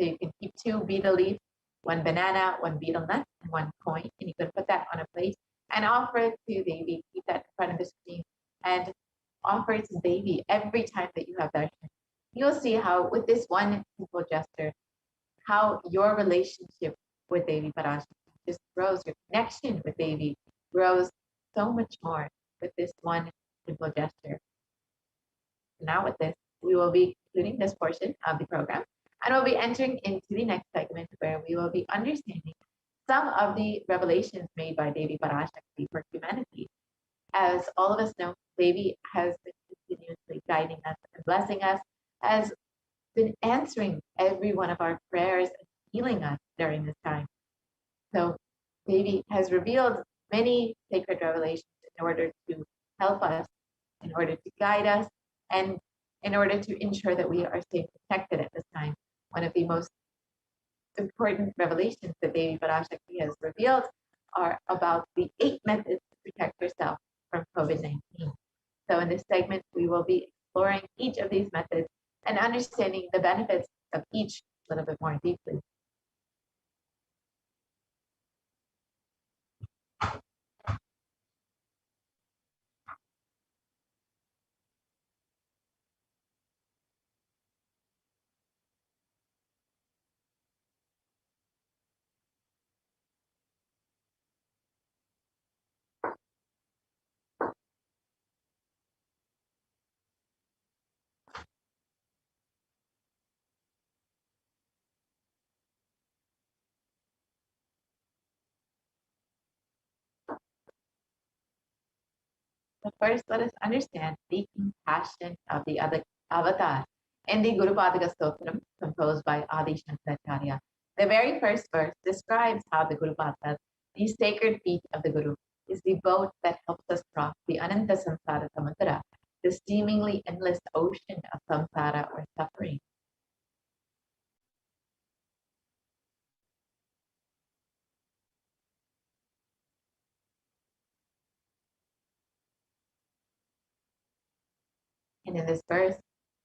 So you can keep 2 betel leaf, 1 banana, 1 betel nut, and 1 coin, and you can put that on a plate and offer it to Devi. Keep that in front of the screen and offer it to Devi every time that you have darshan. You'll see how with this one simple gesture, how your relationship with Devi Parashakti just grows, your connection with Devi grows so much more with this one simple gesture. Now with this, we will be concluding this portion of the program, and we'll be entering into the next segment where we will be understanding some of the revelations made by Devi Parashakti for humanity. As all of us know, Devi has been continuously guiding us and blessing us, has been answering every one of our prayers and healing us during this time. So Devi has revealed many sacred revelations in order to help us, in order to guide us, and in order to ensure that we are safe and protected at this time. One of the most important revelations that Devi Parashakti has revealed are about the 8 methods to protect yourself from COVID-19. So in this segment, we will be exploring each of these methods and understanding the benefits of each a little bit more deeply. But first, let us understand the compassion of the other avatar in the Guru Padaka Stotram composed by Adi Shankaracharya. The very first verse describes how the Guru Padaka, the sacred feet of the Guru, is the boat that helps us cross the Ananta Samsara Samudra, the seemingly endless ocean of samsara or suffering. And in this verse,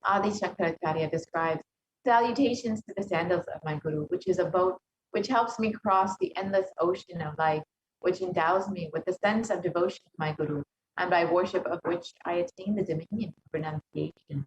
Adi Shankaracharya describes salutations to the sandals of my Guru, which is a boat which helps me cross the endless ocean of life, which endows me with the sense of devotion to my Guru, and by worship of which I attain the dominion of renunciation.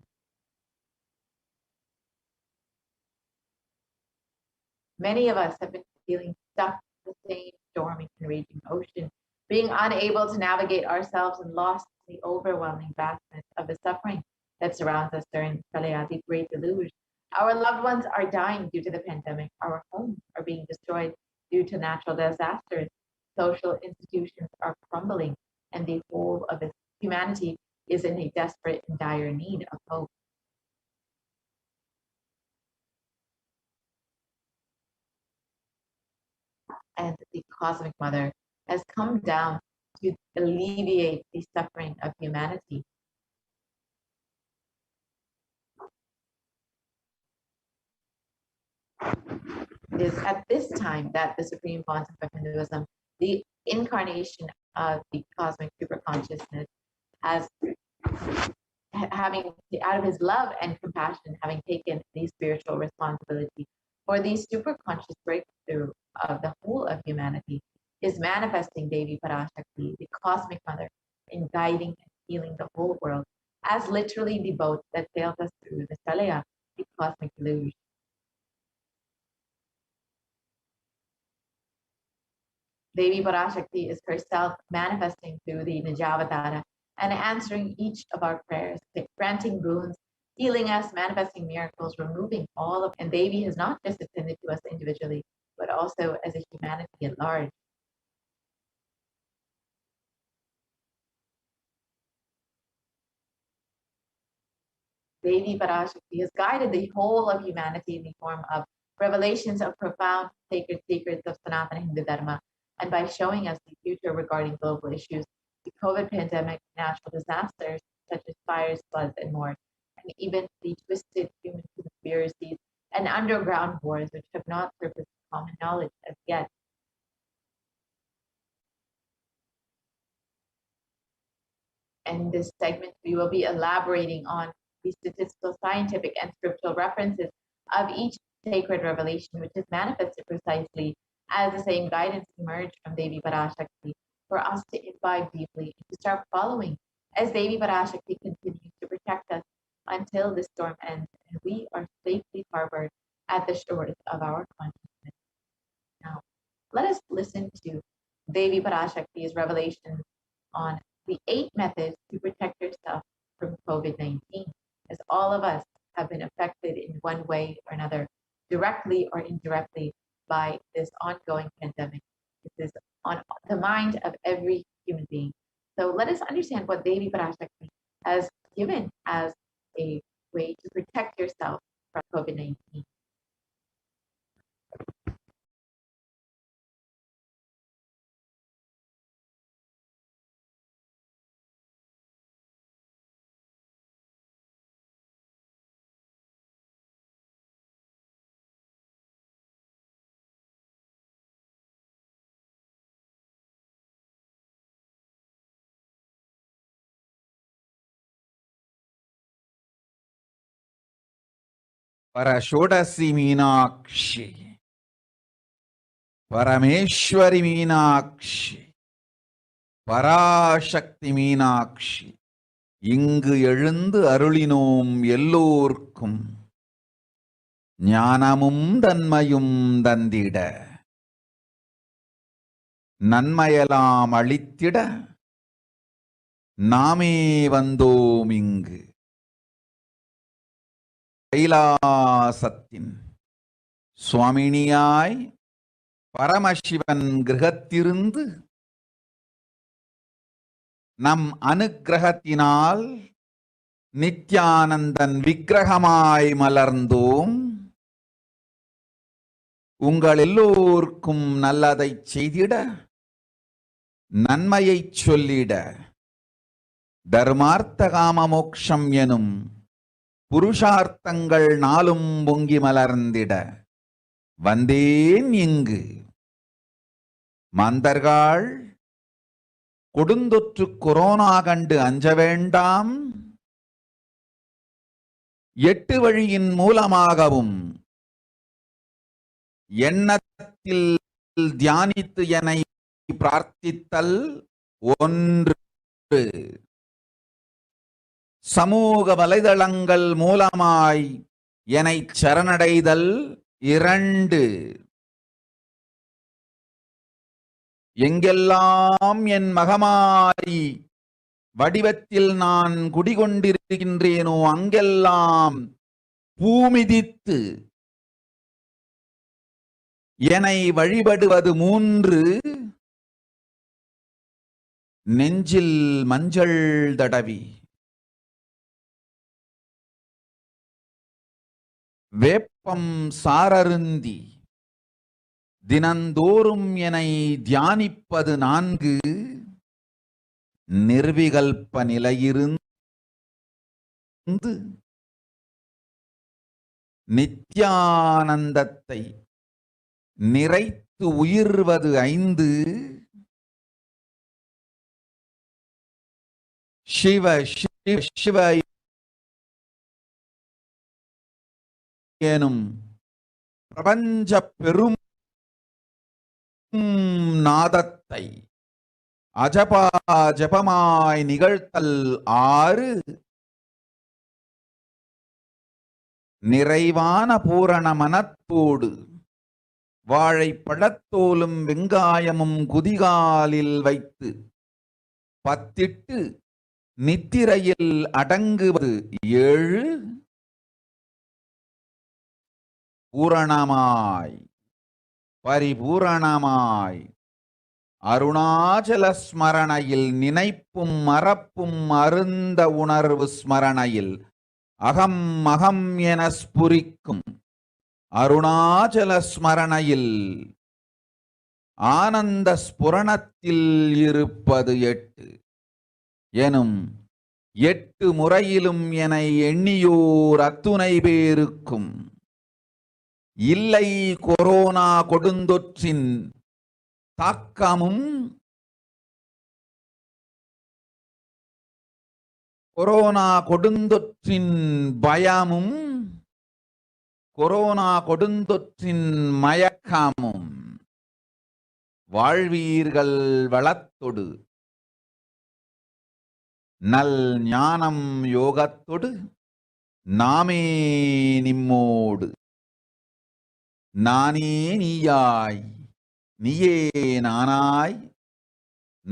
Many of us have been feeling stuck in the same stormy and raging ocean, being unable to navigate ourselves and lost in the overwhelming vastness of the suffering that surrounds us during the Great Deluge. Our loved ones are dying due to the pandemic. Our homes are being destroyed due to natural disasters. Social institutions are crumbling, and the whole of this humanity is in a desperate and dire need of hope. And the Cosmic Mother has come down to alleviate the suffering of humanity. It is at this time that the Supreme Pontiff of Hinduism, the incarnation of the cosmic superconsciousness, has having out of his love and compassion, having taken the spiritual responsibility for the superconscious breakthrough of the whole of humanity, is manifesting Devi Parashakti, the cosmic mother, in guiding and healing the whole world, as literally the boat that sails us through the Salaya, the cosmic deluge. Devi Parashakti is herself manifesting through the Nijavatara and answering each of our prayers, granting boons, healing us, manifesting miracles, removing all of, and Devi has not just attended to us individually, but also as a humanity at large. Devi Parashakti has guided the whole of humanity in the form of revelations of profound sacred secrets of Sanatana Hindu Dharma, and by showing us the future regarding global issues, the COVID pandemic, natural disasters such as fires, floods, and more, and even the twisted human conspiracies and underground wars which have not surfaced common knowledge as yet. In this segment, we will be elaborating on the statistical, scientific, and scriptural references of each sacred revelation, which is manifested precisely as the same guidance emerged from Devi Parashakti, for us to imbibe deeply and to start following as Devi Parashakti continues to protect us until this storm ends and we are safely harbored at the shores of our consciousness. Now, let us listen to Devi Parashakti's revelation on the 8 methods to protect yourself from COVID-19, as all of us have been affected in one way or another, directly or indirectly, by this ongoing pandemic. This is on the mind of every human being. So let us understand what Devi Parashakti has given as a way to protect yourself from COVID-19. Parashodasi Meenakshi, Parameshwari Meenakshi, Parashakti Meenakshi, இங்கு எழுந்து அருளினோம் எல்லோர்க்கும் ஞானமும் தன்மையும் தந்திட நன்மையெல்லாம் அளித்திட நாமே வந்தோம் இங்கு. கைலாசத்தின் சுவாமினியாய் பரமசிவன் கிரகத்திருந்து நம் அனுக்கிரகத்தினால் நித்யானந்தன் விக்கிரகமாய் மலர்ந்தோம். உங்கள் எல்லோருக்கும் நல்லதை செய்திட, நன்மையை சொல்லிட, தர்மார்த்த காம மோக்ஷம் எனும் புருஷார்த்தங்கள் நாளும் பொங்கி மலர்ந்திட வந்தேன் இங்கு. மாந்தர்கள் கொடுந்தொற்று கொரோனா கண்டு அஞ்ச வேண்டாம். 8 வழியின் மூலமாகவும் எண்ணத்தில் தியானித்து என்னை பிரார்த்தித்தல் 1, சமூக வலைதளங்கள் மூலமாய் என்னை சரணடைதல் 2, எங்கெல்லாம் என் மகமாரி வடிவத்தில் நான் குடிகொண்டிருக்கின்றேனோ அங்கெல்லாம் பூமிதித்து என்னை வழிபடுவது 3, நெஞ்சில் மஞ்சள் தடவி வேப்பம் சாரருந்தி தினந்தோறும் என்னை தியானிப்பது 4, நிர்விகல்ப நிலையிருந்து நித்யானந்தத்தை நிறைத்து உயிர்வது 5, சிவ சிவ சிவ எனும் பிரபஞ்ச பெரும் நாதத்தை அஜபா ஜபமாய் நிகழ்த்தல் 6, நிறைவான பூரண மனத்தோடு வாழைப்பழத்தோலும் வெங்காயமும் குதிகாலில் வைத்து பத்திட்டு நித்திரையில் அடங்குவது 7, பூரணமாய் பரிபூரணமாய் அருணாச்சல ஸ்மரணையில் நினைப்பும் மறப்பும் அருந்த உணர்வு ஸ்மரணையில் அகம் அகம் என ஸ்புரிக்கும் அருணாச்சல ஸ்மரணையில் ஆனந்த ஸ்புரணத்தில் இருப்பது 8 எனும் 8 முறையிலும் என எண்ணியோர் அத்துணை பேருக்கும் இல்லை கொரோனா கொடுந்தொற்றின் தாக்கமும் கொரோனா கொடுந்தொற்றின் பயமும் கொரோனா கொடுந்தொற்றின் மயக்கமும் வாழ்வீர்கள் வளத்தொடு நல் ஞானம் யோகத்தொடு நாமே நிம்மோடு நானே நீயாய் நீயே நானாய்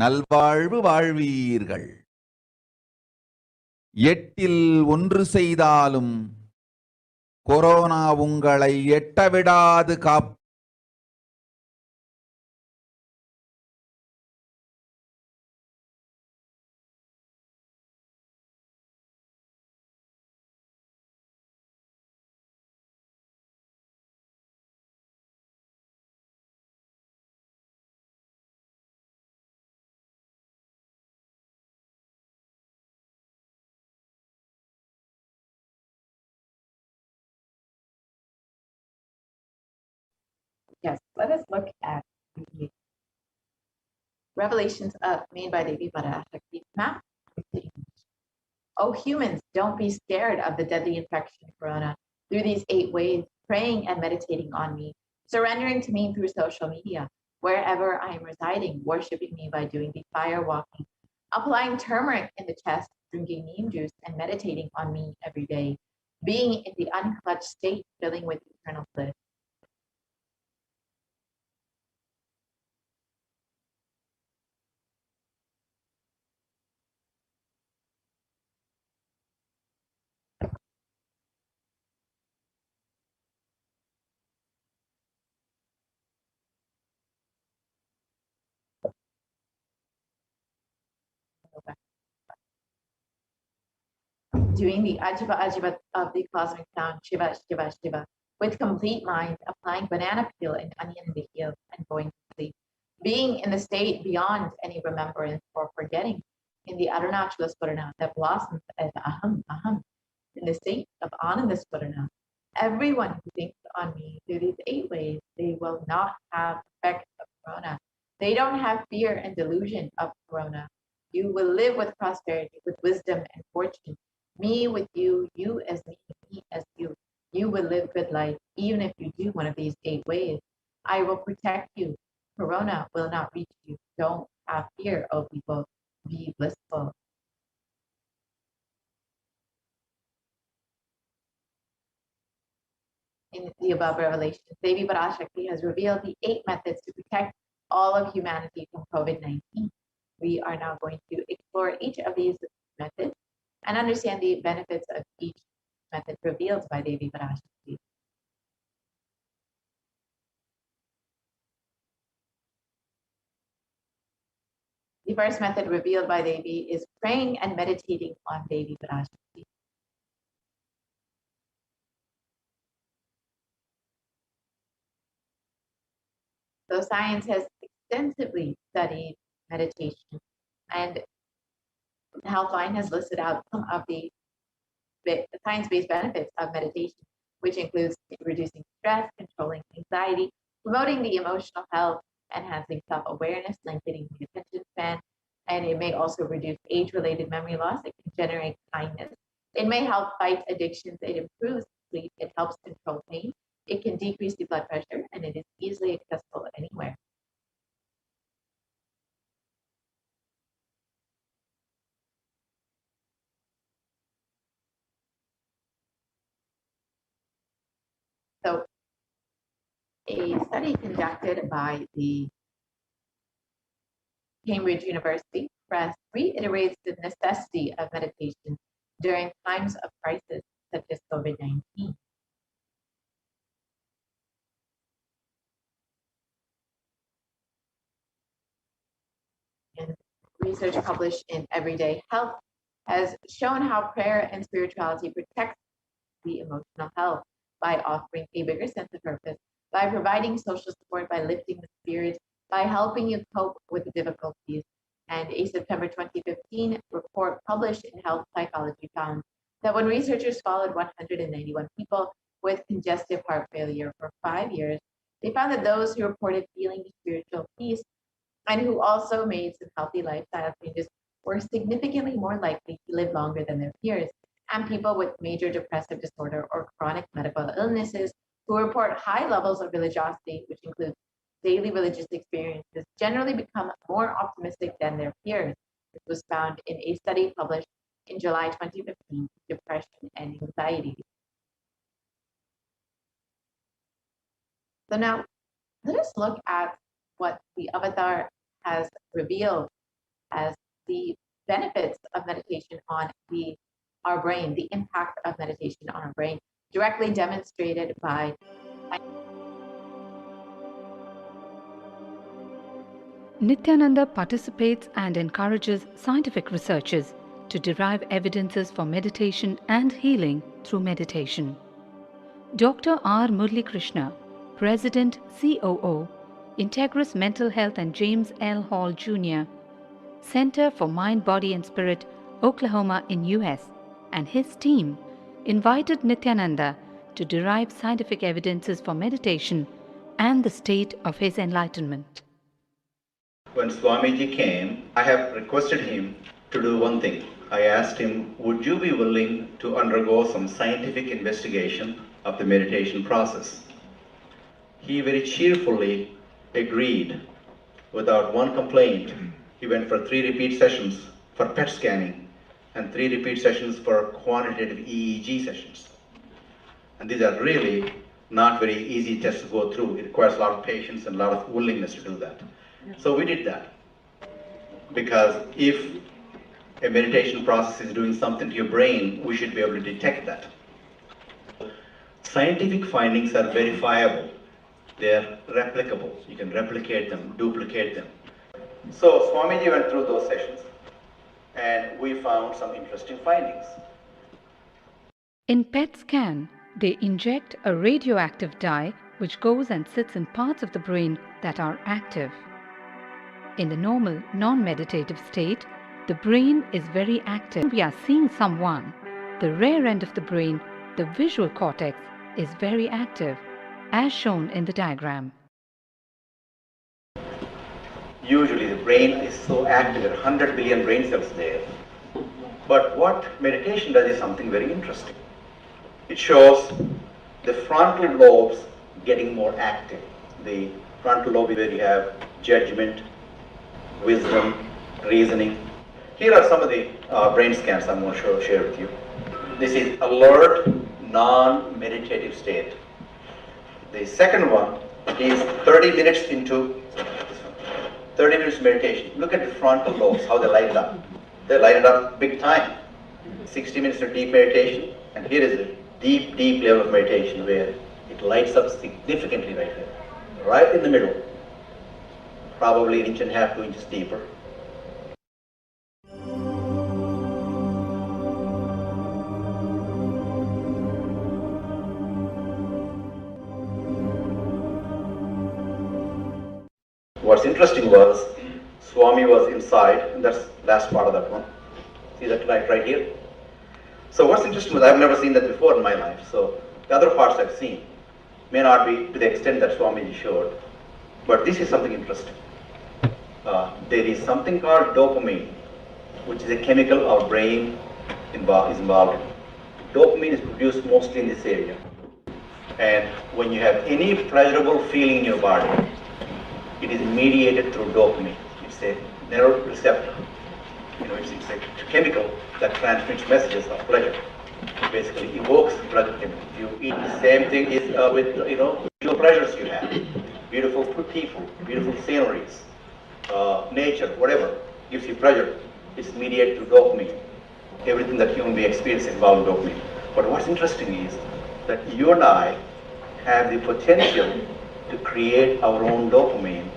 நல்வாழ்வு வாழ்வீர்கள். எட்டில் ஒன்று செய்தாலும் கொரோனா உங்களை எட்டவிடாது காப் Yes, let us look at the revelations made by Devi Parashakti map. Oh, humans, don't be scared of the deadly infection corona. Through these 8 ways, praying and meditating on me, surrendering to me through social media, wherever I am residing, worshiping me by doing the fire walking, applying turmeric in the chest, drinking neem juice, and meditating on me every day, being in the unclutched state, filling with eternal bliss. Doing the Ajiva Ajiva of the cosmic sound, Shiva, Shiva, Shiva, with complete mind, applying banana peel and onion in the heel and going to sleep. Being in the state beyond any remembrance or forgetting, in the Arunachala Spurana that blossoms as Aham, Aham, in the state of Ananda Spurana. Everyone who thinks on me through these 8 ways, they will not have effect of corona. They don't have fear and delusion of corona. You will live with prosperity, with wisdom and fortune. Me with you, you as me as you. You will live good life, even if you do one of these 8 ways. I will protect you. Corona will not reach you. Don't have fear, oh people. Be blissful. In the above revelations, Devi Parashakti has revealed the 8 methods to protect all of humanity from COVID-19. We are now going to explore each of these methods and understand the benefits of each method revealed by Devi Parashakti. The first method revealed by Devi is praying and meditating on Devi Parashakti. So science has extensively studied meditation, and Healthline has listed out some of the science-based benefits of meditation, which includes reducing stress, controlling anxiety, promoting the emotional health, enhancing self-awareness, lengthening the attention span, and it may also reduce age-related memory loss. It can generate kindness. It may help fight addictions. It improves sleep. It helps control pain. It can decrease the blood pressure, and it is easily accessible anywhere. So a study conducted by the Cambridge University Press reiterates the necessity of meditation during times of crisis such as COVID-19. And research published in Everyday Health has shown how prayer and spirituality protects the emotional health by offering a bigger sense of purpose, by providing social support, by lifting the spirit, by helping you cope with the difficulties. And a September 2015 report published in Health Psychology found that when researchers followed 191 people with congestive heart failure for 5 years, they found that those who reported feeling spiritual peace and who also made some healthy lifestyle changes were significantly more likely to live longer than their peers. and people with major depressive disorder or chronic medical illnesses who report high levels of religiosity, which includes daily religious experiences, generally become more optimistic than their peers. This was found in a study published in July 2015, Depression and Anxiety. So now, let us look at what the avatar has revealed as the benefits of meditation on our brain, the impact of meditation on our brain, directly demonstrated by Nithyananda participates and encourages scientific researchers to derive evidences for meditation and healing through meditation. Dr. R. Murli Krishna, President COO, Integris Mental Health and James L. Hall Jr., Center for Mind, Body and Spirit, Oklahoma in US, and his team invited Nithyananda to derive scientific evidences for meditation and the state of his enlightenment. When Swamiji came, I have requested him to do one thing. I asked him, would you be willing to undergo some scientific investigation of the meditation process? He very cheerfully agreed without one complaint. He went for 3 repeat sessions for PET scanning and 3 repeat sessions for quantitative EEG sessions. And these are really not very easy tests to go through. It requires a lot of patience and a lot of willingness to do that. So we did that, because if a meditation process is doing something to your brain, we should be able to detect that. Scientific findings are verifiable. They're replicable. You can replicate them, duplicate them. So Swamiji went through those sessions and we found some interesting findings. In PET scan, they inject a radioactive dye which goes and sits in parts of the brain that are active. In the normal, non-meditative state, the brain is very active. When we are seeing someone, the rear end of the brain, the visual cortex, is very active, as shown in the diagram. Usually the brain is so active, there are 100 billion brain cells there. But what meditation does is something very interesting. It shows the frontal lobes getting more active. The frontal lobe where you have judgment, wisdom, reasoning. Here are some of the brain scans I'm going to share with you. This is alert, non-meditative state. The second one is 30 minutes into 30 minutes meditation. Look at the frontal lobes, how they light it up. They light it up big time. 60 minutes of deep meditation, and here is a deep, deep level of meditation where it lights up significantly right here, right in the middle. Probably 1.5 inches, 2 inches deeper. What's interesting was, Swami was inside, and that's the last part of that one. See that light right here? So what's interesting was, I've never seen that before in my life. So the other parts I've seen may not be to the extent that Swamiji showed, but this is something interesting. There is something called dopamine, which is a chemical our brain is involved in. Dopamine is produced mostly in this area. And when you have any pleasurable feeling in your body, it is mediated through dopamine. It's a neuroreceptor. It's a chemical that transmits messages of pleasure. It basically evokes pleasure chemical. You eat the same thing is with visual pleasures you have. Beautiful people, beautiful sceneries, nature, whatever gives you pleasure. It's mediated through dopamine. Everything that human being experiences involves dopamine. But what's interesting is that you and I have the potential to create our own dopamine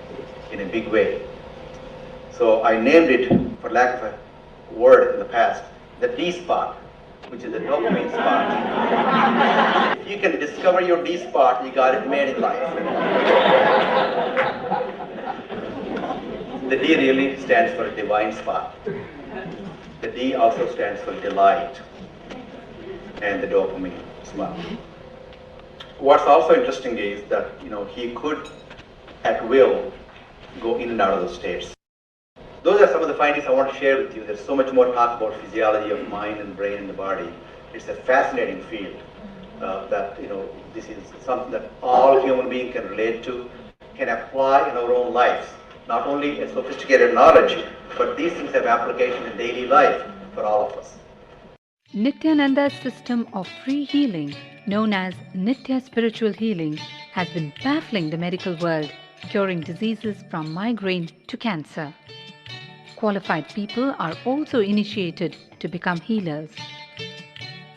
in a big way. So I named it, for lack of a word in the past, the D spot, which is the dopamine spot. If you can discover your D spot, you got it made in life. The D really stands for a divine spot. The D also stands for delight, and the dopamine spot. What's also interesting is that he could, at will, go in and out of those states. Those are some of the findings I want to share with you. There's so much more talk about physiology of mind and brain and the body. It's a fascinating field that, this is something that all human beings can relate to, can apply in our own lives. Not only a sophisticated knowledge, but these things have application in daily life for all of us. Nithyananda's system of free healing, known as Nithya Spiritual Healing, has been baffling the medical world, curing diseases from migraine to cancer. Qualified people are also initiated to become healers.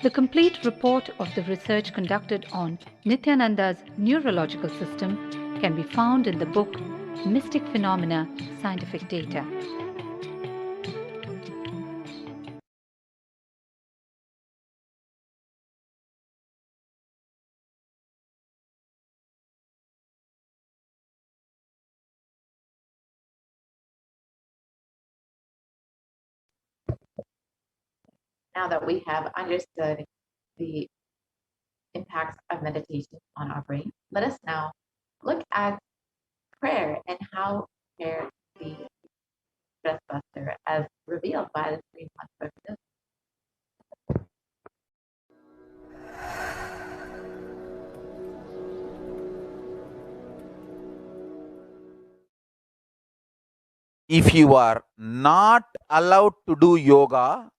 The complete report of the research conducted on Nithyananda's neurological system can be found in the book Mystic Phenomena, Scientific Data. Now that we have understood the impacts of meditation on our brain, let us now look at prayer and how prayer can be stress buster as revealed by the 3-month book. If you are not allowed to do yoga,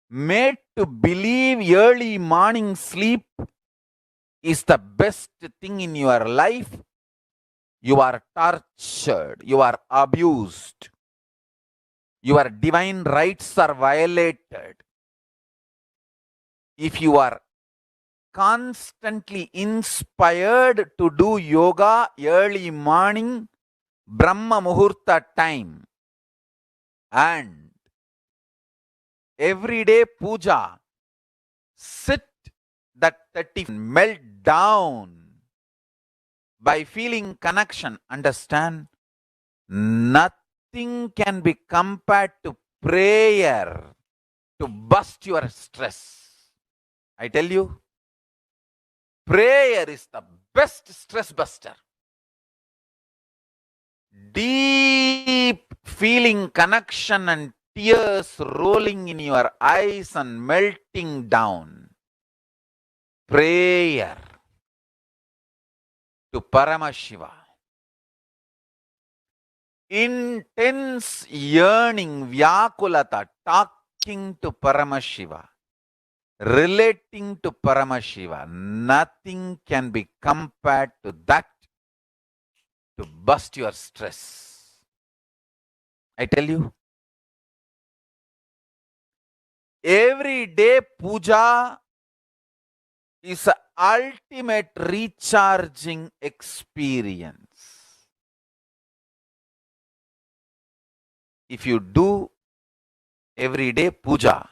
made to believe early morning sleep is the best thing in your life, you are tortured, you are abused, your divine rights are violated. If you are constantly inspired to do yoga early morning, Brahma Muhurta time, and everyday puja, sit that 30 melt down by feeling connection. Understand, nothing can be compared to prayer to bust your stress. I tell you, prayer is the best stress buster. Deep feeling connection and tears rolling in your eyes and melting down. Prayer to Paramashiva. Intense yearning, Vyakulata, talking to Paramashiva, relating to Paramashiva. Nothing can be compared to that to bust your stress. I tell you, every day puja is an ultimate recharging experience. If you do everyday puja,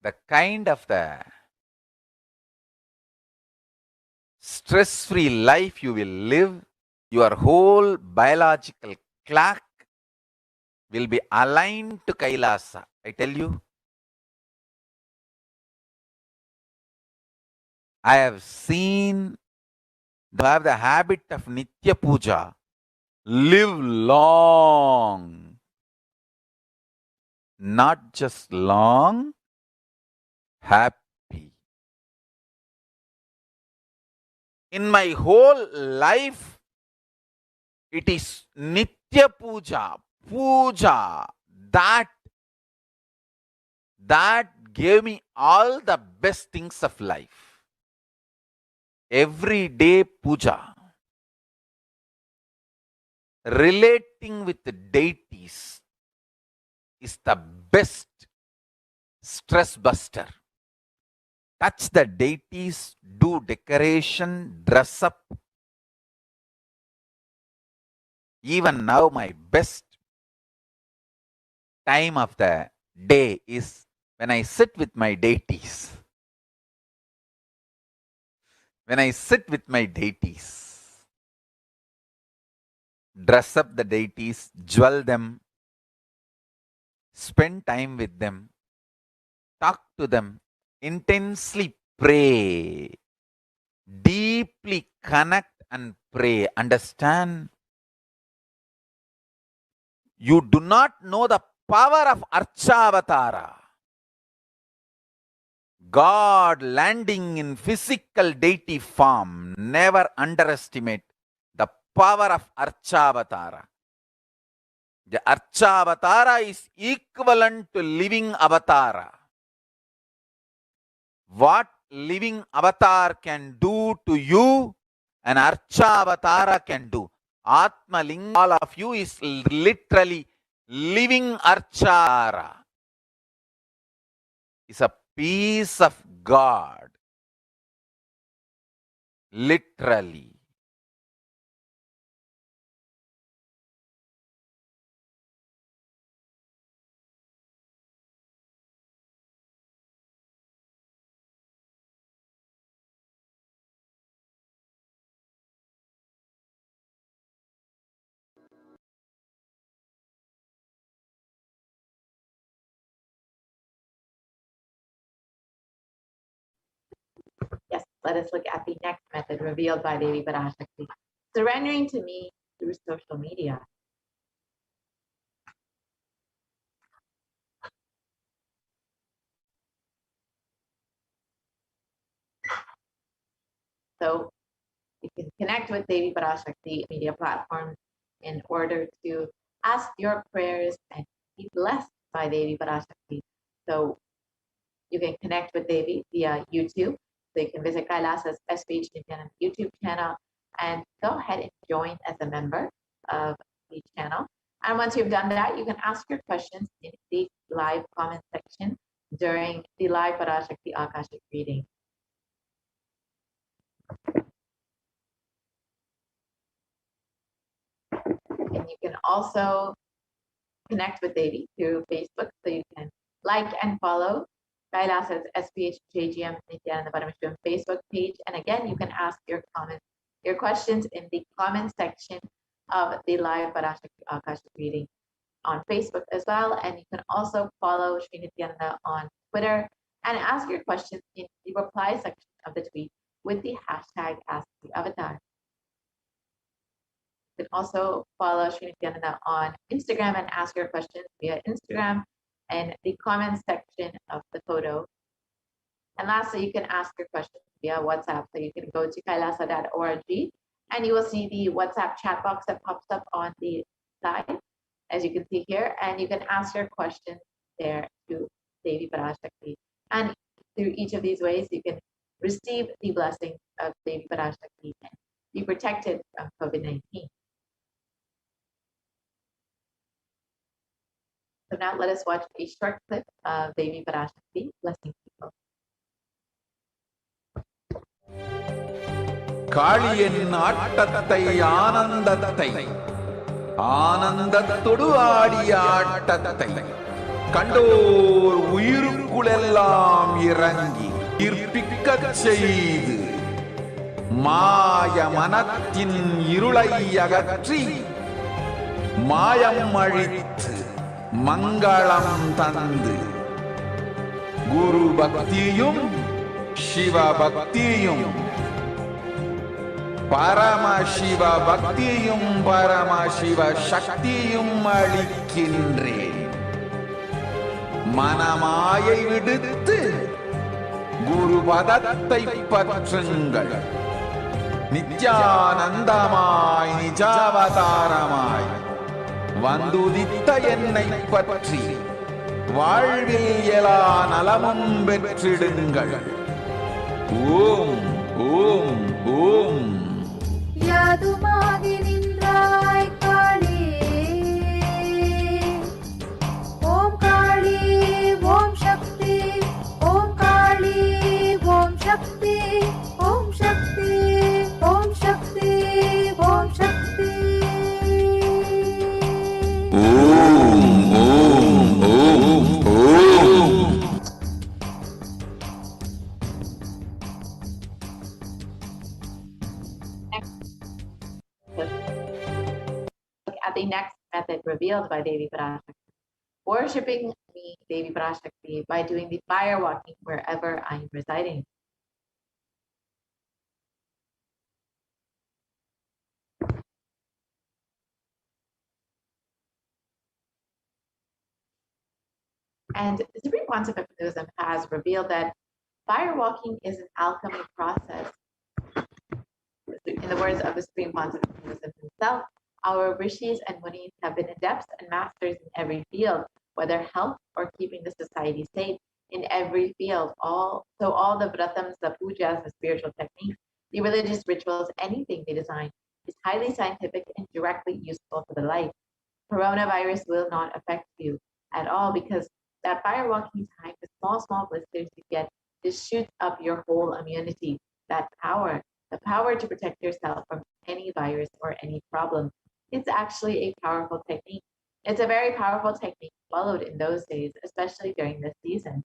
the kind of the stress-free life you will live, your whole biological clock will be aligned to Kailasa. I tell you, I have seen who have the habit of Nitya Puja live long. Not just long, happy. In my whole life, it is Nitya Puja, Puja, that gave me all the best things of life. Everyday puja, relating with the deities is the best stress buster. Touch the deities, do decoration, dress up. Even now, my best time of the day is when I sit with my deities. When I sit with my deities, dress up the deities, jewel them, spend time with them, talk to them, intensely pray, deeply connect and pray. Understand? You do not know the power of Archavatara. God landing in physical deity form. Never underestimate the power of Archavatara. The Archavatara is equivalent to living avatara. What living avatar can do to you, an Archavatara can do. Atmaling, all of you, is literally living Archavatara. Is a piece of God. Literally. Yes, let us look at the next method revealed by Devi Parashakti. Surrendering to me through social media. So you can connect with Devi Parashakti media platforms in order to ask your prayers and be blessed by Devi Parashakti. So you can connect with Devi via YouTube. So you can visit Kailasa's HDH Nithyananda YouTube channel and go ahead and join as a member of the channel. And once you've done that, you can ask your questions in the live comment section during the live Parashakti Akashic reading. And you can also connect with Devi through Facebook. So you can like and follow Kailasa's SPH JGM Nithyananda Paramashivam Facebook page. And again, you can ask your comments, your questions in the comment section of the live Parashakti Akashic reading on Facebook as well. And you can also follow Sri Nithyananda on Twitter and ask your questions in the reply section of the tweet with the hashtag #AskTheAvatar. You can also follow Sri Nithyananda on Instagram and ask your questions via Instagram and the comment section of the photo. And lastly, you can ask your questions via WhatsApp. So you can go to kailasa.org and you will see the WhatsApp chat box that pops up on the side, as you can see here, and you can ask your questions there to Devi Parashakti. And through each of these ways, you can receive the blessings of Devi Parashakti and be protected from COVID-19. So now let us watch a short clip of Devi Parashakti blessing people. காளியின் ஆட்டத்தை ஆனந்தத்தை ஆனந்தத்தொடு ஆடிய ஆட்டத்தை கண்டோர் உயிருக்குளெல்லாம் இறங்கி ஈர்ப்பிக்கச் செய்து மாய மனத்தின் இருளை அகற்றி மாயம் அழித்து மங்களம் தந்து குரு பக்தியும் சிவ பக்தியும் பரமசிவ பக்தியும் பரமசிவ சக்தியும் அளிக்கின்றேன். மனமாயை விடுத்து குரு பதத்தை பற்றுங்கள். நித்யானந்தமாய் நிஜாவதாரமாய் வந்துதித்த என்னை பற்றி வாழ்வில் எல்லா நலமும் பெற்றிடுங்கள். ஓம் ஓம் ஓம். யாதுமாகி நின்றாய் காளி, ஓம் காளி ஓம் சக்தி, ஓம் காளி ஓம் சக்தி, ஓம் சக்தி ஓம் சக்தி ஓம் சக்தி. ஓம் ஓம் ஓம் ஓம். Look at the next method revealed by Devi Parashakti. Worshipping me, Devi Parashakti, by doing the fire walking wherever I am residing. And the Supreme Concept of Hinduism has revealed that fire walking is an alchemy process. In the words of the Supreme Concept of Hinduism himself, our rishis and munis have been adepts and masters in every field, whether health or keeping the society safe. In every field, all the vratams, the pujas, the spiritual techniques, the religious rituals, anything they design is highly scientific and directly useful to the life. Coronavirus will not affect you at all because that fire walking time, the small blisters you get, just shoots up your whole immunity. That power, the power to protect yourself from any virus or any problem. It's actually a powerful technique. It's a very powerful technique followed in those days, especially during this season.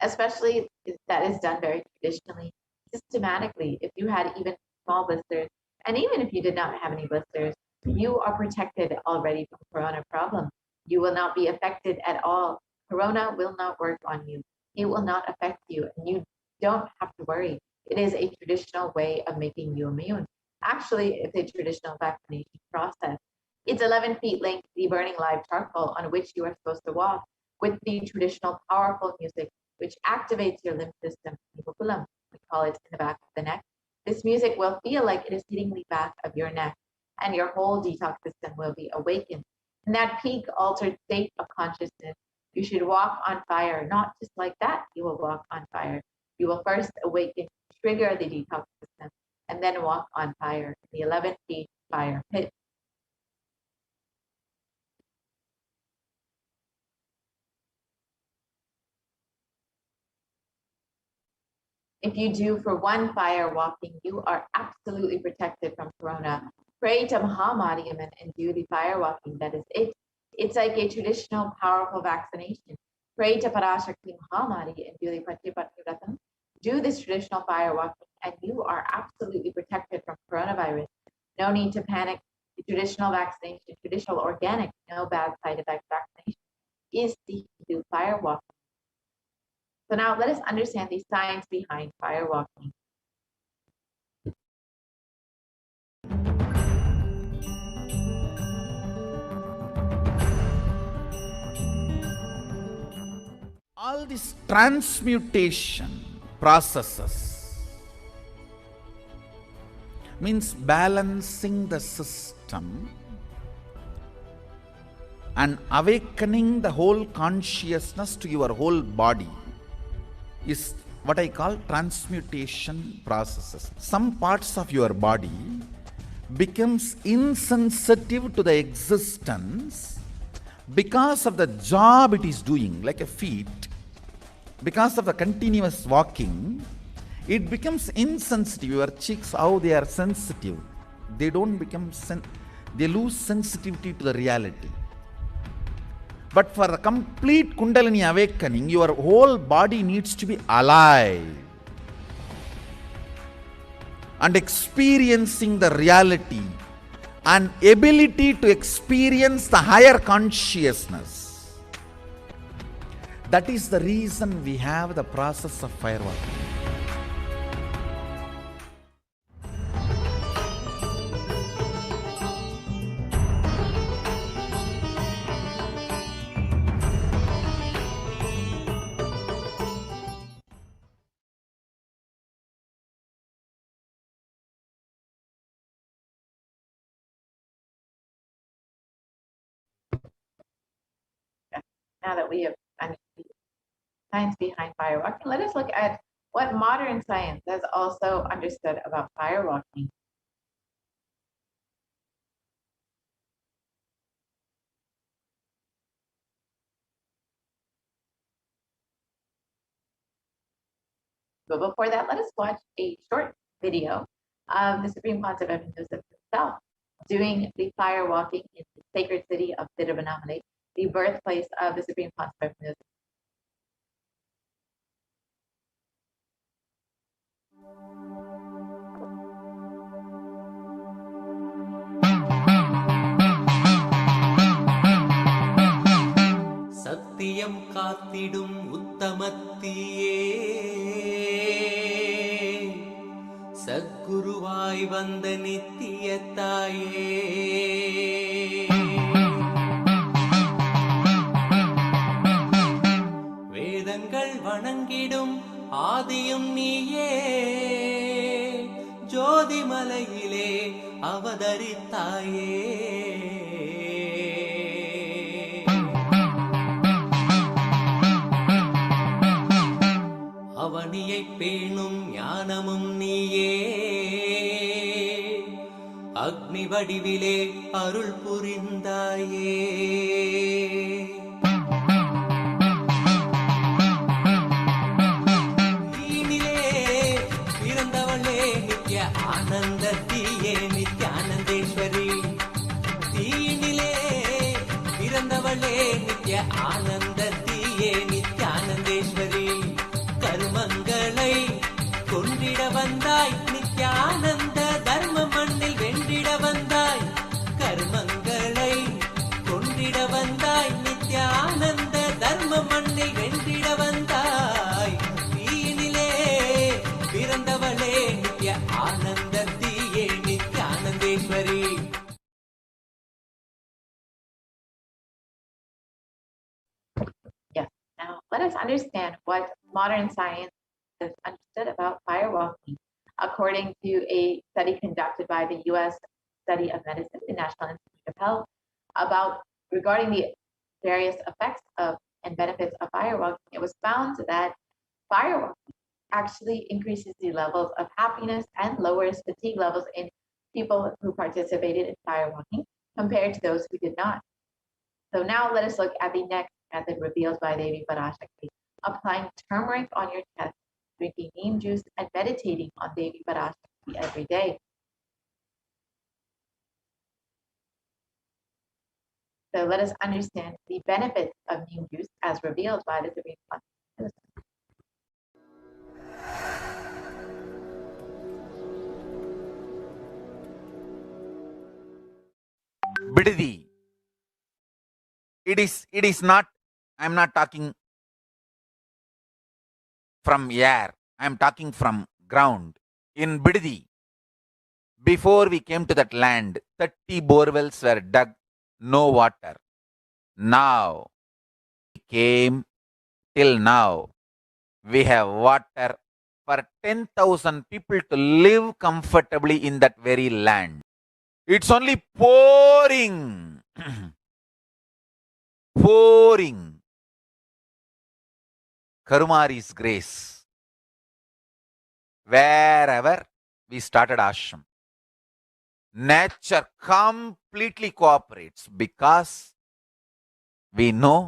Especially that is done very traditionally, systematically. If you had even small blisters, and even if you did not have any blisters, you are protected already from corona problem. You will not be affected at all. Corona will not work on you. It will not affect you, and you don't have to worry. It is a traditional way of making you immune. Actually, it's a traditional vaccination process. It's 11 feet length, the burning live charcoal on which you are supposed to walk with the traditional powerful music, which activates your lymph system, we call it in the back of the neck. This music will feel like it is hitting the back of your neck, and your whole detox system will be awakened. In that peak altered state of consciousness, you should walk on fire, not just like that, you will walk on fire. You will first awaken, trigger the detox system, and then walk on fire, the 11 feet fire pit. If you do for one fire walking, you are absolutely protected from corona. Pray to Mahamariamman and do the fire walking. That is it. It's like a traditional, powerful vaccination. Pray to Parashakti Mahamari and do the Patipatiratam. Do this traditional fire walking, and you are absolutely protected from coronavirus. No need to panic. The traditional vaccination, traditional organic, no bad side effect vaccination is the Hindu fire walking. So now let us understand the science behind fire walking. All these transmutation processes means balancing the system and awakening the whole consciousness to your whole body is what I call transmutation processes. Some parts of your body becomes insensitive to the existence because of the job it is doing, like a feet. Because of the continuous walking, it becomes insensitive. Your cheeks, how they are sensitive, they don't become they lose sensitivity to the reality. But for the complete Kundalini awakening, your whole body needs to be alive and experiencing the reality and ability to experience the higher consciousness. That is the reason we have the process of fire walking. Now that we have understood the science behind fire walking, let us look at what modern science has also understood about fire walking. But before that, let us watch a short video of the Supreme Concept of Hinduism himself doing the fire walking in the sacred city of Tiruvannamalai, the birthplace of the Supreme Concept of Hinduism. சத்தியம் காத்திடும் உத்தமத்தியே சத்குருவாய் வந்த நித்திய தாயே வணங்கிடும் ஆதியும் நீயே, ஜோதிமலையிலே அவதரித்தாயே. அவனியை பேணும் ஞானமும் நீயே, அக்னி வடிவிலே அருள் புரிந்தாயே. தீனிலே பிறந்தவளே நித்ய ஆனந்தத்தியே நித்யானந்தேஸ்வரி. தீனிலே பிறந்தவளே நித்ய ஆனந்தத்தியே நித்யானந்தேஸ்வரி. கருமங்களை கொன்றிட வந்தாய் நித்யானந்த, தர்ம மண்ணில் வென்றிட வந்தாய். கர்மங்களை கொன்றிட வந்தாய் நித்யானந்த, தர்ம மண்ணில் வென்றிட வந்தாய். தீயினிலே பிறந்தவளே நித்ய ஆனந்தத்தியே நித்யானந்தேஸ்வரி. Yes. Now let us understand what modern science has understood about firewalking. According to a study conducted by the U.S. Study of Medicine, the National Institute of Health, regarding the various effects of and benefits of firewalking, it was found that firewalking actually increases the levels of happiness and lowers fatigue levels in people who participated in firewalking compared to those who did not. So now let us look at the next method revealed by Devi Parashakti: applying turmeric on your chest, drinking neem juice, and meditating on Devi Parashakti every day. So let us understand the benefits of neem juice as revealed by the Supreme Consciousness. Bididi. It is not, I'm not talking from air, I'm talking from ground. In Bididi, before we came to that land, 30 borewells were dug, no water. Now, we came till now, we have water for 10,000 people to live comfortably in that very land. It's only pouring. Pouring Karumari's grace wherever we started ashram. Nature completely cooperates because we know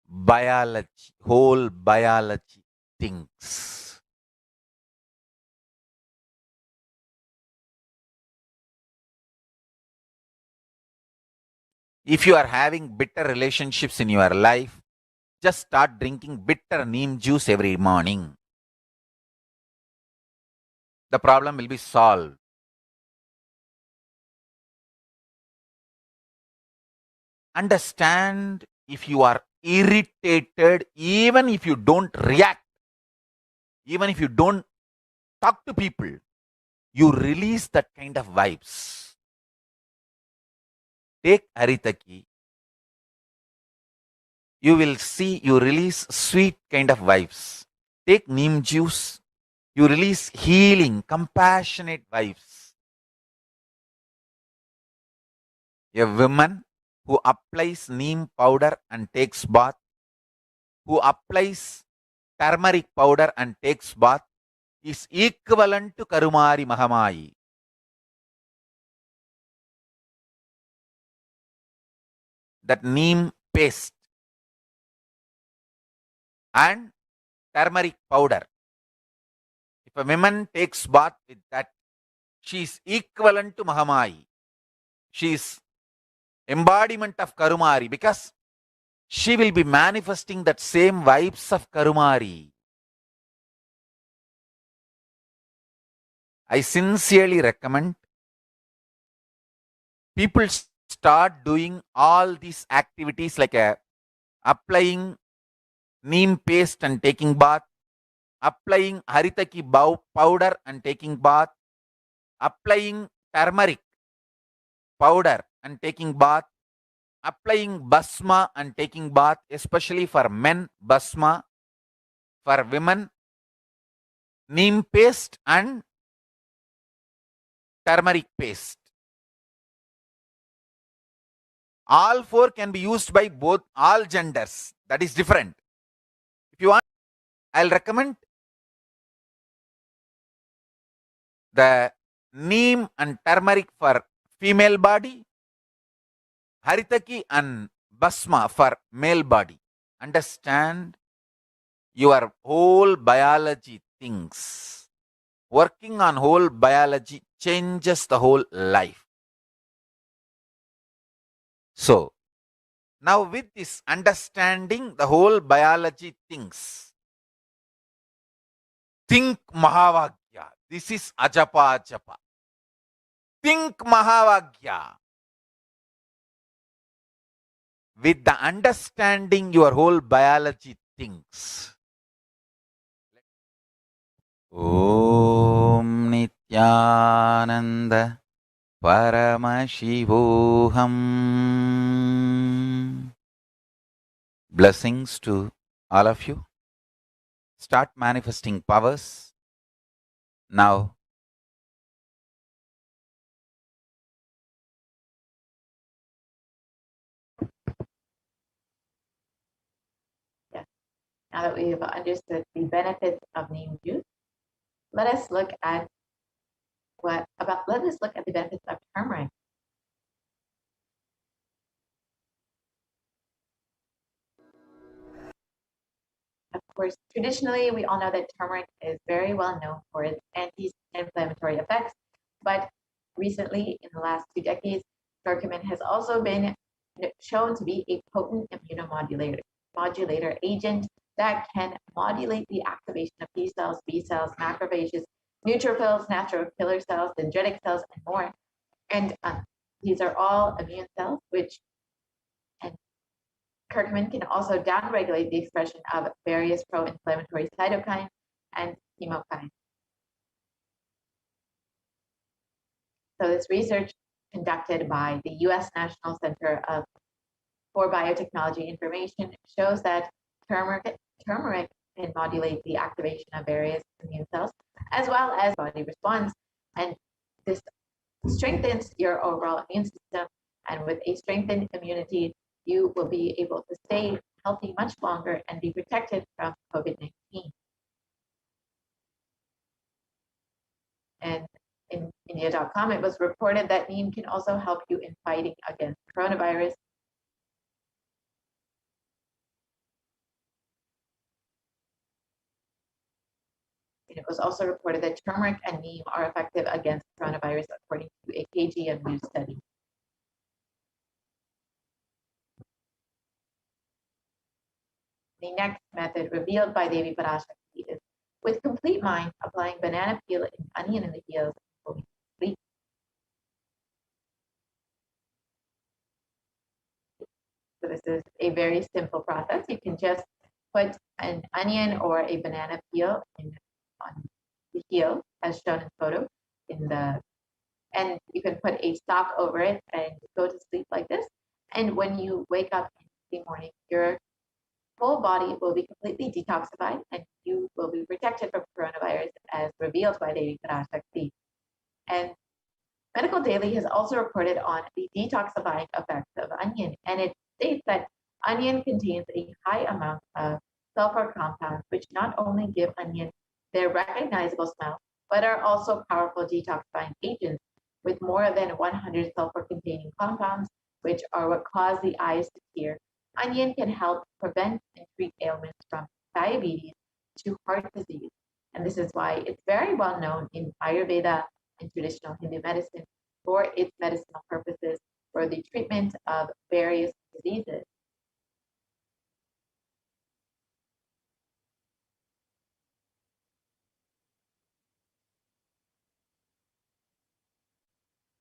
biology, whole biology thinks. If you are having bitter relationships in your life, just start drinking bitter neem juice every morning. The problem will be solved. Understand, if you are irritated, even if you don't react, even if you don't talk to people, you release that kind of vibes. Take Haritaki. You will see you release sweet kind of vibes. Take neem juice. You release healing, compassionate vibes. A woman who applies neem powder and takes bath, who applies turmeric powder and takes bath, is equivalent to Karumari Mahamayi. That neem paste and turmeric powder, if a woman takes bath with that, she is equivalent to Mahamayi. She is embodiment of Karumari because she will be manifesting that same vibes of Karumari. I sincerely recommend people start doing all these activities like applying neem paste and taking bath, applying haritaki powder and taking bath, applying turmeric powder and taking bath, applying basma and taking bath, especially for men, basma, For women, neem paste and turmeric paste. All four can be used by both all genders. That is different. If you want, I'll recommend the neem and turmeric for female body, haritaki and basma for male body. Understand your whole biology things. Working on whole biology changes the whole life. So, now with this understanding the whole biology things, think Mahavagya. This is Ajapa Japa. Think Mahavagya. With the understanding your whole biology thinks. Om Nithyananda Paramashivoham. Blessings to all of you. Start manifesting powers. Now, Now that we have understood the benefits of neem juice, let us look at the benefits of turmeric. Of course, traditionally, we all know that turmeric is very well known for its anti-inflammatory effects, but recently, in the last 2 decades, curcumin has also been shown to be a potent immunomodulator agent that can modulate the activation of T cells, B cells, macrophages, neutrophils, natural killer cells, dendritic cells, and more. And these are all immune cells, and curcumin can also downregulate the expression of various pro-inflammatory cytokines and chemokines. So this research conducted by the U.S. National Center for Biotechnology Information shows that turmeric can modulate the activation of various immune cells as well as body response, and this strengthens your overall immune system, and with a strengthened immunity you will be able to stay healthy much longer and be protected from COVID-19. And in India.com, it was reported that neem can also help you in fighting against coronavirus. And it was also reported that turmeric and neem are effective against coronavirus, according to a KGM News study. The next method revealed by Devi Parashakti is with complete mind, applying banana peel and onion in the heels and going to sleep. So this is a very simple process. You can just put an onion or a banana peel on the heel, as shown in photo, and you can put a sock over it and go to sleep like this. And when you wake up in the morning, your whole body will be completely detoxified and you will be protected from coronavirus, as revealed by Devi Parashakti. And Medical Daily has also reported on the detoxifying effects of onion, and it states that onion contains a high amount of sulfur compounds, which not only give onion their recognizable smell, but are also powerful detoxifying agents with more than 100 sulfur-containing compounds, which are what cause the eyes to tear. Onion can help prevent and treat ailments from diabetes to heart disease. And this is why it's very well known in Ayurveda and traditional Hindu medicine for its medicinal purposes for the treatment of various diseases.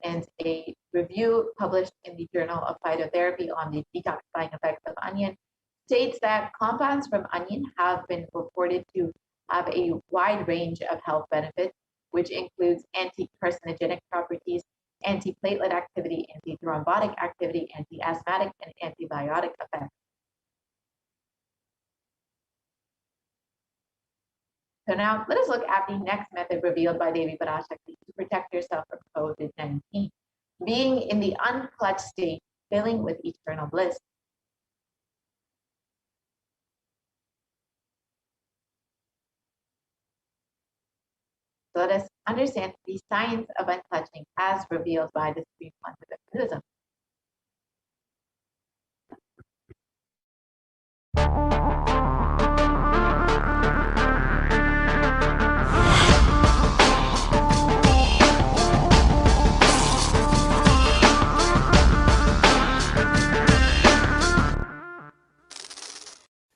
And a review published in the Journal of Phytotherapy on the detoxifying effects of onion states that compounds from onion have been reported to have a wide range of health benefits, which includes anti-carcinogenic properties, antiplatelet activity, antithrombotic activity, anti-asthmatic, and antibiotic effects. So now let us look at the next method revealed by Devi Parashakti to protect yourself from COVID-19. Being in the unclutched state, filling with eternal bliss. So let us understand the science of unclutching as revealed by the Supreme Concept of Buddhism.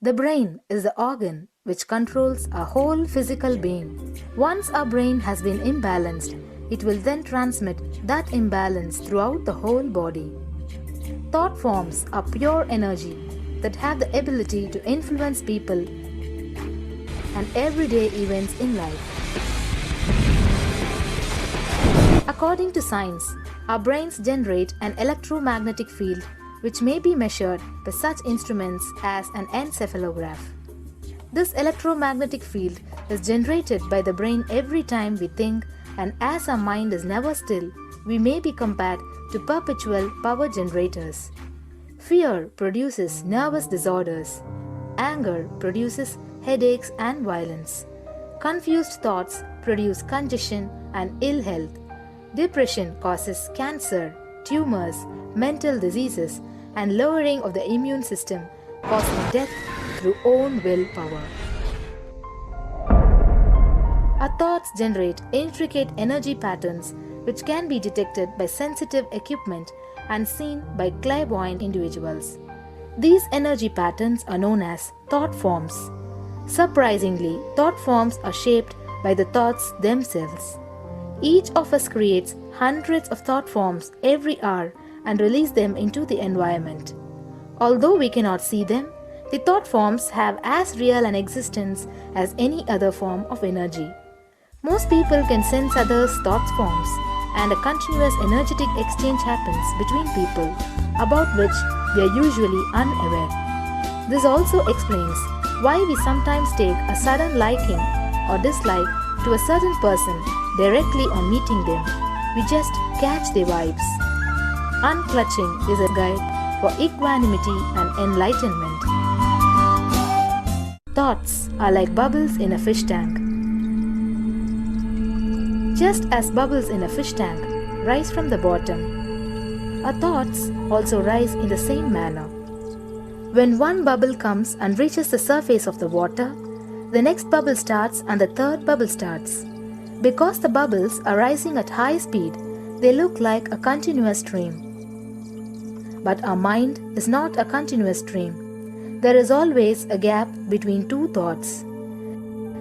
The brain is the organ which controls our whole physical being. Once our brain has been imbalanced, it will then transmit that imbalance throughout the whole body. Thought forms are pure energy that have the ability to influence people and everyday events in life. According to science, our brains generate an electromagnetic field which may be measured by such instruments as an encephalograph. This electromagnetic field is generated by the brain every time we think, and as our mind is never still, we may be compared to perpetual power generators. Fear produces nervous disorders. Anger produces headaches and violence. Confused thoughts produce congestion and ill health. Depression causes cancer, tumors, mental diseases, and lowering of the immune system, causing death through own willpower. Our thoughts generate intricate energy patterns which can be detected by sensitive equipment and seen by clairvoyant individuals. These energy patterns are known as thought forms. Surprisingly, thought forms are shaped by the thoughts themselves. Each of us creates hundreds of thought forms every hour and release them into the environment. Although we cannot see them, the thought forms have as real an existence as any other form of energy. Most people can sense others' thought forms, and a continuous energetic exchange happens between people, about which we are usually unaware. This also explains why we sometimes take a sudden liking or dislike to a certain person directly on meeting them. We just catch their vibes. Unclutching is a guide for equanimity and enlightenment. Thoughts are like bubbles in a fish tank. Just as bubbles in a fish tank rise from the bottom, our thoughts also rise in the same manner. When one bubble comes and reaches the surface of the water, the next bubble starts and the third bubble starts. Because the bubbles are rising at high speed, they look like a continuous stream. But our mind is not a continuous stream. There is always a gap between two thoughts.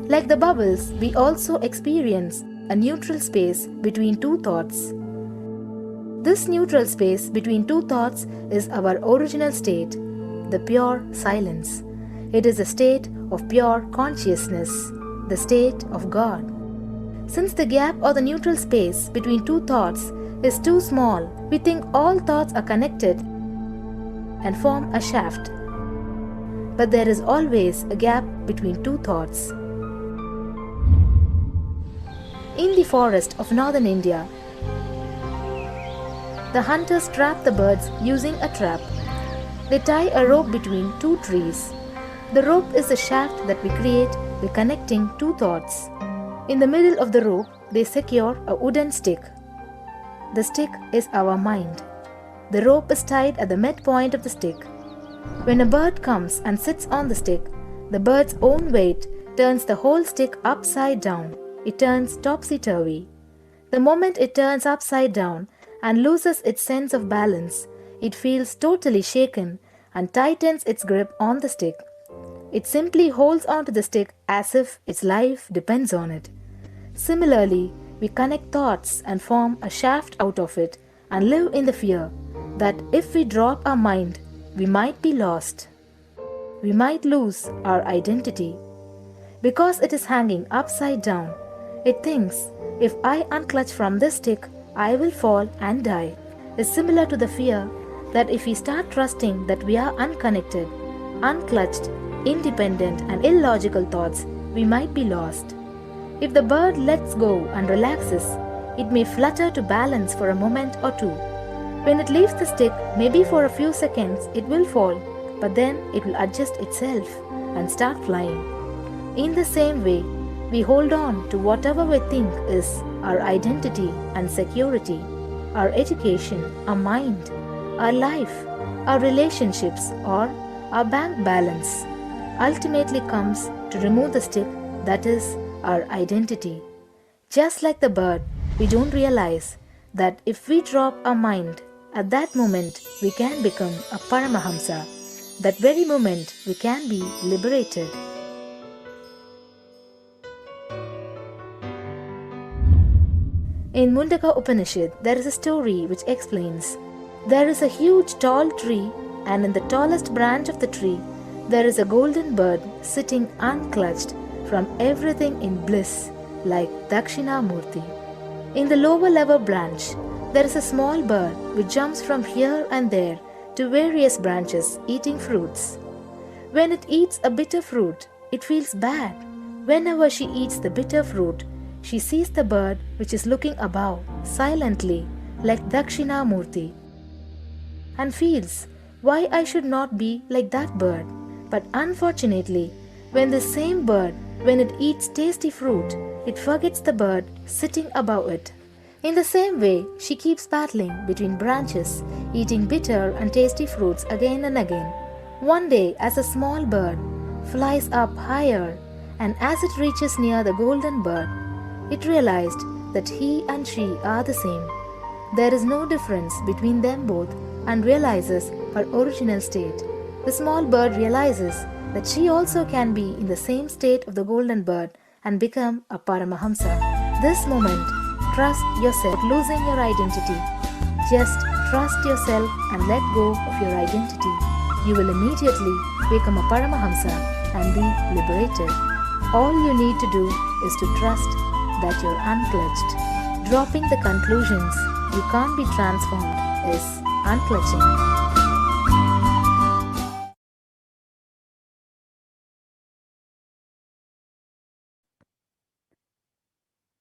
Like the bubbles, we also experience a neutral space between two thoughts. This neutral space between two thoughts is our original state, the pure silence. It is a state of pure consciousness, the state of God. Since the gap or the neutral space between two thoughts is too small, we think all thoughts are connected and form a shaft. But there is always a gap between two thoughts. In the forest of northern India, the hunters trap the birds using a trap. They tie a rope between two trees. The rope is the shaft that we create by connecting two thoughts. In the middle of the rope, they secure a wooden stick. The stick is our mind. The rope is tied at the midpoint of the stick. When a bird comes and sits on the stick, the bird's own weight turns the whole stick upside down. It turns topsy-turvy. The moment it turns upside down and loses its sense of balance, it feels totally shaken and tightens its grip on the stick. It simply holds onto the stick as if its life depends on it. Similarly, we connect thoughts and form a shaft out of it and live in the fear that if we drop our mind, we might be lost. We might lose our identity. Because it is hanging upside down, it thinks, if I unclutch from this stick, I will fall and die. It's similar to the fear that if we start trusting that we are unconnected, unclutched, independent and illogical thoughts, we might be lost. If the bird lets go and relaxes, it may flutter to balance for a moment or two. When it leaves the stick, maybe for a few seconds, it will fall, but then it will adjust itself and start flying. In the same way, we hold on to whatever we think is our identity and security, our education, our mind, our life, our relationships, or our bank balance. Ultimately comes to remove the stick, that is, our identity. Just like the bird, we don't realize that if we drop our mind, at that moment we can become a Paramahamsa. That very moment we can be liberated. In Mundaka Upanishad, there is a story which explains there is a huge tall tree, and in the tallest branch of the tree, there is a golden bird sitting unclutched from everything in bliss, like Dakshinamurti. In the lower level branch, there is a small bird which jumps from here and there to various branches eating fruits. When it eats a bitter fruit, it feels bad. Whenever she eats the bitter fruit, she sees the bird which is looking above silently like Dakshinamurti and feels why I should not be like that bird. But unfortunately, when the same bird, when it eats tasty fruit, it forgets the bird sitting above it. In the same way, she keeps battling between branches, eating bitter and tasty fruits again and again. One day, as a small bird flies up higher, and as it reaches near the golden bird, it realized that he and she are the same. There is no difference between them both and realizes her original state. The small bird realizes that she also can be in the same state of the golden bird and become a Paramahamsa. This moment, trust yourself, losing your identity. Just trust yourself and let go of your identity. You will immediately become a Paramahamsa and be liberated. All you need to do is to trust that you're unclutched. Dropping the conclusions you can't be transformed is unclutching.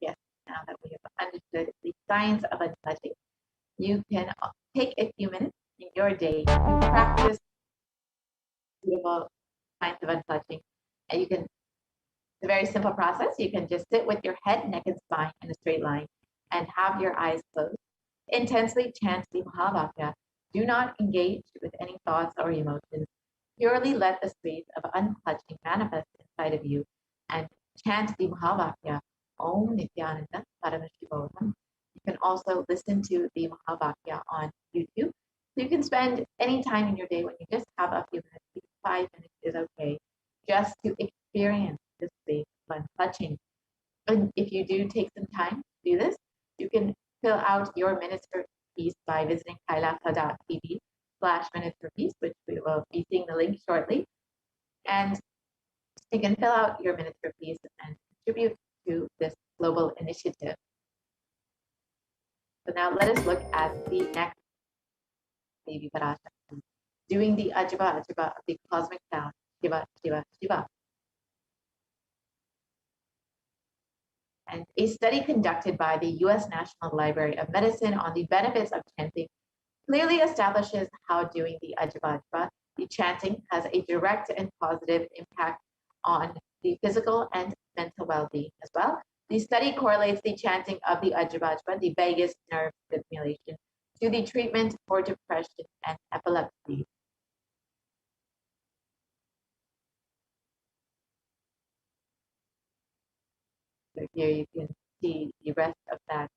Yes, now that we have understood the science of unclutching, you can take a few minutes in your day to practice beautiful science of unclutching. And you can, it's a very simple process. You can just sit with your head, neck, and spine in a straight line and have your eyes closed. Intensely chant the Mahavakya. Do not engage with any thoughts or emotions. Purely let the space of unclutching manifest inside of you and chant the Mahavakya. Om Nithyananda Paramashivoham. You can also listen to the Mahavakya on YouTube. So you can spend any time in your day when you just have a few minutes, even 5 minutes is okay, just to experience this space of unclutching. And if you do take some time to do this, you can fill out your minutes for peace by visiting kailasa.tv/minutes for peace, which we will be seeing the link shortly. And you can fill out your minutes for peace and contribute to this global initiative. So now let us look at the next Devi Parashakti, doing the Ajiba Ajiba of the cosmic sound, Shiva, Shiva, Shiva. And a study conducted by the U.S. National Library of Medicine on the benefits of chanting clearly establishes how doing the Ajiba Ajiba, the chanting, has a direct and positive impact on the physical and mental well-being as well. The study correlates the chanting of the Ajiba Ajiba, the vagus nerve stimulation, to the treatment for depression and epilepsy. So here you can see the rest of that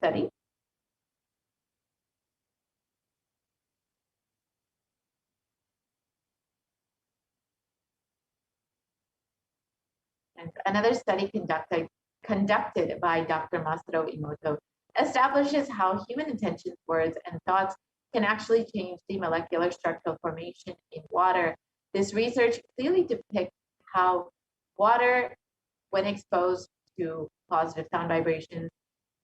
study. And another study conducted by Dr. Masaru Emoto establishes how human intentions, words, and thoughts can actually change the molecular structural formation in water. This research clearly depicts how water, when exposed to positive sound vibrations,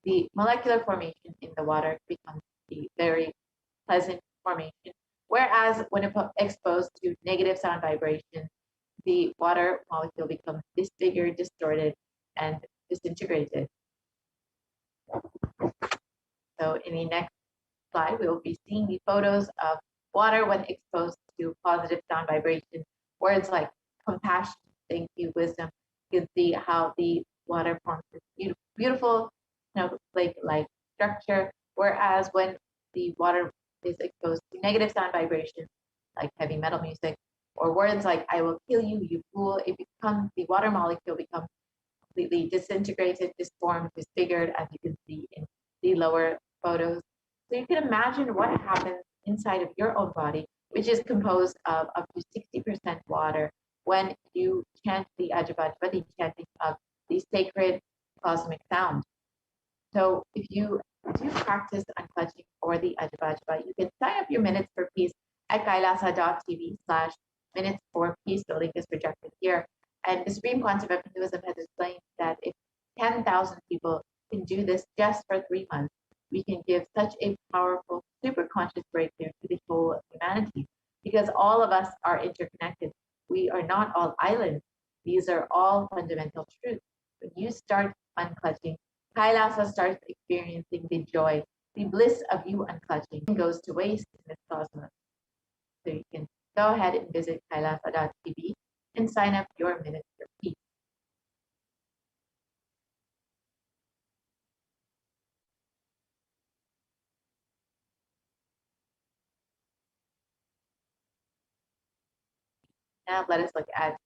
the molecular formation in the water becomes a very pleasant formation, whereas when exposed to negative sound vibrations, the water molecule becomes disfigured, distorted, and disintegrated. So in the next slide, we will be seeing the photos of water when exposed to positive sound vibration. Words like compassion, thank you, wisdom. You can see how the water forms this beautiful snowflake-like structure. Whereas when the water is exposed to negative sound vibrations, like heavy metal music, or words like "I will kill you, you fool," the water molecule becomes completely disintegrated, disformed, disfigured, as you can see in the lower photos. So you can imagine what happens inside of your own body, which is composed of up to 60% water, when you chant the Ajabajba, the chanting of the sacred cosmic sound. So if you do practice unclutching for the Ajabajba, you can sign up your minutes for peace at kailasa.tv/minutes for peace. The link is projected here. And the Supreme Council of Hinduism has explained that if 10,000 people can do this just for 3 months, we can give such a powerful, super conscious breakthrough to the whole of humanity, because all of us are interconnected. We are not all islands. These are all fundamental truths. When you start unclutching, Kailasa starts experiencing the joy, the bliss of you unclutching, and goes to waste in this cosmos. So you can go ahead and visit kailasa.tv and sign up your minutes for peace. Now let us look at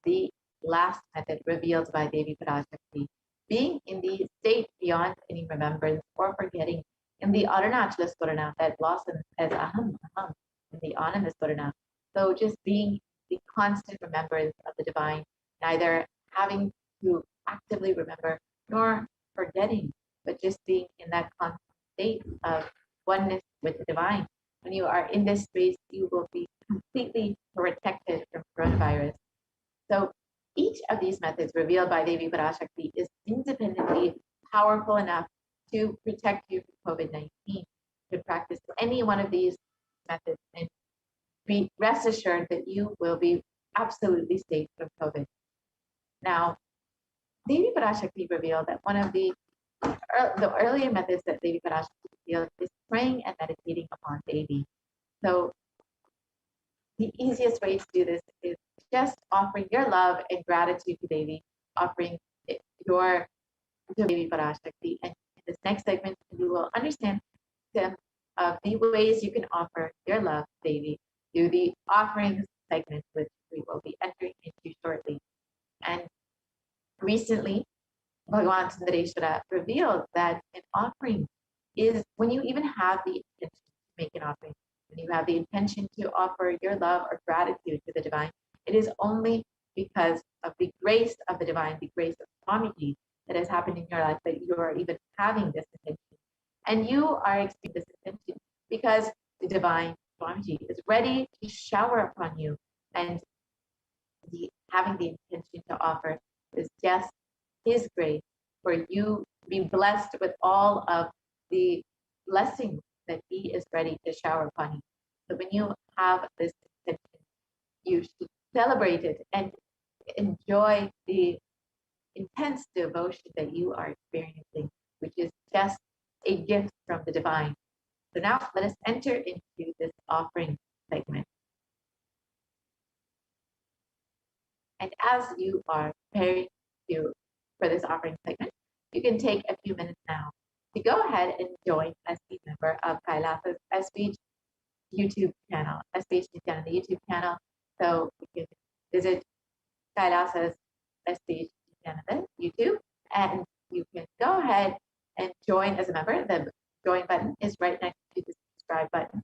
the last method revealed by Devi Parashakti. Being in the state beyond any remembrance or forgetting, in the Arunachala Swarana that blossoms as Aham, Aham, in the Ananda Swarana. So just being the constant remembrance of the divine, neither having to actively remember nor forgetting, but just being in that constant state of oneness with the divine. When you are in this space, you will be completely protected from coronavirus. So each of these methods revealed by Devi Parashakti is independently powerful enough to protect you from COVID-19. You could practice any one of these methods and be rest assured that you will be absolutely safe from COVID. Now, Devi Parashakti revealed that one of the earlier methods that Devi Parashakti revealed is praying and meditating upon Devi. So the easiest way to do this is just offering your love and gratitude to Devi, offering your to Devi Parashakti. And in this next segment, we will understand some of the ways you can offer your love to Devi through the offerings segment, which we will be entering into shortly. And recently, Bhagavan Sundareshwara revealed that an offering is when you even have the intention to make an offering, when you have the intention to offer your love or gratitude to the divine, it is only because of the grace of the divine, the grace of Swamiji that has happened in your life that you are even having this intention. And you are experiencing this intention because the divine Swamiji is ready to shower upon you, and having the intention to offer is just his grace for you to be blessed with all of the blessings that he is ready to shower upon you. So when you have this intention, you should celebrate it and enjoy the intense devotion that you are experiencing, which is just a gift from the divine. So now let us enter into this offering segment. And as you are preparing for this offering segment, you can take a few minutes now to go ahead and join as a member of Kailasa's SBH YouTube channel, SBH Nithyananda YouTube channel. So you can visit Kailasa's SBH Nithyananda YouTube, and you can go ahead and join as a member. The join button is right next to the subscribe button.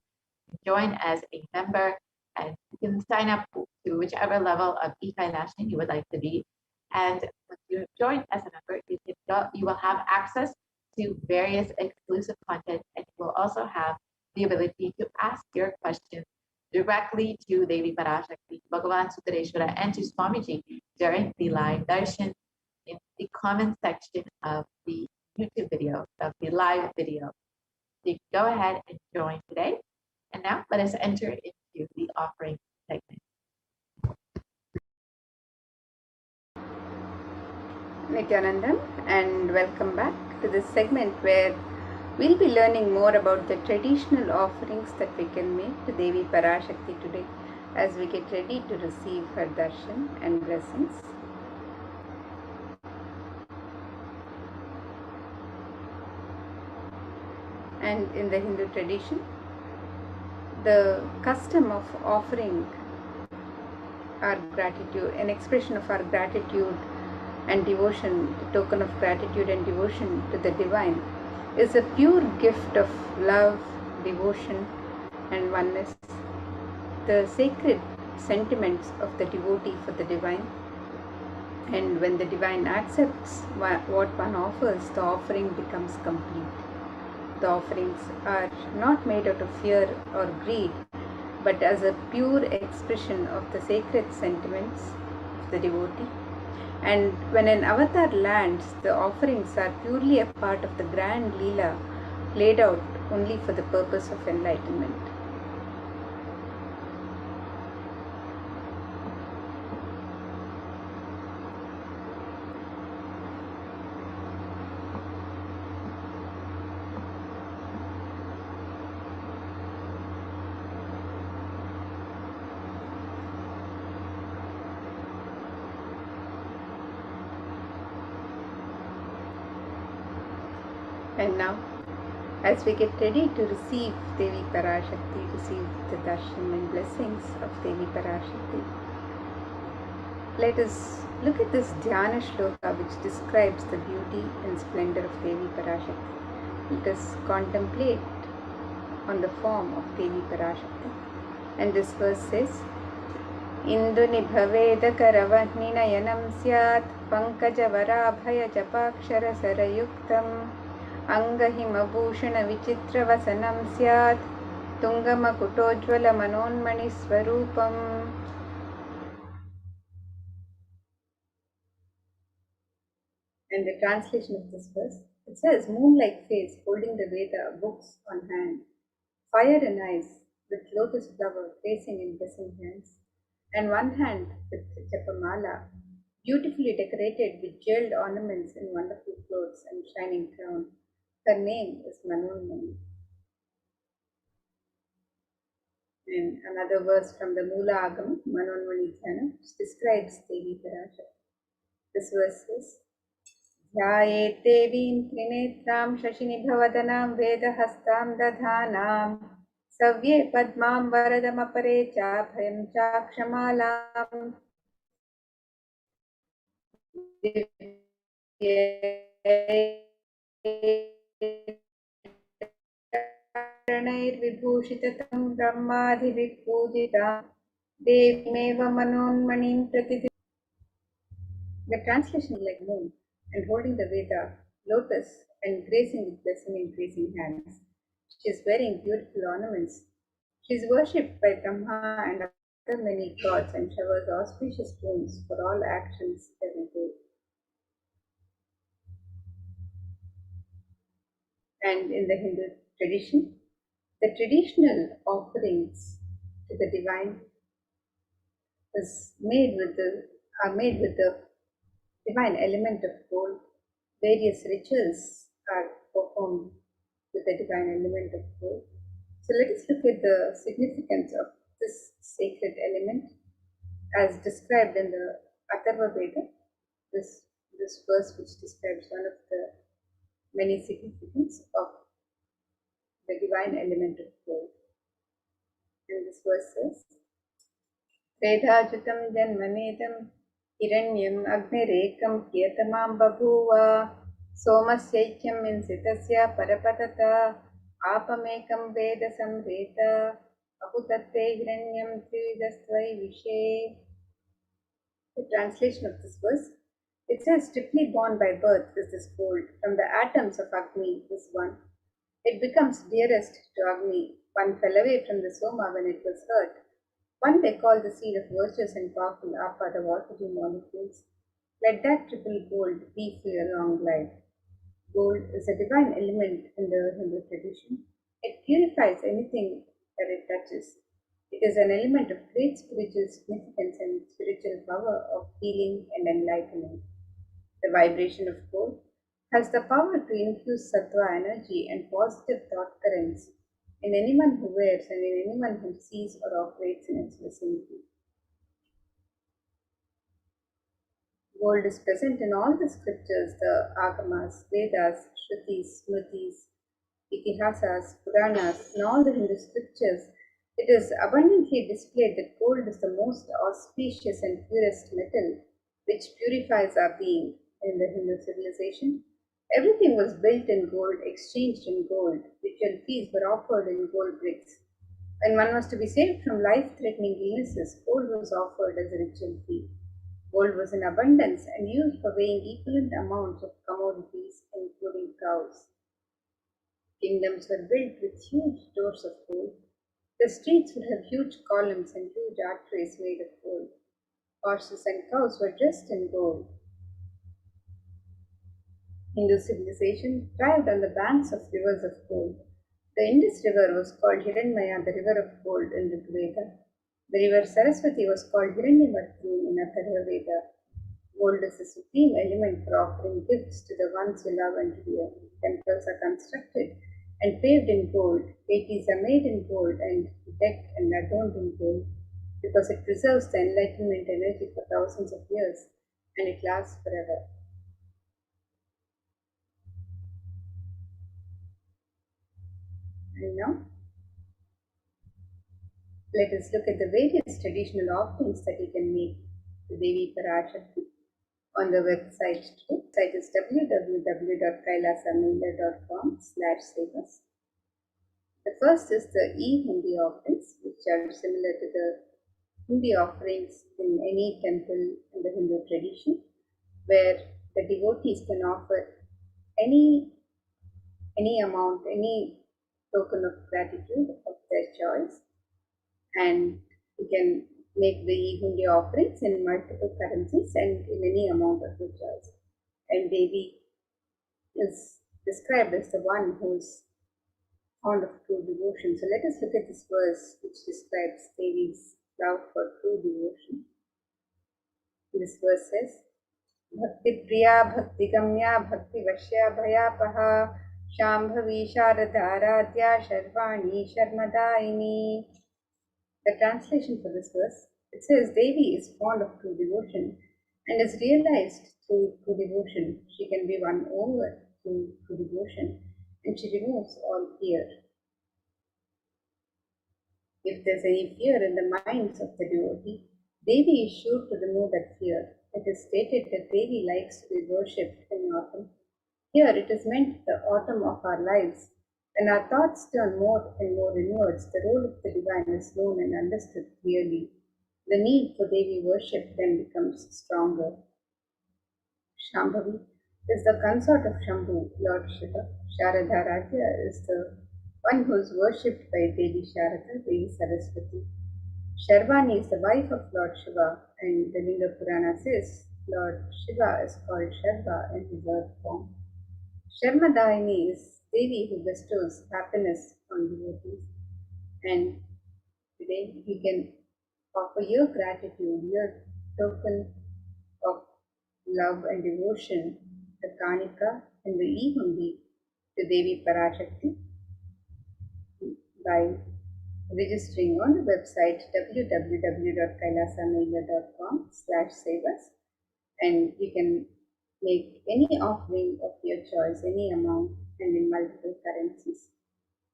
Join as a member, and you can sign up to whichever level of e-Kailashan you would like to be. And once you join as a member, you will have access to various exclusive content, and you will also have the ability to ask your questions directly to Devi Parashakti, Bhagavan Sundareshwara, and to Swamiji during the live darshan in the comment section of the YouTube video, of the live video. So you can go ahead and join today. And now let us enter into the offering segment. Nithyananda, and welcome back to this segment where we'll be learning more about the traditional offerings that we can make to Devi Parashakti today as we get ready to receive her darshan and blessings. And in the Hindu tradition, the custom of offering our gratitude, an expression of our gratitude and devotion, the token of gratitude and devotion to the divine, is a pure gift of love, devotion, and oneness. The sacred sentiments of the devotee for the divine, and when the divine accepts what one offers, the offering becomes complete. The offerings are not made out of fear or greed, but as a pure expression of the sacred sentiments of the devotee. And when an avatar lands, the offerings are purely a part of the grand Leela laid out only for the purpose of enlightenment. And now, as we get ready to receive Devi Parashakti, receive the darshan and blessings of Devi Parashakti, let us look at this Dhyana Shloka which describes the beauty and splendor of Devi Parashakti. Let us contemplate on the form of Devi Parashakti. And this verse says, Indu nibhaveda karavahni syat pankajavara japakshara sarayuktam Angahimabhushana vichitravasanam syat Tungamakutojvala manonmani swarupam. And the translation of this verse, it says, moon-like face holding the Veda books on hand, fire in eyes with lotus flower facing in blessing hands, and one hand with Japamala, beautifully decorated with jeweled ornaments in wonderful clothes and shining crown. Her name is Manonmani. And another verse from the Mula Agam, Manonmani Dhyana, which describes Devi Parashakti. This verse is, Dhyayet Devim Trinetram Shashinibhavadanam Vedahastam Dadhanam Savye Padmam Varadamapare Chabhayam Chakshamalam Vibhushitatam Brahmadhivik Pujita Devimeva Manonmanim Pratidhi. The translation is like moon and holding the Veda, lotus, and gracing with blessing and gracing hands. She is wearing beautiful ornaments. She is worshipped by Brahma and other many gods and showers auspicious boons for all actions every day. And in the Hindu tradition, the traditional offerings to the divine are made with the divine element of gold. Various rituals are performed with the divine element of gold. So let us look at the significance of this sacred element as described in the Atharva Veda, this verse which describes one of the many significance of the divine element of gold. And this verse says, Vedajutam janmanedam Hiranyam Agnirekam Kiyatamam Babhuva Somasyaikyam Insitasya Parapatata Apamekam Veda Samreta Ahutatte Hiranyam Trividastvai Vishe. The translation of this verse, it says, strictly born by birth is this gold. From the atoms of Agni, this one. It becomes dearest to Agni. One fell away from the Soma when it was hurt. One they call the seed of virtuous and powerful Apa, the watery molecules. Let that triple gold be for your long life. Gold is a divine element in the Hindu tradition. It purifies anything that it touches. It is an element of great spiritual significance and spiritual power of healing and enlightenment. The vibration of gold has the power to infuse sattva energy and positive thought currents in anyone who wears and in anyone who sees or operates in its vicinity. Gold is present in all the scriptures, the Agamas, Vedas, Shrutis, Smritis, Itihasas, Puranas, and all the Hindu scriptures. It is abundantly displayed that gold is the most auspicious and purest metal which purifies our being. In the Hindu civilization, everything was built in gold, exchanged in gold. Ritual feasts were offered in gold bricks. When one was to be saved from life-threatening illnesses, gold was offered as a ritual fee. Gold was in abundance and used for weighing equivalent amounts of commodities, including cows. Kingdoms were built with huge doors of gold. The streets would have huge columns and huge archways made of gold. Horses and cows were dressed in gold. Hindu civilization thrived on the banks of rivers of gold. The Indus River was called Hiranmaya, the river of gold in the Veda. The river Saraswati was called Hiranyavartini in Atharva Veda. Gold is the supreme element for offering gifts to the ones you love and revere. Temples are constructed and paved in gold. Deities are made in gold and decked and adorned in gold because it preserves the enlightenment energy for thousands of years and it lasts forever. And now, let us look at the various traditional offerings that you can make to Devi Parashakti on the website today. The site is www.kailasamela.com/savas. The first is the e-Hundi offerings, which are similar to the Hundi offerings in any temple in the Hindu tradition, where the devotees can offer any amount, any token of gratitude of their choice, and you can make the Hundi offerings in multiple currencies and in any amount of your choice. And Devi is described as the one who is fond of true devotion. So let us look at this verse which describes Devi's love for true devotion. This verse says, Bhakti Priya Bhakti Gamya Bhakti Vashya Bhayapaha Shambhavi Sharadharadhya Sharvani Sharmadaini. The translation for this verse, it says Devi is fond of true devotion and is realized through true devotion. She can be won over through true devotion and she removes all fear. If there's any fear in the minds of the devotee, Devi is sure to remove that fear. It is stated that Devi likes to be worshipped in autumn. Here it is meant the autumn of our lives. When our thoughts turn more and more inwards, the role of the divine is known and understood clearly. The need for Devi worship then becomes stronger. Shambhavi is the consort of Shambhu, Lord Shiva. Sharadharadhya is the one who is worshipped by Devi Sharada, Devi Saraswati. Sharvani is the wife of Lord Shiva, and the Linga Purana says Lord Shiva is called Sharva in his earth form. Sharmadaini is Devi who bestows happiness on devotees. And today you can offer your gratitude, your token of love and devotion, the Kanika and the e-Hundi to Devi Parashakti by registering on the website www.kailasamela.com/savas, and you can make any offering of your choice, any amount, and in multiple currencies.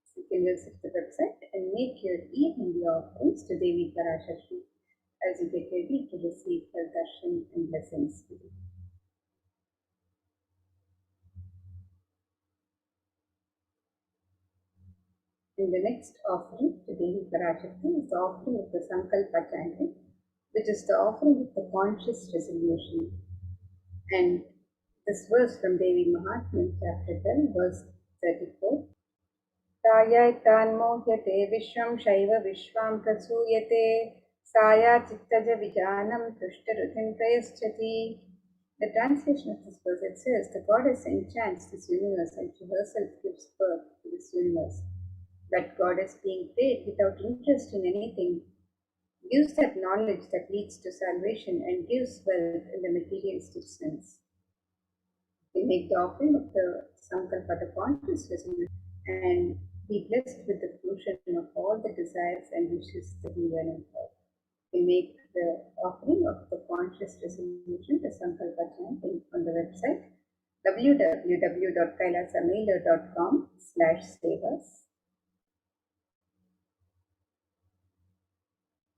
So you can visit the website and make your e-Hundi offerings to Devi Parashakti as you get ready to receive her darshan and blessings today. And the next offering to Devi Parashakti is the offering of the Sankalpa chanting, which is the offering of the conscious resolution. And this verse from Devi Mahatmya, chapter 10, verse 34. Tayaitan mohyate vishwam shaiva vishwam prasuyate saya chittaja vijanam tushtaruthin prayaschati. The translation of this verse, it says, the goddess enchants this universe and she herself gives birth to this universe. That goddess being prayed without interest in anything gives that knowledge that leads to salvation and gives wealth in the materialistic sense. We make the offering of the Sankalpa, the conscious resolution, and be blessed with the fruition of all the desires and wishes that we were in for. We make the offering of the conscious resolution, the Sankalpa chant, on the website www.kailasamailer.com/sevas.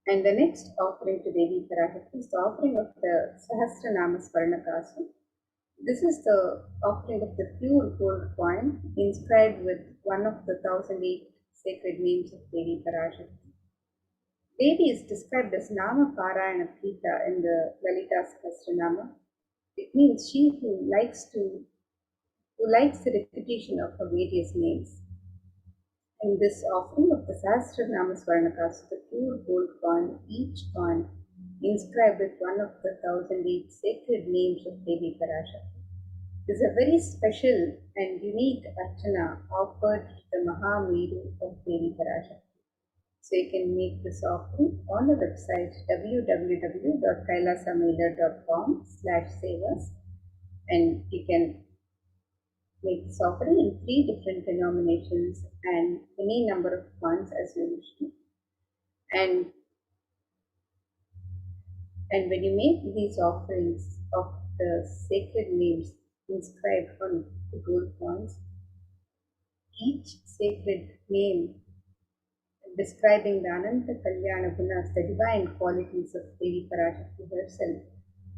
And the next offering to Devi Parashakti is the offering of the Sahasranama Swarnakasu. This is the offering of the pure gold coin inscribed with one of the 1008 sacred names of Devi Parashakti. Devi is described as Nama Parayana Prita in the Lalita Sahasranama. It means she who likes the repetition of her various names. In this offering of the Sahasranama Swarnakas, the pure gold coin, each coin inscribed with one of the 1008 sacred names of Devi Parashakti, is a very special and unique archana offered to the Mahameru of Devi Parashakti. So you can make this offering on the website www.kailasamailer.com/sevas, and you can make this offering in 3 different denominations and any number of funds as you wish to. And when you make these offerings of the sacred names inscribed on the gold coins, each sacred name describing the Ananta Kalyana Gunas, the divine qualities of Devi Parashakti herself,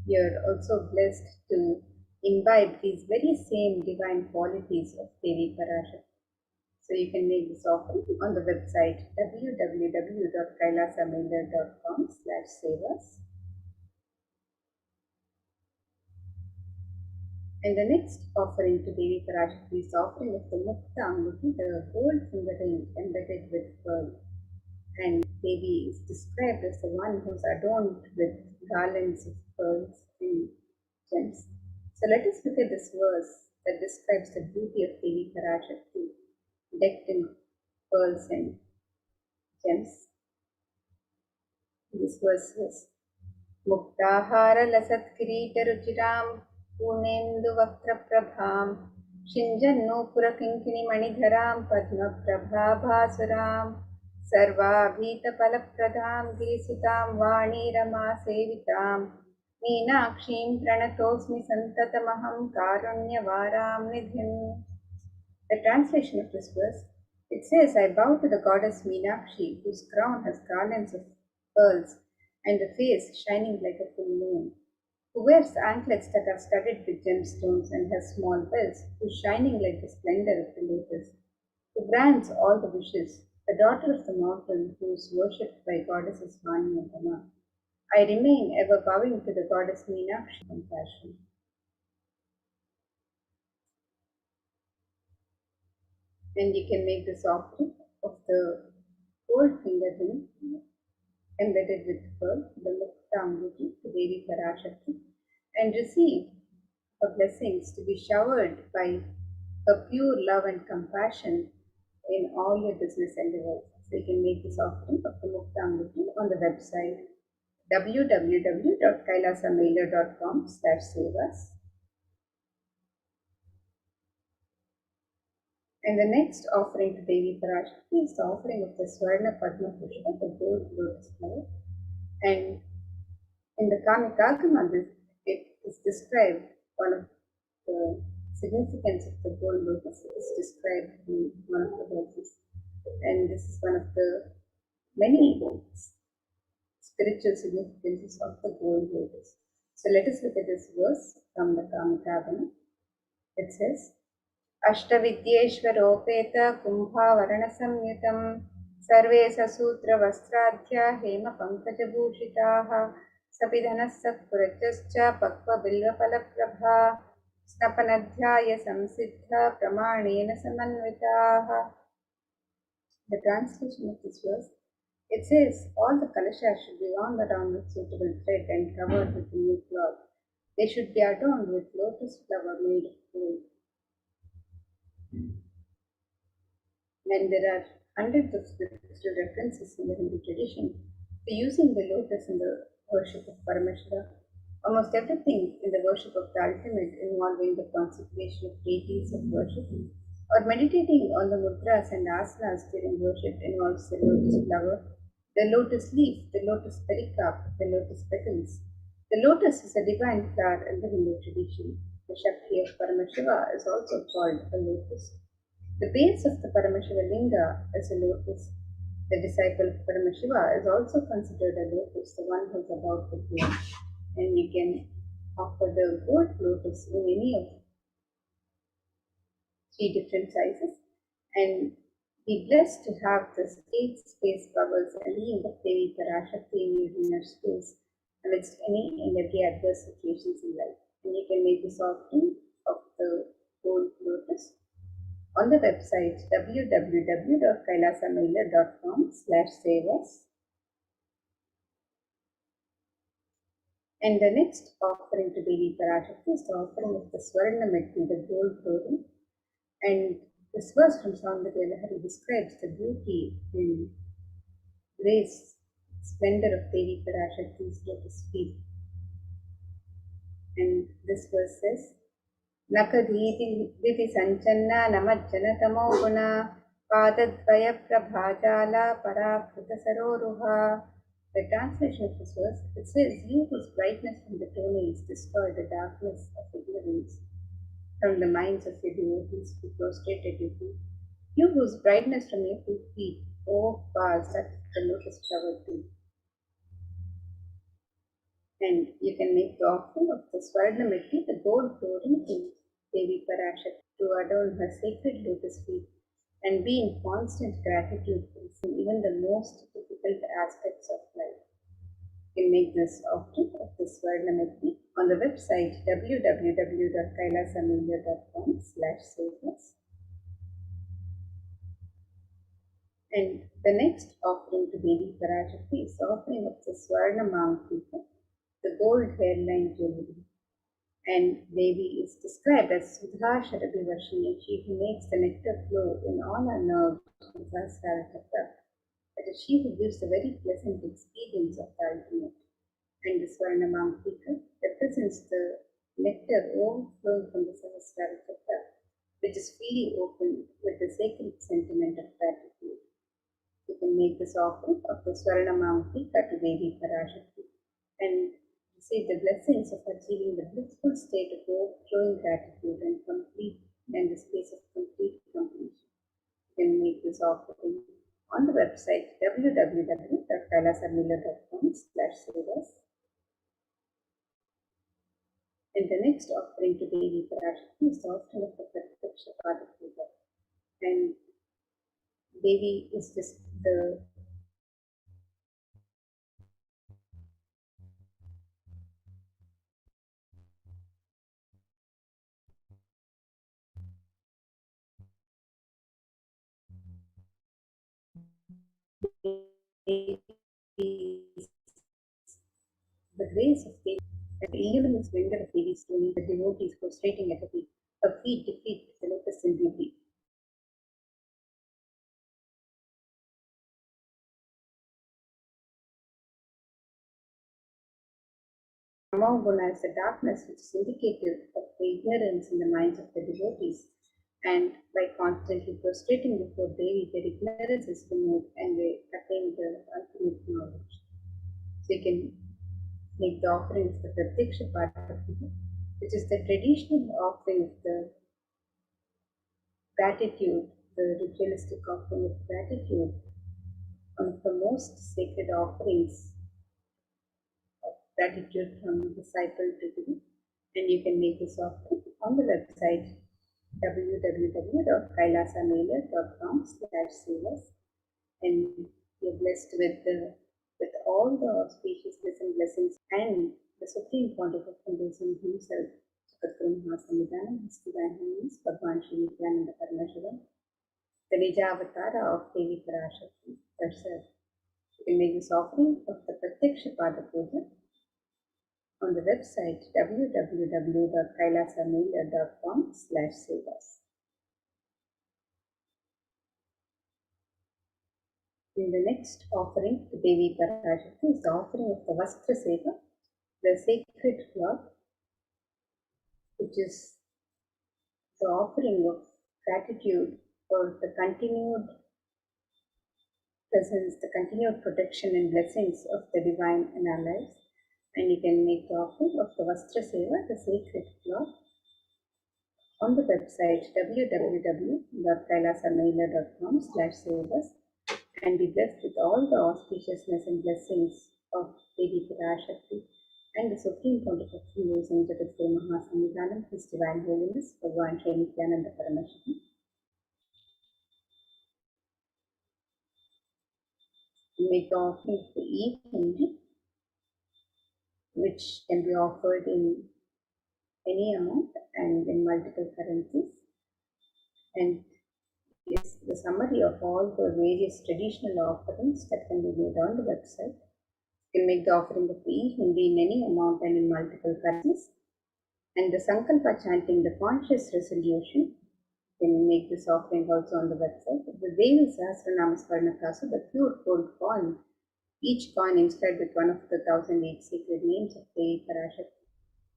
you are also blessed to imbibe these very same divine qualities of Devi Parashakti. So you can make this offering on the website www.kailasamailer.com/sevas. And the next offering to Devi Parashakti is the offering of the Mukta Anguti, the gold finger ring embedded with pearl. And Devi is described as the one who is adorned with garlands of pearls and gems. So let us look at this verse that describes the beauty of Devi Parashakti, decked in pearls and gems. This verse says, Muktahara lasat kirita ruchiram punendu vaktra prabham shinjanno purakinkini manidharam padma prabhabhasuram sarvabhita palapradham girisutam vani rama sevitam meenakshim pranatosmi santatamaham karunyavaram nidhim. The translation of this verse, it says, I bow to the goddess Meenakshi, whose crown has garlands of pearls and a face shining like a full moon, who wears anklets that are studded with gemstones and has small bells, who is shining like the splendor of the lotus, who grants all the wishes, the daughter of the mountain, who is worshipped by goddesses Vani and Rama. I remain ever bowing to the goddess Meenakshi compassion. And you can make this offering of the gold finger ring embedded with pearl, the Mukta Anguti, to Devi Parashakti, and receive her blessings to be showered by her pure love and compassion in all your business endeavors. So you can make this offering of the Mukta Anguti on the website www.kailasamailer.com/sevas. And the next offering to Devi Parashakti is the offering of the Swarna Padma Pushpa, the gold lotus flower. And in the Kamikagama, it is described, one of the significance of the gold lotus is described in one of the verses. And this is one of the many spiritual significances of the gold lotus. So let us look at this verse from the Kamikagama. It says, अष्टविद्येश्वरोपेत कुम्भावरणसंयुतं सर्वे ससूत्रवस्त्राढ्या हेमपङ्कजभूषिताः सपिधनः सत्पुरजश्च पक्वबिल्वफलप्रभा स्नपनध्याय संसिद्ध प्रमाणेन समन्विताः. The translation of this verse, it says, all the kalashas should be wound around with suitable thread and covered with a new cloth. They should be adorned with lotus flower made of gold. And there are hundreds of spiritual references in the Hindu tradition to using the lotus in the worship of Paramashiva. Almost everything in the worship of the ultimate involving the consecration of deities of worship or meditating on the mudras and asanas during worship involves the lotus flower, the lotus leaf, the lotus pericarp, the lotus petals. The lotus is a divine flower in the Hindu tradition. The Shakti of Paramashiva is also called a lotus. The base of the Paramashiva linga is a lotus. The disciple of Paramashiva is also considered a lotus, the one who is about to bloom. And you can offer the gold lotus in any of 3 different sizes and be blessed to have this 8 space bubbles and being of Devi Parashakti in your inner space amidst any and every adverse situations in life. And you can make this offering of the gold lotus on the website www.kailasamailer.com/savas. And the next offering to Devi Parashakti is the offering of the Swarna Metti, the gold clothing. And this verse from Saundharya Lahari describes the beauty and grace, splendor of Devi Parashakti's lotus feet. And this verse says, Nakadhiti Viti Sanchanna Namajjana Tamoguna Padadvaya Prabhajala Parakruta Saroruha. The translation of this verse, it says, You whose brightness from the toenails destroy the darkness of ignorance from the minds of your devotees who prostrate at your feet. You whose brightness from your 2 feet overpowers that the lotus flower tree. And you can make the offering of the Swarna Metti, the gold clothing to Devi Parashakti to adorn her sacred lotus feet and be in constant gratitude for even the most difficult aspects of life. You can make this offering of the Swarna Metti on the website www.kailasamailer.com/savas. And the next offering to Devi Parashakti is the offering of the Swarna Mangalika, the gold hairline jewelry. And Devi is described as Sudha Sharabhivashini, she who makes the nectar flow in all her nerves in Sahasrara Chakra. That is she who gives the very pleasant experience of the ultimate. And the Swarna Mangalika represents the nectar overflowing from the Sahasrara Chakra, which is freely open with the sacred sentiment of gratitude. You can make this offering of the Swarna Mangalika to Devi Parashakti and receive the blessings of achieving the blissful state of overflowing gratitude and the space of complete completion. You can make this offering on the website www.kailasamailer.com/savas. And the next offering to Devi Parashakti is the offering of the Pratyaksha Pada Puja. And Devi is just the grace of Devi and the illuminous splendor of Devi's story, the devotees prostrating at her feet. Her feet defeat the lotus in beauty. Tamoguna is the darkness which is indicative of the ignorance in the minds of the devotees. And by constantly prostrating before Devi, their ignorance is removed and they attain the ultimate knowledge. So you can make the offering of the Pratyaksha Pada Puja, which is the traditional offering of the gratitude, the ritualistic offering of gratitude, one of the most sacred offerings of gratitude from disciple to guru. And you can make this offering on the website www.kailasamailer.com/savas. And you're blessed with all the auspiciousness and blessings and the Supreme Pontiff of Hinduism himself, Sukhadguru Mahasamidhanam, His Divine Holiness, Bhagwan Sri Nithyananda Paramashivam, the Nijavatara of Devi Parashakti herself. You can make this offering of the Pratyaksha Pada Puja on the website www.kailasamailer.com/savas. In the next offering to Devi Parashakti is the offering of the Vastra Seva, the sacred sacred cloth, which is the offering of gratitude for the continued presence, the continued protection and blessings of the divine in our lives. And you can make the offering of the Vastra Seva, the sacred cloth, on the website www.kailasamahila.com/sevas and be blessed with all the auspiciousness and blessings of Devi Parashakti and the Supreme Pontiff of Hinduism, that is the Mahasamidhanam, His Divine Holiness, Bhagavan Sri Nithyananda Paramashivam. Make the offering of the e-Hindi, which can be offered in any amount and in multiple currencies, and is the summary of all the various traditional offerings that can be made on the website. You can make the offering of the e-Hindi in any amount and in multiple currencies, and the Sankalpa chanting, the conscious resolution, you can make this offering also on the website. The Devi Sahasranama Swarnakasu, the pure gold coin, each coin inscribed with one of the 1008 sacred names of Devi Parashakti.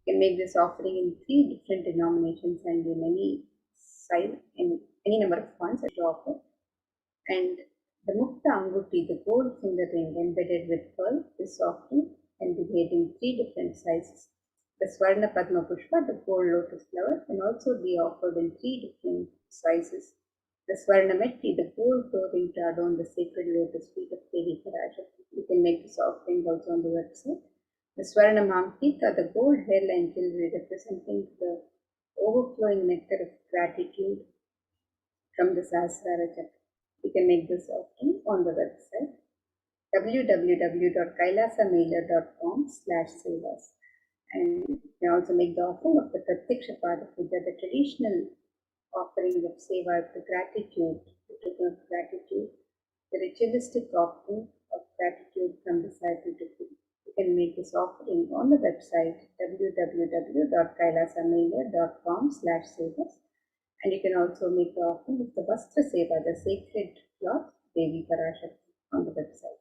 You can make this offering in 3 different denominations and in any size, in any number of coins that you offer. And the Mukta Anguti, the gold finger ring embedded with pearl, this offering can be made in 3 different sizes. The Swarna Padma Pushpa, the gold lotus flower, can also be offered in 3 different sizes. The Swarna Metti, the gold ring to adorn the sacred lotus feet of Devi Parashakti. You can make this offering also on the website. The Swarna Mamtika, the gold hairline jewelry representing the overflowing nectar of gratitude from the Sahasrara Chakra. You can make this offering on the website www.kailasamailer.com/sevas, and you can also make the offering of the Pratyaksha Padapuja, the traditional offering of seva, the gratitude, the token of gratitude, the ritualistic offering of gratitude from disciple to guru. You can make this offering on the website www.kailasamailer.com/sevas, and you can also make the offering of the Vastra Seva, the sacred cloth, Devi Parashakti, on the website.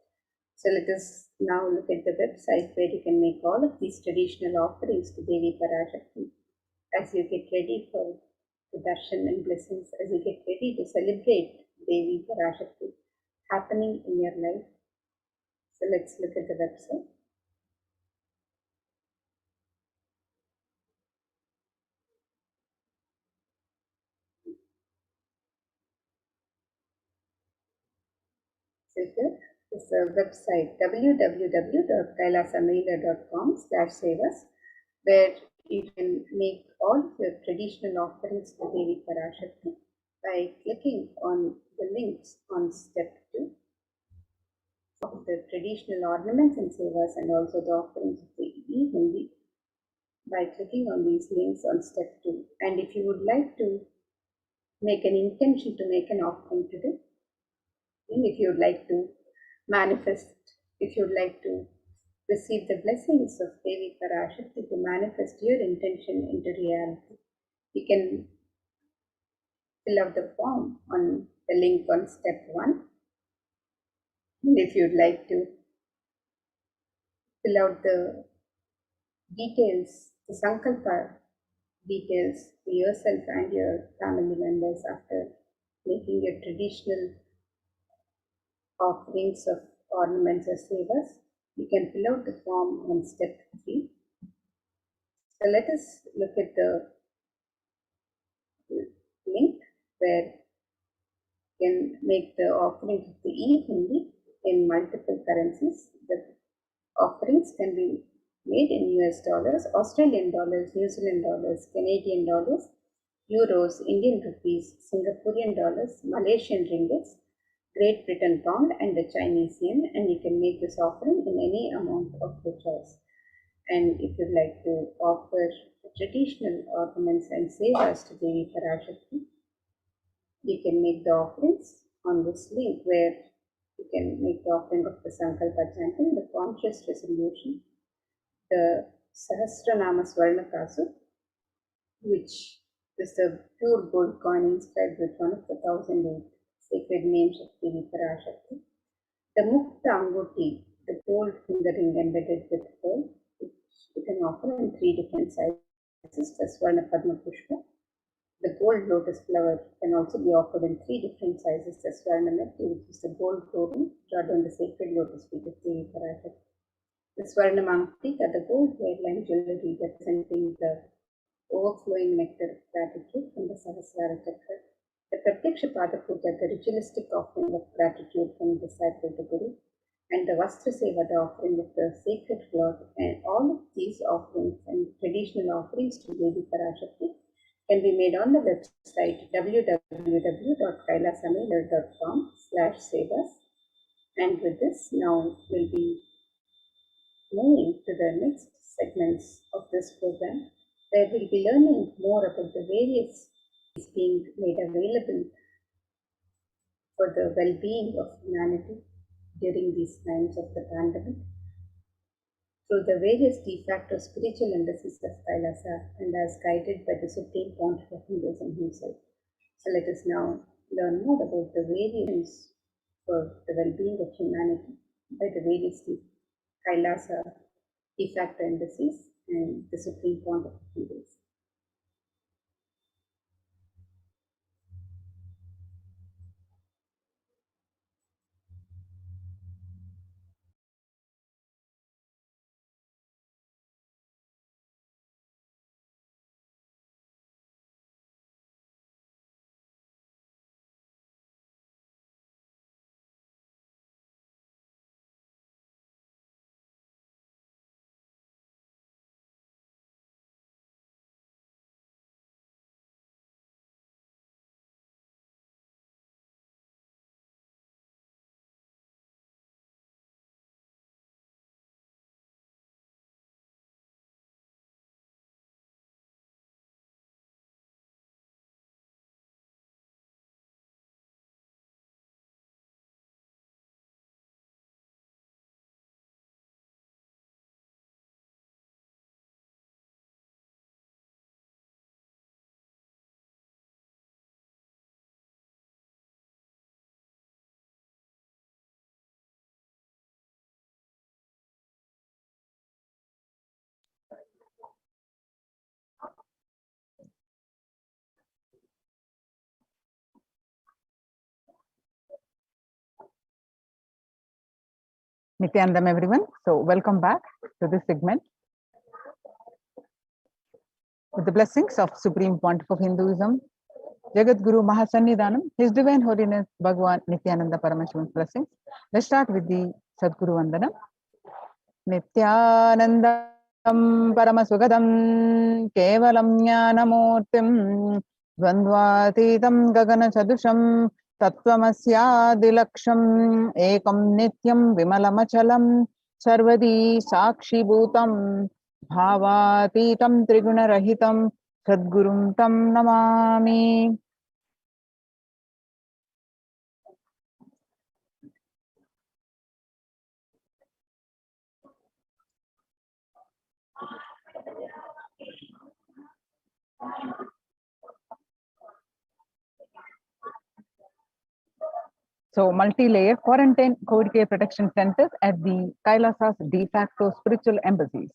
So let us now look at the website where you can make all of these traditional offerings to Devi Parashakti as you get ready for the darshan and blessings, as you get ready to celebrate Devi Parashakti happening in your life. So let's look at the website. So here is the website www.kailasamailer.com/sevas, where you can make all of your traditional offerings to Devi Parashakti by clicking on the links on step 2 of the traditional ornaments and sevas, and also the offerings of the e-Hindi by clicking on these links on step 2. And if you would like to make an intention to make an offering today, and if you would like to manifest, if you would like to receive the blessings of Devi Parashakti, to manifest your intention into reality, you can fill out the form on the link on step 1. And if you would like to fill out the details, the Sankalpa details to yourself and your family members after making your traditional offerings of ornaments or sevas, you can fill out the form on step 3. So let us look at the link where you can make the offerings of the e-Hindi in multiple currencies. The offerings can be made in US dollars, Australian dollars, New Zealand dollars, Canadian dollars, euros, Indian rupees, Singaporean dollars, Malaysian ringgits, Great Britain pound, and the Chinese yen, and you can make this offering in any amount of your choice. And if you'd like to offer traditional ornaments and sevas to Devi Parashakti, you can make the offerings on this link where you can make the offering of the Sankalpa chanting, the conscious resolution, the Sahasranama Swarnakasu, which is the pure gold coin inscribed with one of the 1008 sacred names of Devi Parashakti, the Mukta Anguti, the gold finger ring embedded with pearl, which You can offer in 3 different sizes, the Swarna Padma Pushpa. The gold lotus flower can also be offered in 3 different sizes, the Swarna Neti, which is the gold floating drawn on the sacred lotus feet of Devi Parashakti. The Swarna Mangtika, the gold hairline jewelry representing the overflowing nectar of gratitude from the Sahasrara Chakra. The Pratyaksha Pada Puja, the ritualistic offering of gratitude from the disciple to Guru, and the Vastra Seva, the offering of the sacred cloth, and all of these offerings and traditional offerings to Devi Parashakti can be made on the website www.kailasamela.com/sevas. And with this, now we'll be moving to the next segments of this program, where we'll be learning more about the various being made available for the well-being of humanity during these times of the pandemic through the various de facto spiritual embassies of Kailasa and as guided by the Supreme Pontiff of Hinduism himself. So let us now learn more about the various for the well-being of humanity by the various Kailasa de facto embassies and the Supreme Pontiff of Hinduism. Nithyanandam, everyone. So welcome back to this segment. With the blessings of Supreme Pontiff of Hinduism, Jagat Guru Mahasannidhanam, His Divine Holiness Bhagwan Nithyananda Paramashivam blessings. Let's start with the Sadguru Vandana. Nithyanandam Paramasugadam Kevalam Jnanamurtim Dvandvatitam Gagana Chadusham Tattvamasya Ekam Nityam Vimalamachalam Sarvadi Sakshi Bhutam Bhavatitam Triguna Rahitam Sadgurum Tam Namami. So, multi-layer quarantine COVID care protection centers at the Kailasa's de facto spiritual embassies.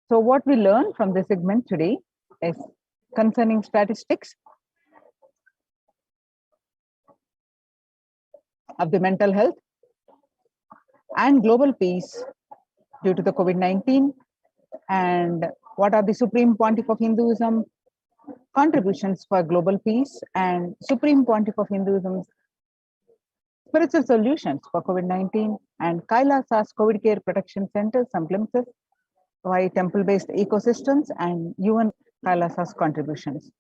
So, what we learn from this segment today is concerning statistics of the mental health and global peace due to the COVID-19, and what are the Supreme Pontiff of Hinduism contributions for global peace and Supreme Pontiff of Hinduism's spiritual solutions for COVID-19, and Kailasa's COVID care protection centers, some glimpses by temple-based ecosystems and UN Kailasa's contributions.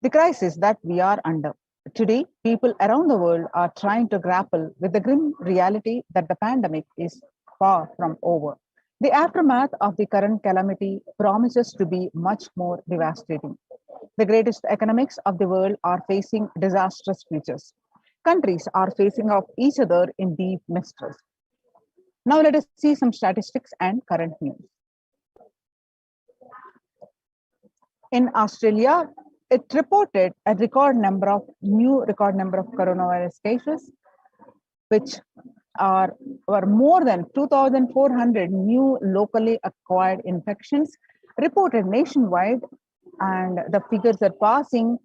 The crisis that we are under. Today, people around the world are trying to grapple with the grim reality that the pandemic is far from over. The aftermath of the current calamity promises to be much more devastating. The greatest economics of the world are facing disastrous futures. Countries are facing off each other in deep mistrust. Now let us see some statistics and current news. In Australia, it reported a new record number of coronavirus cases, which were more than 2,400 new locally acquired infections reported nationwide, and the figures are passing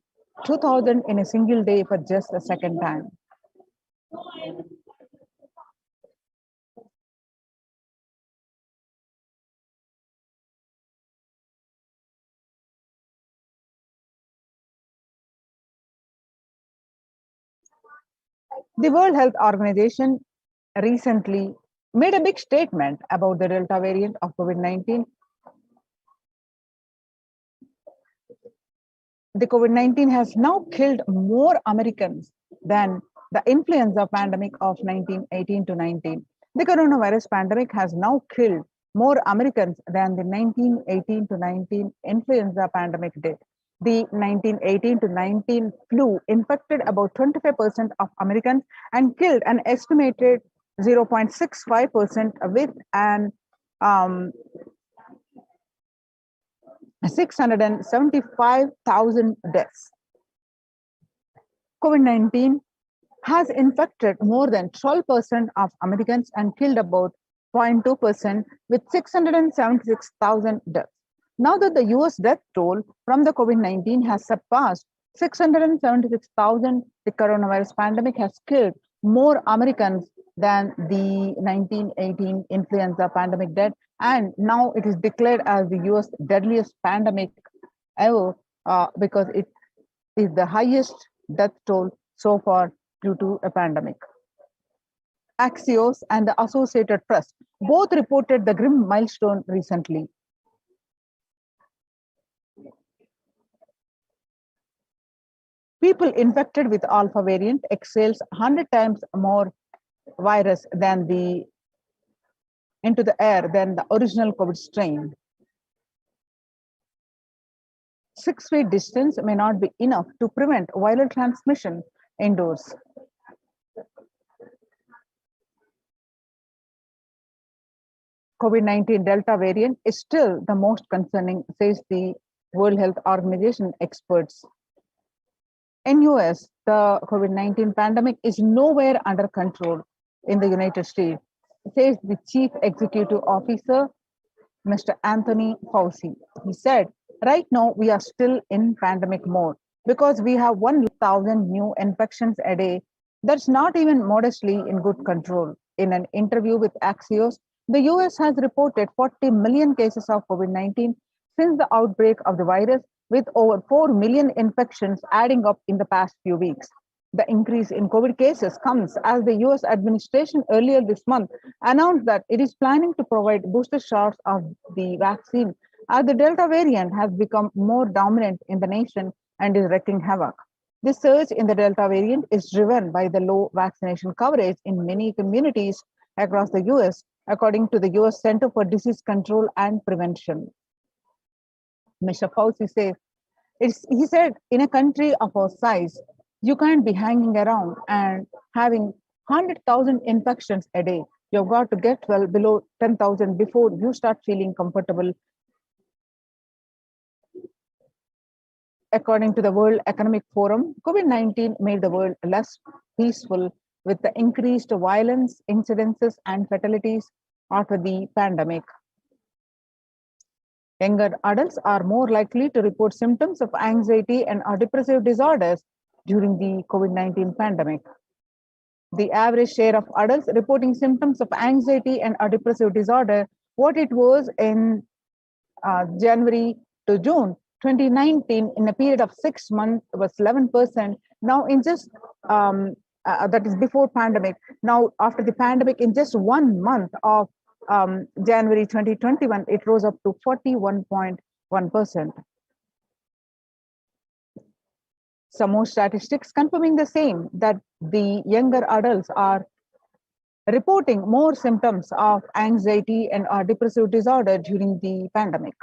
2,000 in a single day for just the second time. The World Health Organization recently made a big statement about the Delta variant of COVID-19. The COVID-19 has now killed more Americans than the influenza pandemic of 1918 to 19. The coronavirus pandemic has now killed more Americans than the 1918 to 19 influenza pandemic did. The 1918 to 19 flu infected about 25% of Americans and killed an estimated 0.65% with an 675,000 deaths. COVID-19 has infected more than 12% of Americans and killed about 0.2% with 676,000 deaths. Now that the US death toll from the COVID-19 has surpassed 676,000, the coronavirus pandemic has killed more Americans than the 1918 influenza pandemic did, and now it is declared as the US deadliest pandemic ever because it is the highest death toll so far due to a pandemic. Axios and the Associated Press both reported the grim milestone recently. People infected with alpha variant exhales 100 times more virus than into the air than the original COVID strain. 6 feet distance may not be enough to prevent viral transmission indoors. COVID-19 Delta variant is still the most concerning, says the World Health Organization experts. In US, the COVID-19 pandemic is nowhere under control in the United States, says the Chief Executive Officer, Mr. Anthony Fauci. He said, right now we are still in pandemic mode because we have 1,000 new infections a day. That's not even modestly in good control. In an interview with Axios, the US has reported 40 million cases of COVID-19 since the outbreak of the virus, with over 4 million infections adding up in the past few weeks. The increase in COVID cases comes as the US administration earlier this month announced that it is planning to provide booster shots of the vaccine as the Delta variant has become more dominant in the nation and is wreaking havoc. This surge in the Delta variant is driven by the low vaccination coverage in many communities across the US, according to the US Center for Disease Control and Prevention. Mr. Fauci says, he said, in a country of our size, you can't be hanging around and having 100,000 infections a day. You've got to get well below 10,000 before you start feeling comfortable. According to the World Economic Forum, COVID-19 made the world less peaceful with the increased violence, incidences, and fatalities after the pandemic. Younger adults are more likely to report symptoms of anxiety and depressive disorders during the COVID-19 pandemic. The average share of adults reporting symptoms of anxiety and depressive disorder, what it was in January to June 2019, in a period of 6 months, was 11%. Now, in just that is before pandemic. Now, after the pandemic, in just 1 month of January 2021, it rose up to 41.1%. Some more statistics confirming the same, that the younger adults are reporting more symptoms of anxiety and depressive disorder during the pandemic.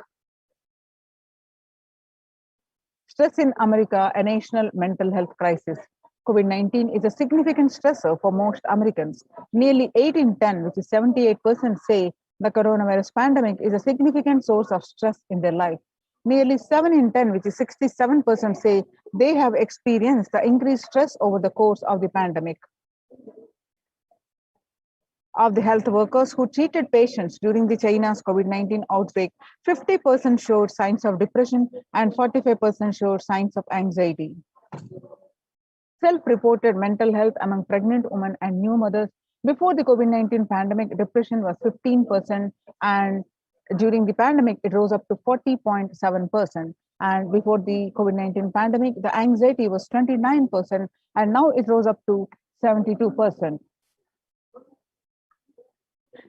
Stress in America, a national mental health crisis. COVID-19 is a significant stressor for most Americans. Nearly 8 in 10, which is 78%, say the coronavirus pandemic is a significant source of stress in their life. Nearly 7 in 10, which is 67%, say they have experienced the increased stress over the course of the pandemic. of the health workers who treated patients during the China's COVID-19 outbreak, 50% showed signs of depression and 45% showed signs of anxiety. Self-reported mental health among pregnant women and new mothers before the COVID-19 pandemic, depression was 15%, and during the pandemic, it rose up to 40.7%. And before the COVID-19 pandemic, the anxiety was 29%, and now it rose up to 72%.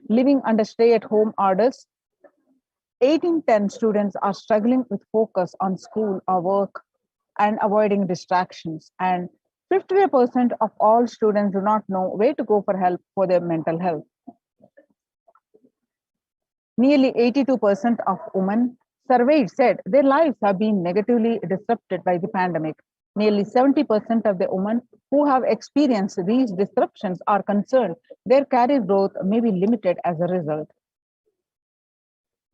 Living under stay-at-home orders, 8 in 10 students are struggling with focus on school or work and avoiding distractions. And 55% of all students do not know where to go for help for their mental health. Nearly 82% of women surveyed said their lives have been negatively disrupted by the pandemic. Nearly 70% of the women who have experienced these disruptions are concerned their career growth may be limited as a result.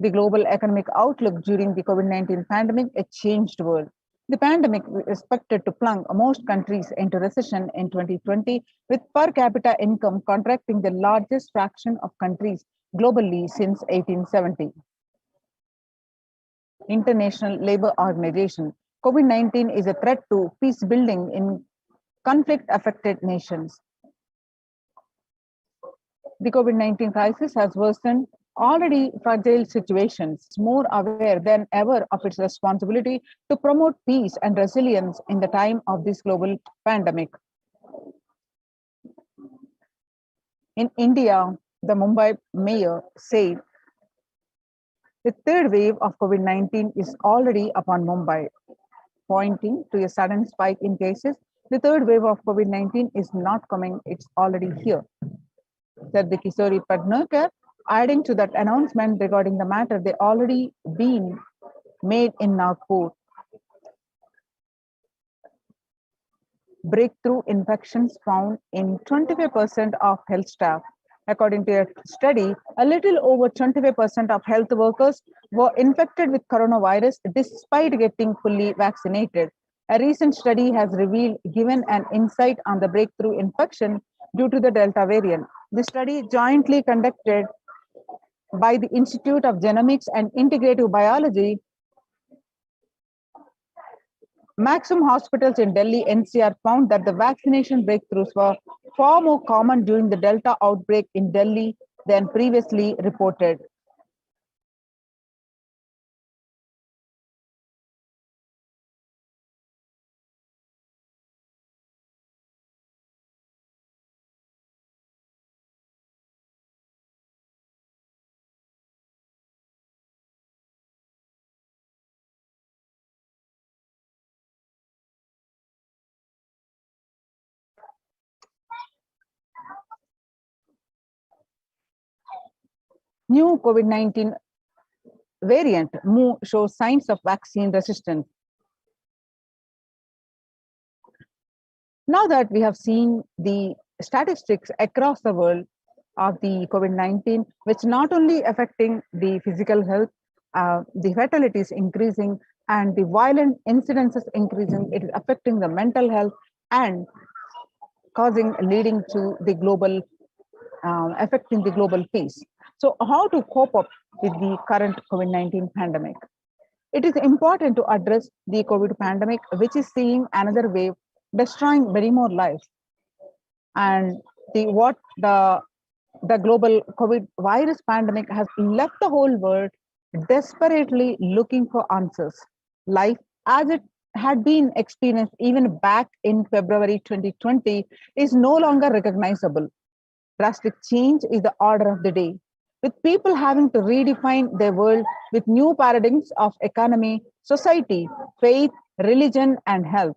The global economic outlook during the COVID-19 pandemic, a changed world. The pandemic is expected to plunge most countries into recession in 2020, with per capita income contracting the largest fraction of countries globally since 1870. International Labour Organization. COVID-19 is a threat to peace building in conflict-affected nations. The COVID-19 crisis has worsened already fragile situations, more aware than ever of its responsibility to promote peace and resilience in the time of this global pandemic. In India, the Mumbai mayor said the third wave of COVID-19 is already upon Mumbai, pointing to a sudden spike in cases. The third wave of COVID-19 is not coming, it's already here, said the Kishori Padnarkar, adding to that announcement regarding the matter they already been made in Nagpur. Breakthrough infections found in 25% of health staff. According to a study, a little over 25% of health workers were infected with coronavirus despite getting fully vaccinated. A recent study has given an insight on the breakthrough infection due to the Delta variant. The study, jointly conducted by the Institute of Genomics and Integrative Biology, Maxim hospitals in Delhi NCR found that the vaccination breakthroughs were far more common during the Delta outbreak in Delhi than previously reported. New COVID-19 variant Mu shows signs of vaccine resistance. Now that we have seen the statistics across the world of the COVID-19, which not only affecting the physical health, the fatalities increasing and the violent incidences increasing, it is affecting the mental health and leading to the global, affecting the global peace. So how to cope up with the current COVID-19 pandemic? It is important to address the COVID pandemic, which is seeing another wave, destroying many more lives. And the global COVID virus pandemic has left the whole world desperately looking for answers. Life as it had been experienced even back in February 2020 is no longer recognizable. Drastic change is the order of the day, with people having to redefine their world with new paradigms of economy, society, faith, religion, and health.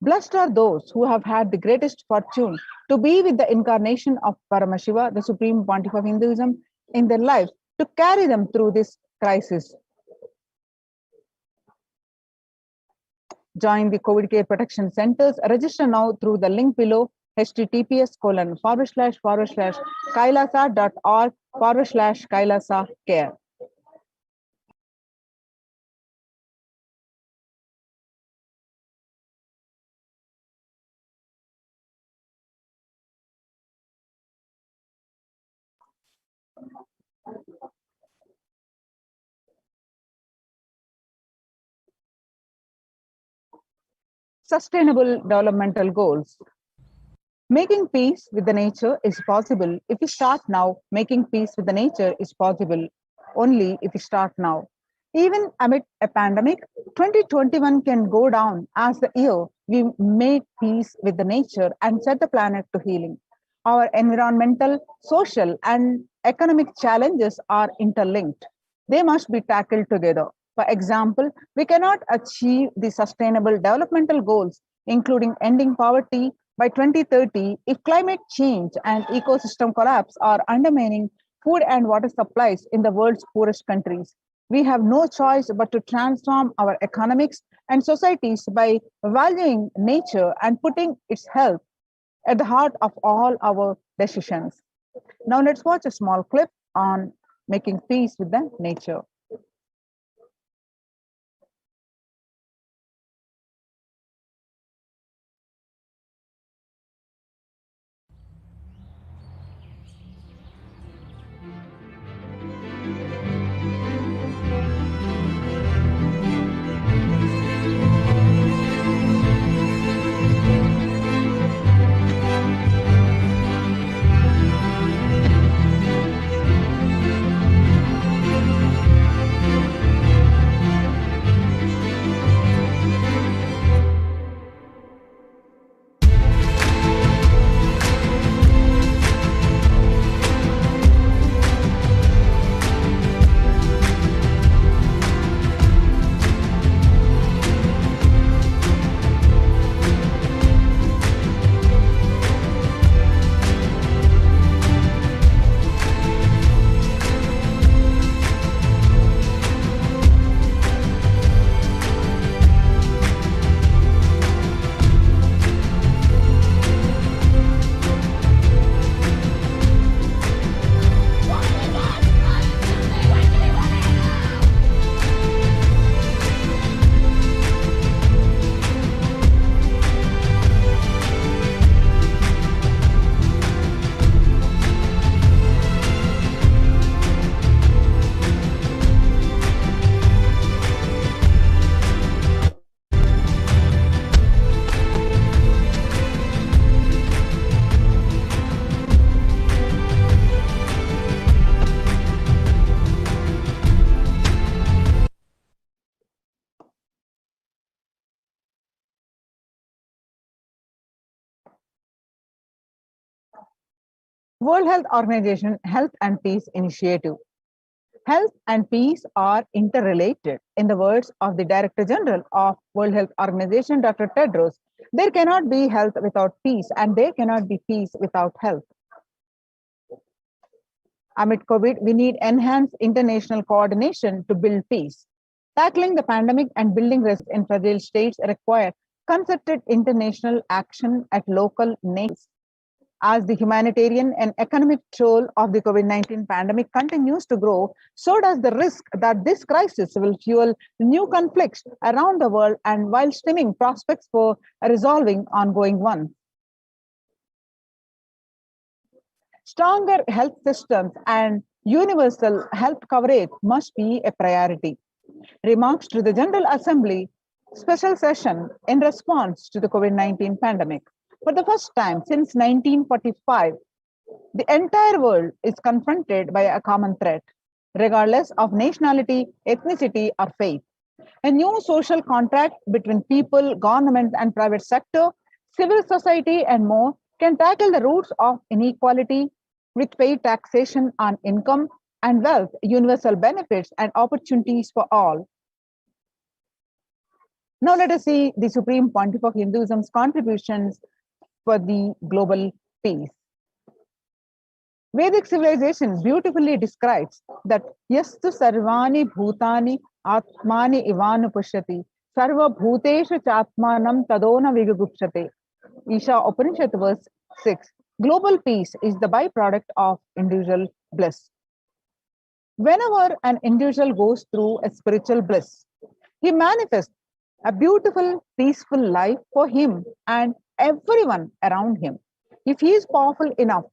Blessed are those who have had the greatest fortune to be with the incarnation of Paramashiva, the Supreme Pontiff of Hinduism, in their lives to carry them through this crisis. Join the COVID care protection centers. Register now through the link below, https://kailasa.org/kailasa care. Sustainable developmental goals. Making peace with the nature is possible if we start now. Making peace with the nature is possible only if we start now. Even amid a pandemic, 2021 can go down as the year we made peace with the nature and set the planet to healing. Our environmental, social, and economic challenges are interlinked. They must be tackled together. For example, we cannot achieve the sustainable developmental goals, including ending poverty, by 2030 if climate change and ecosystem collapse are undermining food and water supplies in the world's poorest countries. We have no choice but to transform our economics and societies by valuing nature and putting its health at the heart of all our decisions. Now let's watch a small clip on making peace with the nature. World Health Organization Health and Peace Initiative. Health and peace are interrelated. In the words of the Director General of World Health Organization, Dr. Tedros, there cannot be health without peace, and there cannot be peace without health. Amid COVID, we need enhanced international coordination to build peace. Tackling the pandemic and building resilience in fragile states require concerted international action at local nations. As the humanitarian and economic toll of the COVID-19 pandemic continues to grow, so does the risk that this crisis will fuel new conflicts around the world and while stemming prospects for resolving ongoing ones. Stronger health systems and universal health coverage must be a priority. Remarks to the General Assembly special session in response to the COVID-19 pandemic. For the first time since 1945, the entire world is confronted by a common threat, regardless of nationality, ethnicity, or faith. A new social contract between people, government, and private sector, civil society, and more can tackle the roots of inequality with paid taxation on income and wealth, universal benefits, and opportunities for all. Now let us see the Supreme Pontiff of Hinduism's contributions for the global peace. Vedic civilization beautifully describes that yastu sarvani bhutani atmani ivanu pushyati sarva bhuteshu chatmanam tadona vigugupshate. Isha Upanishad verse 6. Global peace is the byproduct of individual bliss. Whenever an individual goes through a spiritual bliss, he manifests a beautiful, peaceful life for him and everyone around him. If he is powerful enough,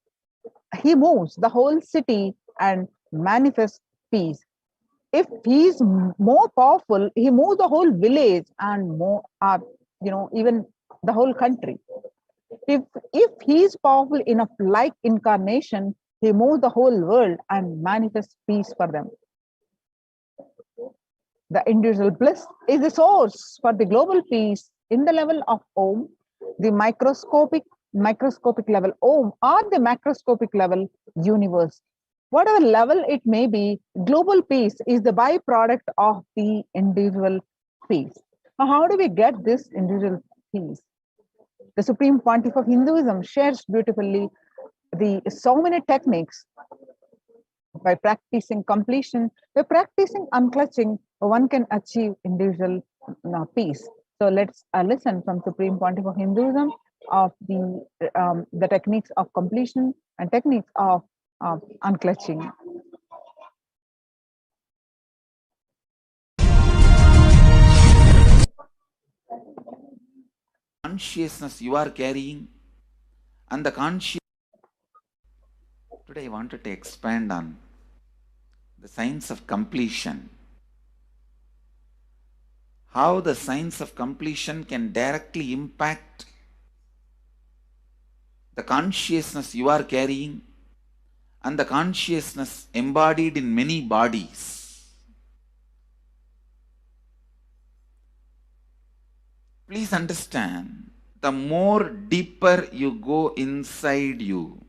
he moves the whole city and manifest peace. If he's more powerful, he moves the whole village and more, even the whole country. If he's powerful enough, like incarnation, he moves the whole world and manifests peace for them. The individual bliss is the source for the global peace in the level of Om, the microscopic level Om, or the macroscopic level universe. Whatever level it may be, global peace is the byproduct of the individual peace. Now, how do we get this individual peace? The Supreme Pontiff of Hinduism shares beautifully so many techniques. By practicing completion, by practicing unclutching, one can achieve individual peace. So let's listen from Supreme Pontiff of Hinduism of the techniques of completion and techniques of unclutching. Consciousness you are carrying and the conscious. Today I wanted to expand on the science of completion. How the science of completion can directly impact the consciousness you are carrying and the consciousness embodied in many bodies. Please understand, the more deeper you go inside you,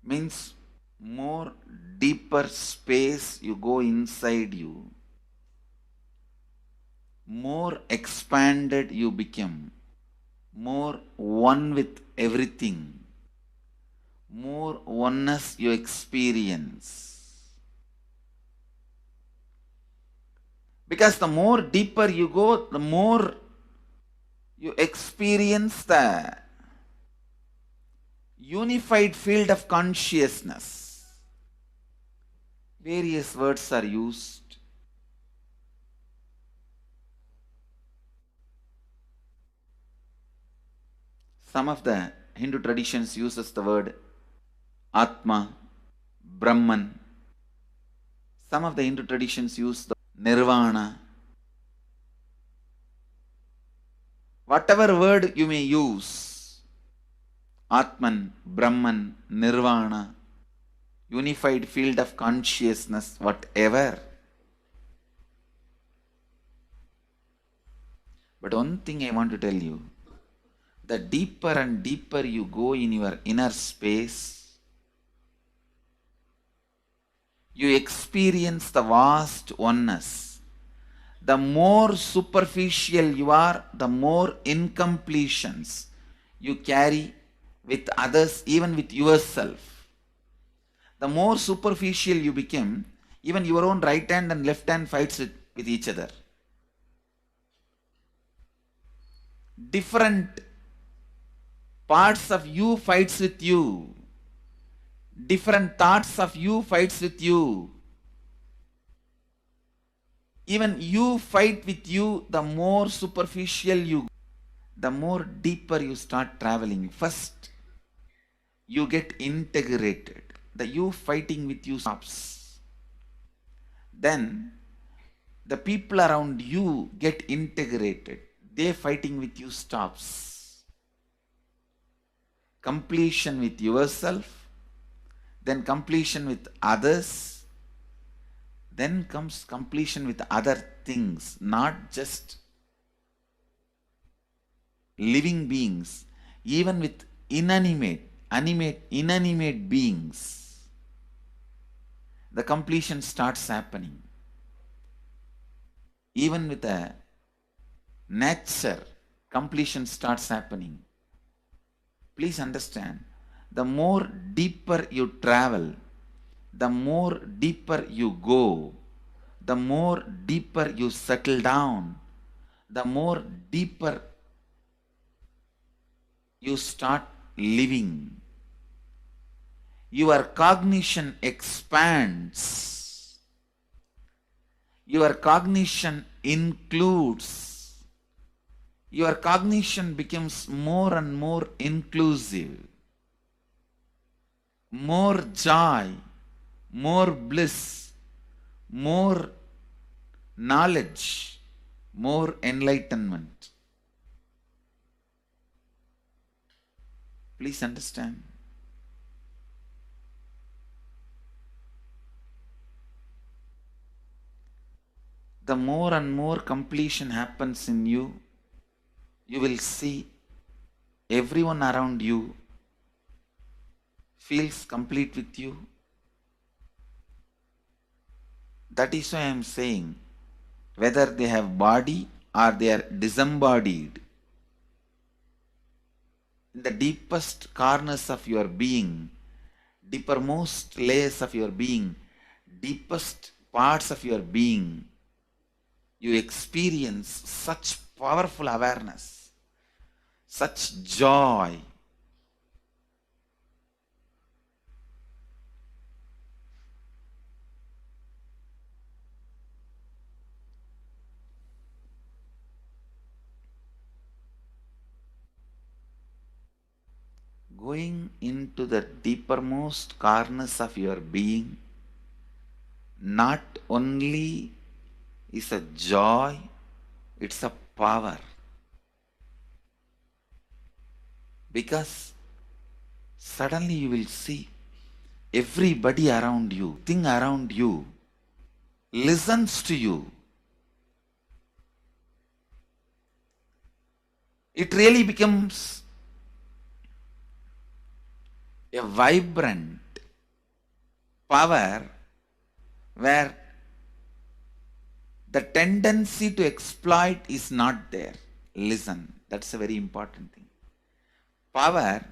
means more deeper space you go inside you, more expanded you become, more one with everything, more oneness you experience. Because the more deeper you go, the more you experience the unified field of consciousness. Various words are used. Some of the Hindu traditions uses the word Atma, Brahman. Some of the Hindu traditions use the Nirvana. Whatever word you may use, Atman, Brahman, Nirvana, unified field of consciousness, whatever. But one thing I want to tell you, the deeper and deeper you go in your inner space, you experience the vast oneness. The more superficial you are, the more incompletions you carry with others, even with yourself. The more superficial you become, even your own right hand and left hand fights with each other. Different parts of you fights with you. Different thoughts of you fights with you. Even you fight with you, the more superficial you go, the more deeper you start traveling. First, you get integrated. The you fighting with you stops. Then, the people around you get integrated. They fighting with you stops. Completion with yourself, then completion with others, then comes completion with other things, not just living beings, even with inanimate beings. The completion starts happening. Even with a nature, completion starts happening. Please understand, the more deeper you travel, the more deeper you go, the more deeper you settle down, the more deeper you start living. Your cognition expands. Your cognition includes. Your cognition becomes more and more inclusive. more joy, more bliss, more knowledge, more enlightenment. Please understand. The more and more completion happens in you, you will see everyone around you feels complete with you. That is why I am saying, whether they have body or they are disembodied, in the deepest corners of your being, deepermost layers of your being, deepest parts of your being, you experience such powerful awareness, such joy. Going into the deepermost corners of your being not only is a joy, it's a power. Because suddenly you will see everybody around you, thing around you, listens to you. It really becomes a vibrant power where the tendency to exploit is not there. Listen, that's a very important thing. Power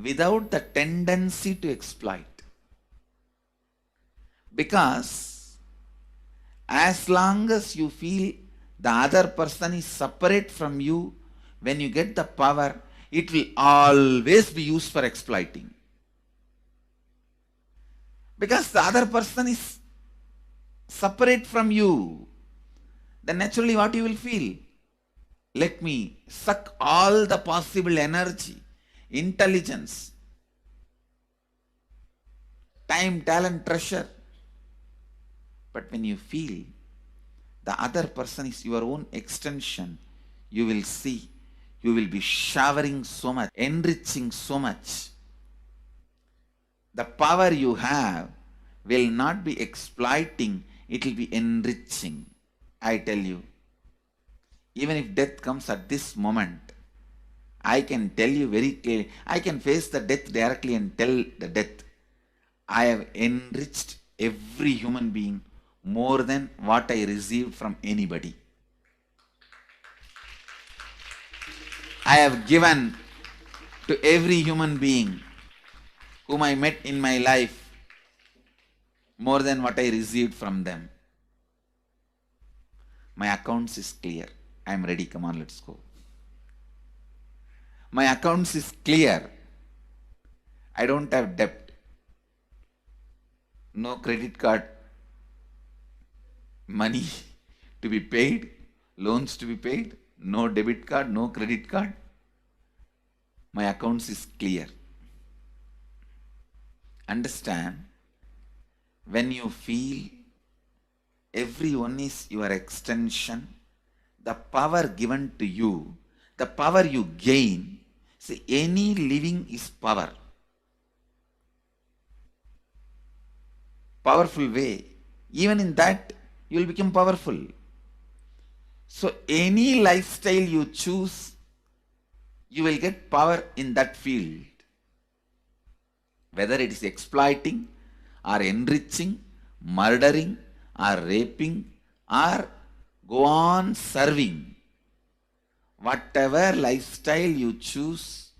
without the tendency to exploit. Because as long as you feel the other person is separate from you, when you get the power, it will always be used for exploiting. Because the other person is separate from you, then naturally what you will feel? Let me suck all the possible energy, intelligence, time, talent, treasure. But when you feel the other person is your own extension, you will see, you will be showering so much, enriching so much. The power you have will not be exploiting, it will be enriching. I tell you, even if death comes at this moment, I can tell you very clearly, I can face the death directly and tell the death, I have enriched every human being more than what I received from anybody. I have given to every human being whom I met in my life more than what I received from them. My accounts is clear. I am ready. Come on, let's go. My accounts is clear. I don't have debt. No credit card money to be paid, loans to be paid, no debit card, no credit card. My accounts is clear. Understand, when you feel everyone is your extension, the power given to you, the power you gain, see, any living is power. Powerful way. Even in that, you will become powerful. So any lifestyle you choose, you will get power in that field. Whether it is exploiting or enriching, murdering or raping or go on serving. Whatever lifestyle you choose,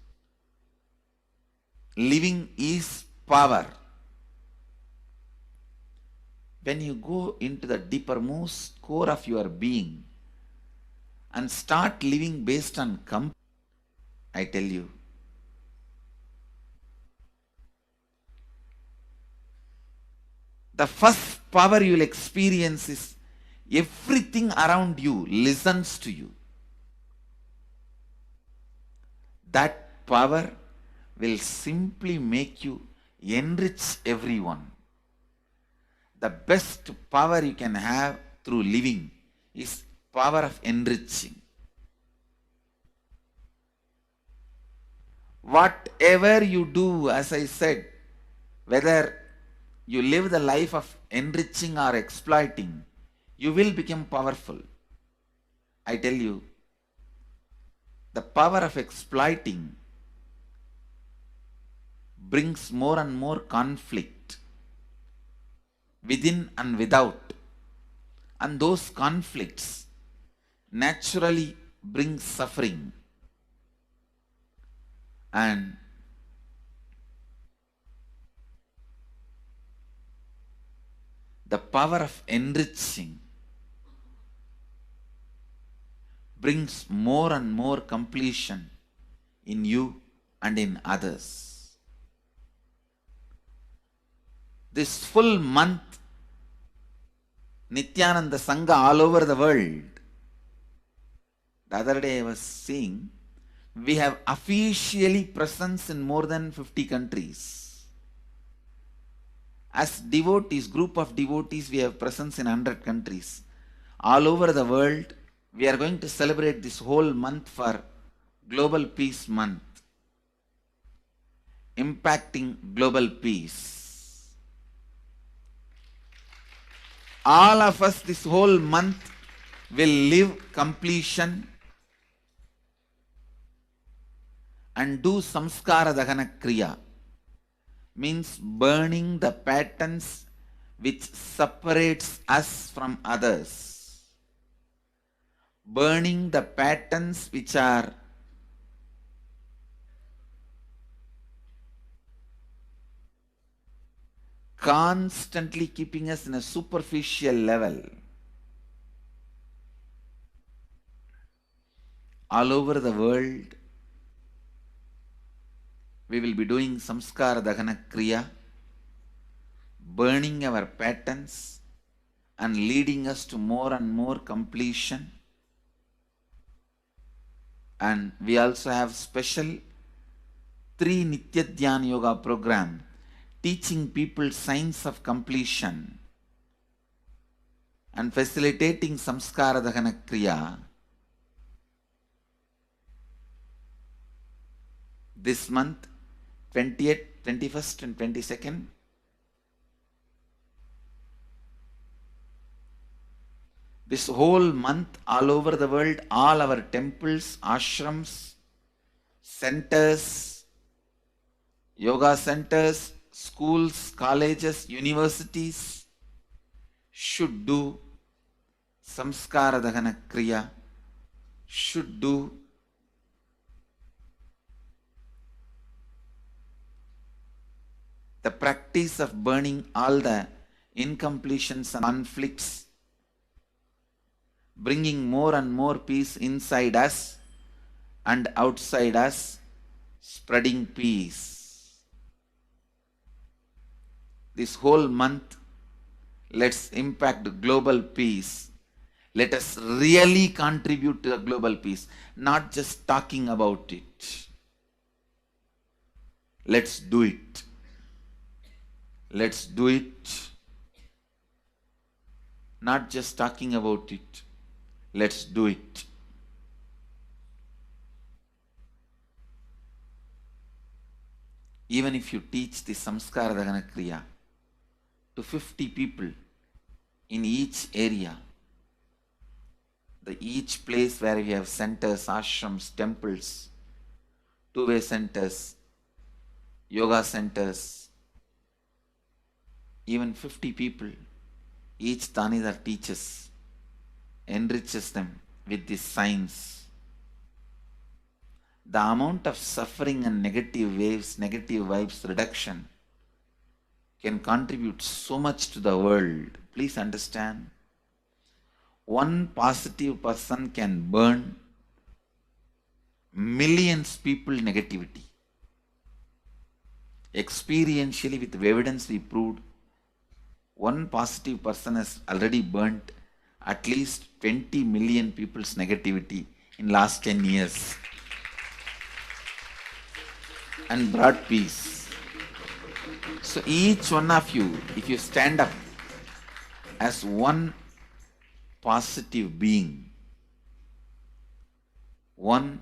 living is power. When you go into the deepermost core of your being and start living based on compassion, I tell you, the first power you will experience is everything around you listens to you. That power will simply make you enrich everyone. The best power you can have through living is power of enriching. Whatever you do, as I said, whether you live the life of enriching or exploiting, you will become powerful. I tell you, the power of exploiting brings more and more conflict within and without. And those conflicts naturally bring suffering. And the power of enriching brings more and more completion in you and in others. This full month, Nithyananda Sangha all over the world. The other day I was seeing, we have officially presence in more than 50 countries. As devotees, group of devotees, we have presence in 100 countries. All over the world, we are going to celebrate this whole month for Global Peace Month, impacting global peace. All of us this whole month will live completion and do samskara dahana kriya, means burning the patterns which separates us from others, burning the patterns which are constantly keeping us in a superficial level. All over the world, we will be doing samskara dahana kriya, burning our patterns and leading us to more and more completion. And we also have special 3 Nitya Dhyana Yoga program teaching people science of completion and facilitating samskara dahana kriya. This month, 20th, 21st and 22nd, this whole month, all over the world, all our temples, ashrams, centers, yoga centers, schools, colleges, universities should do samskara dahana kriya, should do the practice of burning all the incompletions and conflicts, bringing more and more peace inside us and outside us, spreading peace. This whole month, let's impact global peace. Let us really contribute to the global peace, not just talking about it. Let's do it. Let's do it. Not just talking about it. Let's do it. Even if you teach the samskara dahana kriya to 50 people in each area, each place where we have centers, ashrams, temples, two-way centers, yoga centers, even 50 people, each Tanidar teaches, enriches them with this science. The amount of suffering and negative waves, negative vibes reduction can contribute so much to the world. Please understand. One positive person can burn millions people negativity. Experientially, with evidence we proved, one positive person has already burnt at least 20 million people's negativity in last 10 years and brought peace. So each one of you, if you stand up as one positive being, one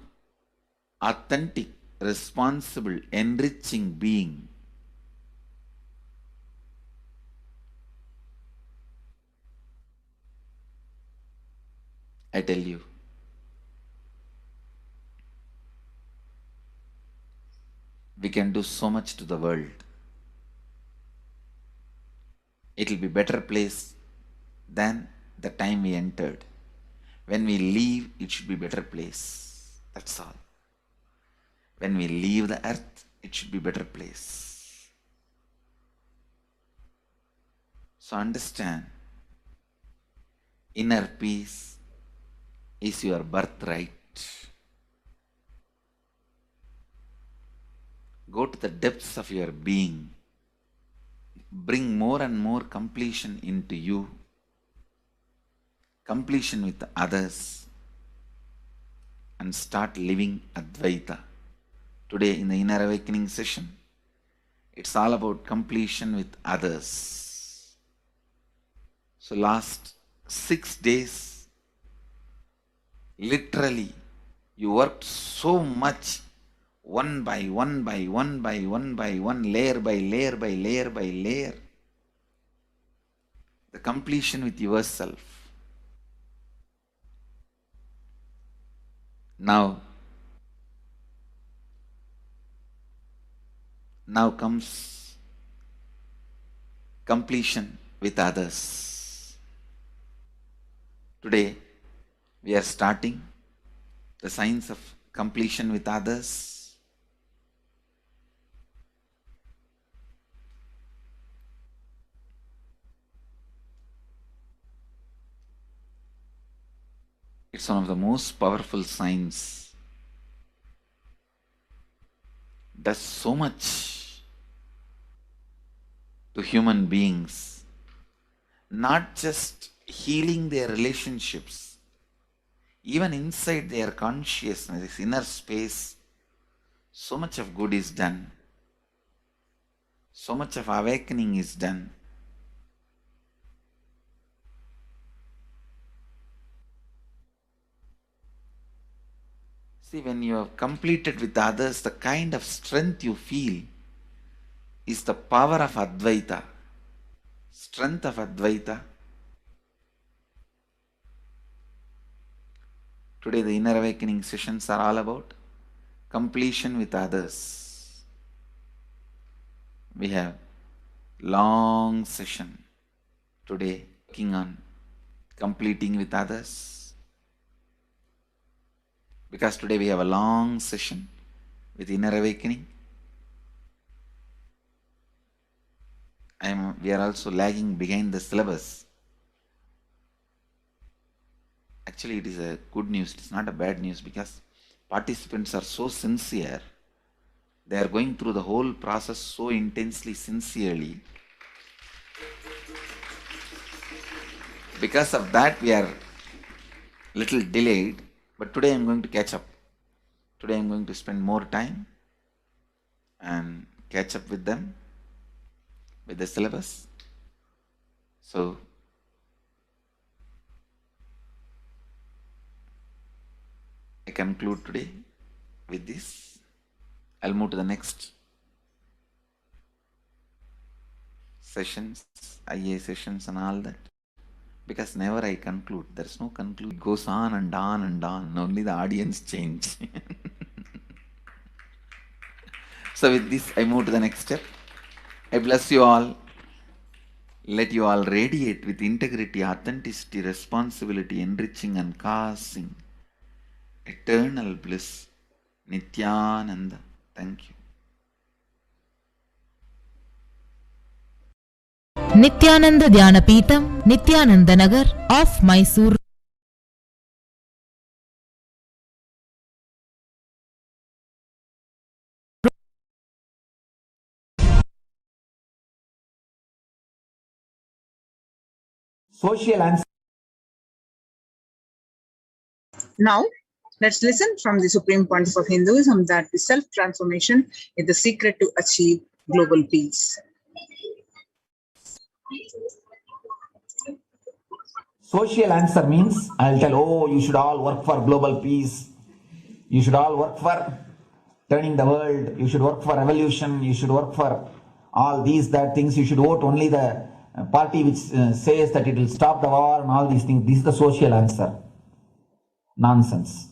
authentic, responsible, enriching being, I tell you, we can do so much to the world. It will be better place than the time we entered. When we leave, it should be better place. That's all. When we leave the earth, it should be better place. So understand, inner peace is your birthright. Go to the depths of your being. Bring more and more completion into you. Completion with others. And start living Advaita. Today in the Inner Awakening session, it's all about completion with others. So last 6 days, literally, you worked so much, one by one by one by one by one, layer by layer by layer by layer. The completion with yourself. Now comes completion with others. Today, we are starting the science of completion with others. It's one of the most powerful science. Does so much to human beings, not just healing their relationships, even inside their consciousness, this inner space, so much of good is done. So much of awakening is done. See, when you have completed with others, the kind of strength you feel is the power of Advaita. Strength of Advaita. Today the Inner Awakening sessions are all about completion with others. We have long session today working on completing with others. Because today we have a long session with Inner Awakening. We are also lagging behind the syllabus. Actually, it is a good news. It's not a bad news because participants are so sincere. They are going through the whole process so intensely, sincerely. Because of that, we are little delayed. But today I'm going to catch up. Today I'm going to spend more time and catch up with them, with the syllabus. So, I conclude today with this. I'll move to the next sessions, IA sessions and all that. Because never I conclude. There's no conclude. It goes on and on and on. Only the audience change. So with this, I move to the next step. I bless you all. Let you all radiate with integrity, authenticity, responsibility, enriching and causing eternal bliss. Nithyananda. Thank you. Nithyananda Dhyanapitham, Nithyananda Nagar of Mysore. Social and Now, let's listen from the Supreme Pontiff of Hinduism that the self-transformation is the secret to achieve global peace. Social answer means I'll tell, oh, you should all work for global peace. You should all work for turning the world. You should work for revolution. You should work for all these, that things. You should vote only the party which says that it will stop the war and all these things. This is the social answer. Nonsense.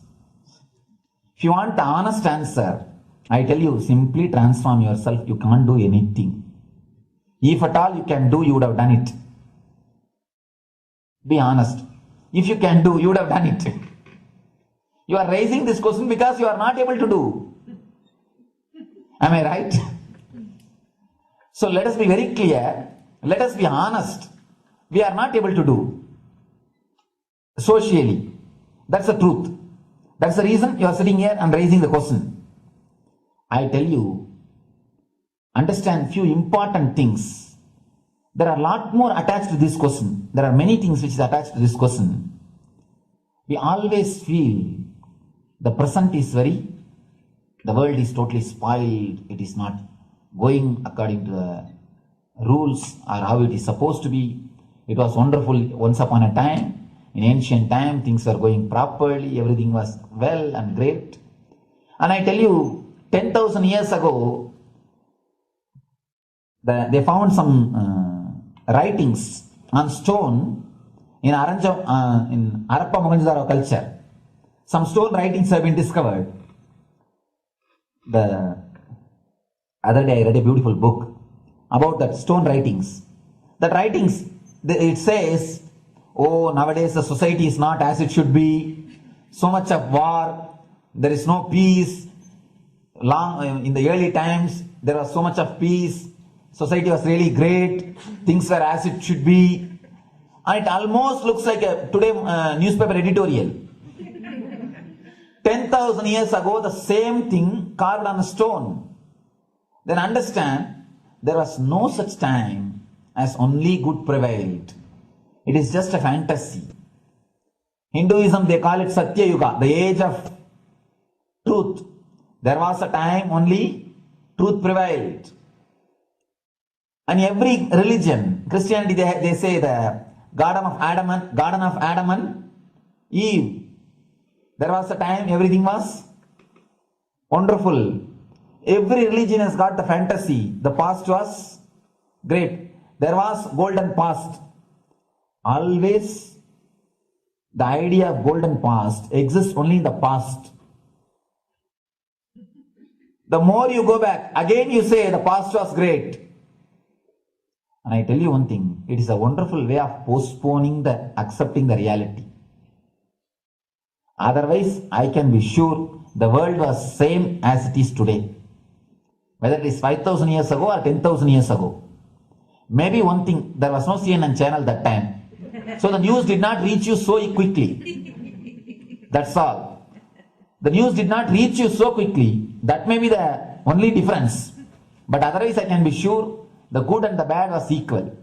If you want the honest answer, I tell you, simply transform yourself. You can't do anything. If at all you can do, you would have done it. Be honest. If you can do, you would have done it. You are raising this question because you are not able to do. Am I right? So let us be very clear. Let us be honest. We are not able to do. Socially. That's the truth. That's the reason you are sitting here and raising the question. I tell you, understand few important things. There are a lot more attached to this question. There are many things which is attached to this question. We always feel the present is the world is totally spoiled. It is not going according to the rules or how it is supposed to be. It was wonderful once upon a time. In ancient time, things were going properly. Everything was well and great. And I tell you, 10,000 years ago, they found some writings on stone in Harappa Mohenjo-daro culture. Some stone writings have been discovered. The other day I read a beautiful book about that stone writings. That writings, it says, oh, nowadays the society is not as it should be. So much of war. There is no peace. In the early times, there was so much of peace. Society was really great. Things were as it should be. And it almost looks like a today newspaper editorial. 10,000 years ago, the same thing carved on a stone. Then understand, there was no such time as only good prevailed. It is just a fantasy. Hinduism, they call it Satya Yuga, the age of truth. There was a time only truth prevailed. And every religion, Christianity, they say the Garden of Adam and Eve. There was a time everything was wonderful. Every religion has got the fantasy. The past was great. There was golden past. Always the idea of golden past exists only in the past. The more you go back, again you say the past was great. And I tell you one thing, it is a wonderful way of postponing accepting the reality. Otherwise, I can be sure the world was same as it is today. Whether it is 5,000 years ago or 10,000 years ago. Maybe one thing, there was no CNN channel that time. So the news did not reach you so quickly. That's all. The news did not reach you so quickly. That may be the only difference. But otherwise, I can be sure the good and the bad was equal.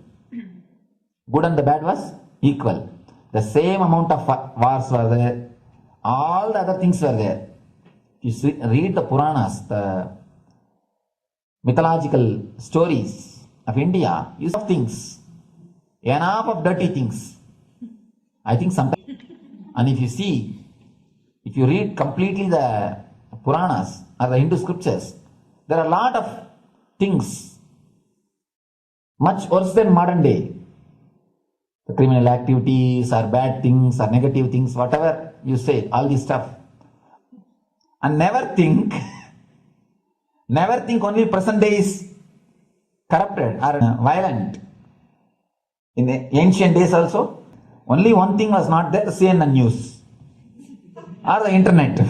Good and the bad was equal. The same amount of wars were there. All the other things were there. You read the Puranas, the mythological stories of India, you saw things. Enough of dirty things. I think sometimes, and if you read completely the Puranas or the Hindu scriptures, there are a lot of things much worse than modern day. The criminal activities or bad things or negative things, whatever you say, all this stuff. And never think only present day is corrupted or violent. In the ancient days also, only one thing was not there, the CNN news or the internet.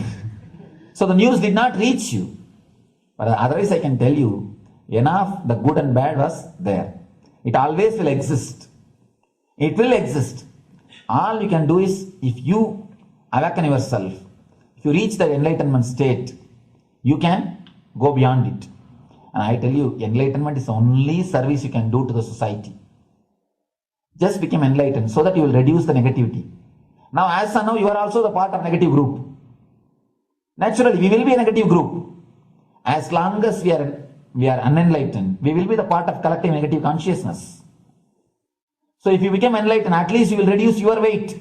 So the news did not reach you. But otherwise I can tell you, enough the good and bad was there. It always will exist. It will exist. All you can do is, if you awaken yourself, if you reach the enlightenment state, you can go beyond it. And I tell you, enlightenment is the only service you can do to the society. Just become enlightened so that you will reduce the negativity. Now, as of now, you are also the part of negative group. Naturally, we will be a negative group. As long as we are unenlightened, we will be the part of collective negative consciousness. So if you become enlightened, at least you will reduce your weight.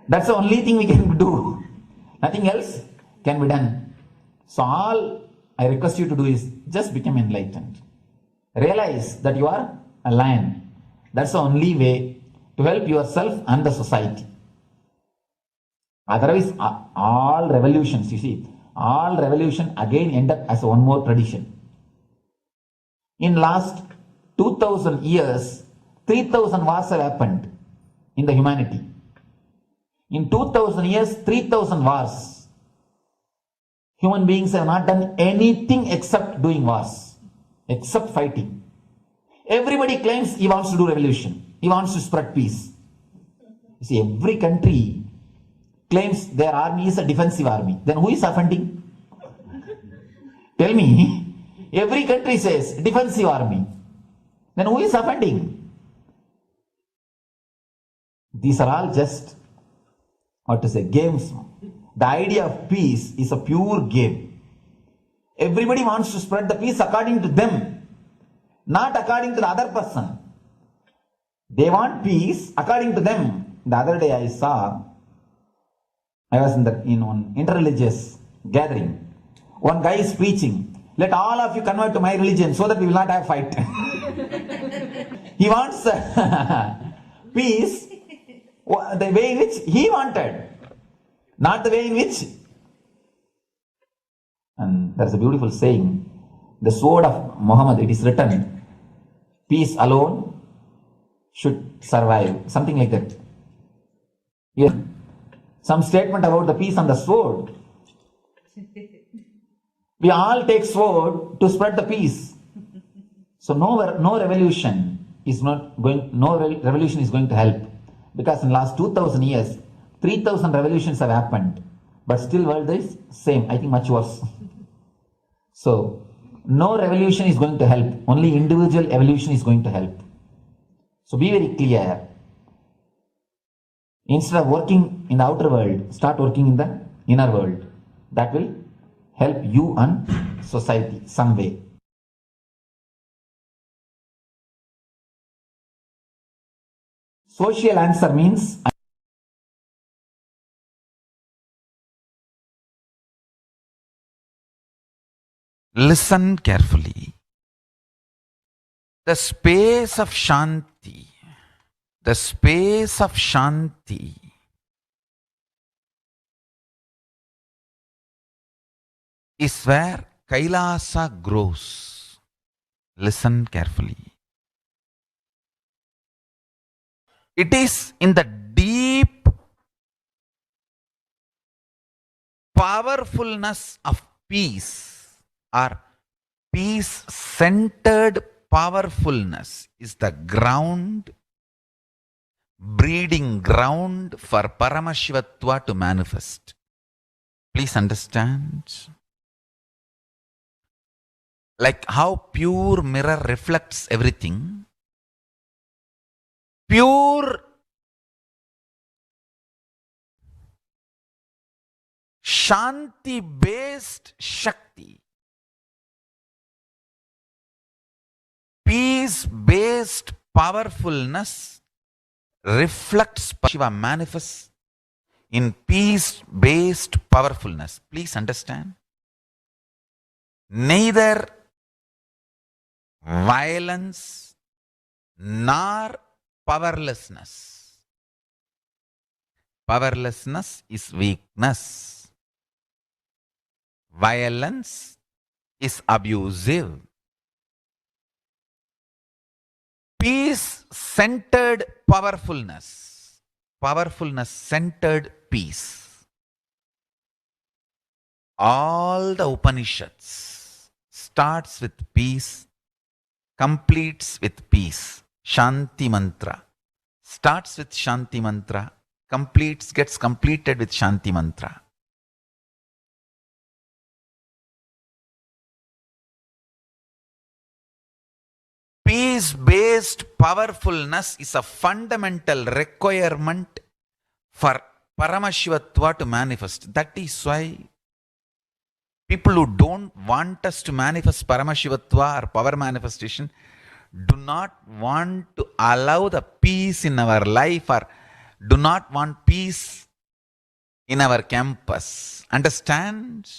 That's the only thing we can do. Nothing else can be done. So all I request you to do is just become enlightened. Realize that you are a lion. That's the only way to help yourself and the society. Otherwise, all revolutions, you see, all revolution again end up as one more tradition. In last 2000 years, 3000 wars have happened in the humanity. In 2000 years, 3000 wars. Human beings have not done anything except doing wars, except fighting. Everybody claims he wants to do revolution. He wants to spread peace. You see, every country claims their army is a defensive army. Then who is offending? Tell me. Every country says defensive army. Then who is offending? These are all just, what to say, games. The idea of peace is a pure game. Everybody wants to spread the peace according to them, not according to the other person. They want peace according to them. The other day I was in one interreligious gathering. One guy is preaching, let all of you convert to my religion so that we will not have fight. He wants peace the way in which he wanted, not the way in which. And there's a beautiful saying, the sword of Muhammad, it is written, peace alone should survive, something like that. Yes. Some statement about the peace on the sword. We all take sword to spread the peace. So no revolution is going to help, because in last 2000 years 3000 revolutions have happened, but still world is same, I think much worse. So no revolution is going to help, only individual evolution is going to help. So be very clear. Instead of working in the outer world, start working in the inner world. That will help you and society some way. Social answer means listen carefully. The space of Shanti, the space of Shanti is where Kailasa grows. Listen carefully. It is in the deep powerfulness of peace, or peace-centered powerfulness is the ground, breeding ground for Paramashivatva to manifest. Please understand. Like how pure mirror reflects everything, pure Shanti-based Shakti, peace-based powerfulness reflects Shiva, manifests in peace-based powerfulness. Please understand. Neither violence nor powerlessness. Powerlessness is weakness. Violence is abusive. Peace-centered powerfulness, powerfulness-centered peace. All the Upanishads starts with peace, completes with peace. Shanti mantra starts with Shanti mantra, gets completed with Shanti mantra. Peace-based powerfulness is a fundamental requirement for Paramashivatva to manifest. That is why people who don't want us to manifest Paramashivatva or power manifestation do not want to allow the peace in our life or do not want peace in our campus. Understand?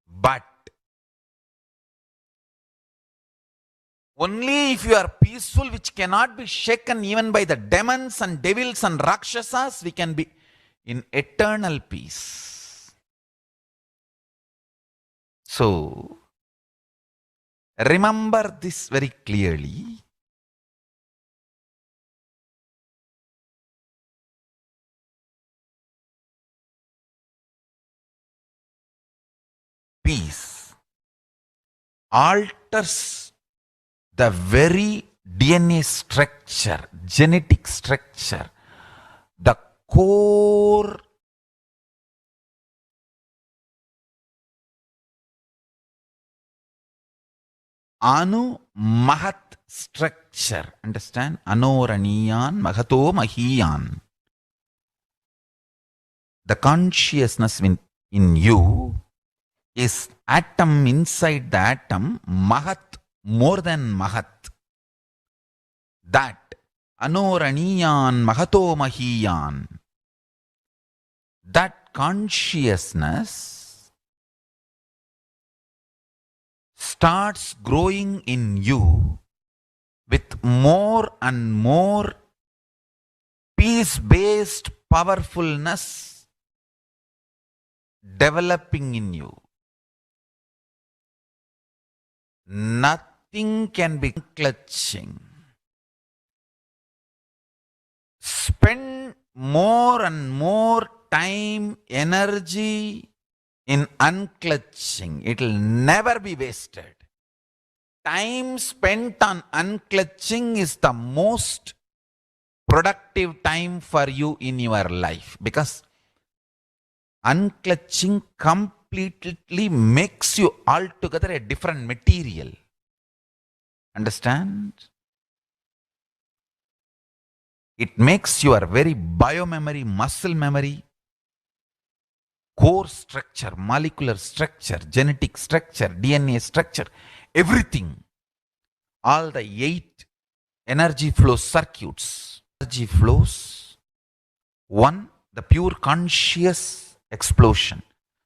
But only if you are peaceful, which cannot be shaken even by the demons and devils and rakshasas, we can be in eternal peace. So, remember this very clearly. Peace alters the very DNA structure, genetic structure, the core Anu Mahat structure. Understand? Anoraniyan Mahato Mahiyan. The consciousness in you is atom inside the atom, Mahat, more than Mahat. That Anoraniyan Mahato Mahiyan. That consciousness starts growing in you with more and more peace-based powerfulness developing in you. Nothing can be clutching. Spend more and more time, energy in unclutching. It will never be wasted. Time spent on unclutching is the most productive time for you in your life, because unclutching completely makes you altogether a different material. Understand? It makes your very biomemory, muscle memory, core structure, molecular structure, genetic structure, DNA structure, everything, all the 8 energy flow circuits. Energy flows, 1, the pure conscious explosion.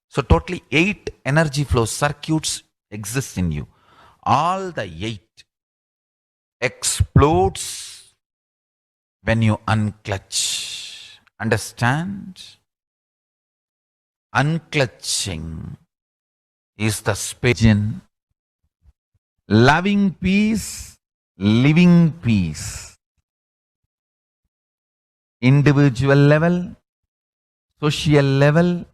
So totally 8 energy flow circuits exist in you. All the 8 explodes when you unclutch. Understand? Unclutching is the space in loving peace, living peace. Individual level, social level,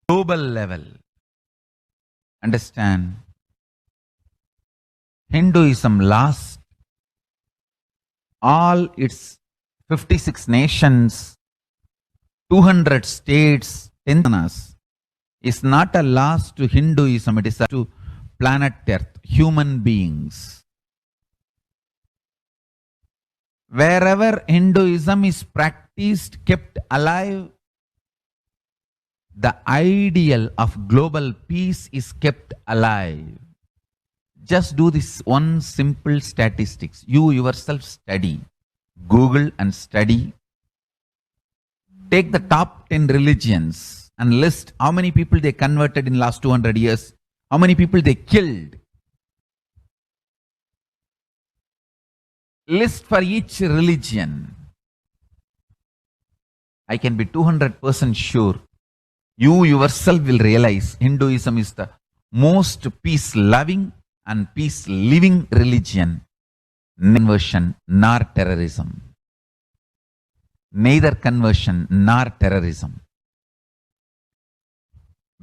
global level. Understand? Hinduism lost all its 56 nations, 200 states, 10 nanas, is not a loss to Hinduism, it is a to planet Earth, human beings. Wherever Hinduism is practiced, kept alive, the ideal of global peace is kept alive. Just do this one simple statistics. You yourself study. Google and study. Take the top 10 religions and list how many people they converted in last 200 years. How many people they killed. List for each religion. I can be 200% sure. You yourself will realize Hinduism is the most peace-loving and peace-living religion. Conversion nor terrorism. Neither conversion nor terrorism.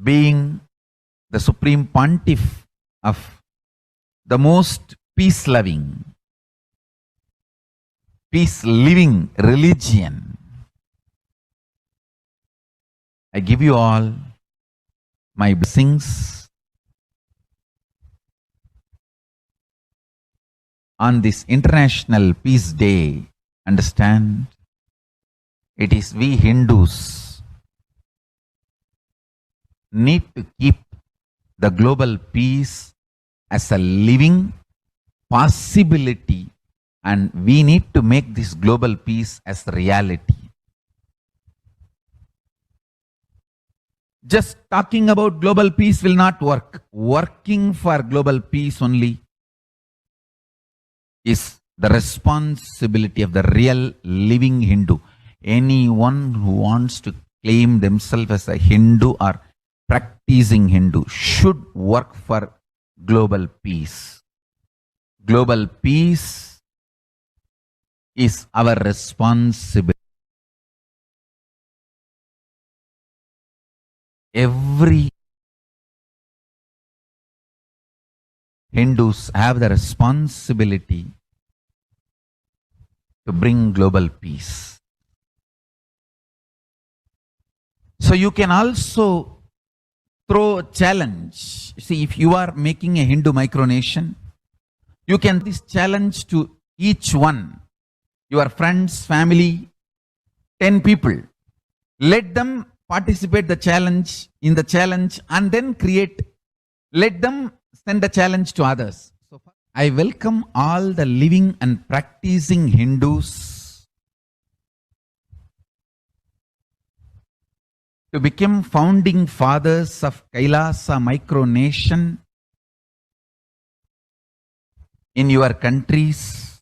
Being the supreme pontiff of the most peace-loving, peace-living religion, I give you all my blessings on this International Peace Day. Understand? It is we Hindus need to keep the global peace as a living possibility, and we need to make this global peace as reality. Just talking about global peace will not work. Working for global peace only is the responsibility of the real living Hindu. Anyone who wants to claim themselves as a Hindu or practicing Hindu should work for global peace. Global peace is our responsibility. Every Hindus have the responsibility to bring global peace. So you can also throw a challenge. See, if you are making a Hindu micronation, you can this challenge to each one, your friends, family, 10 people. Let them participate in the challenge and then let them send the challenge to others. So I welcome all the living and practicing Hindus to become founding fathers of Kailasa micronation in your countries.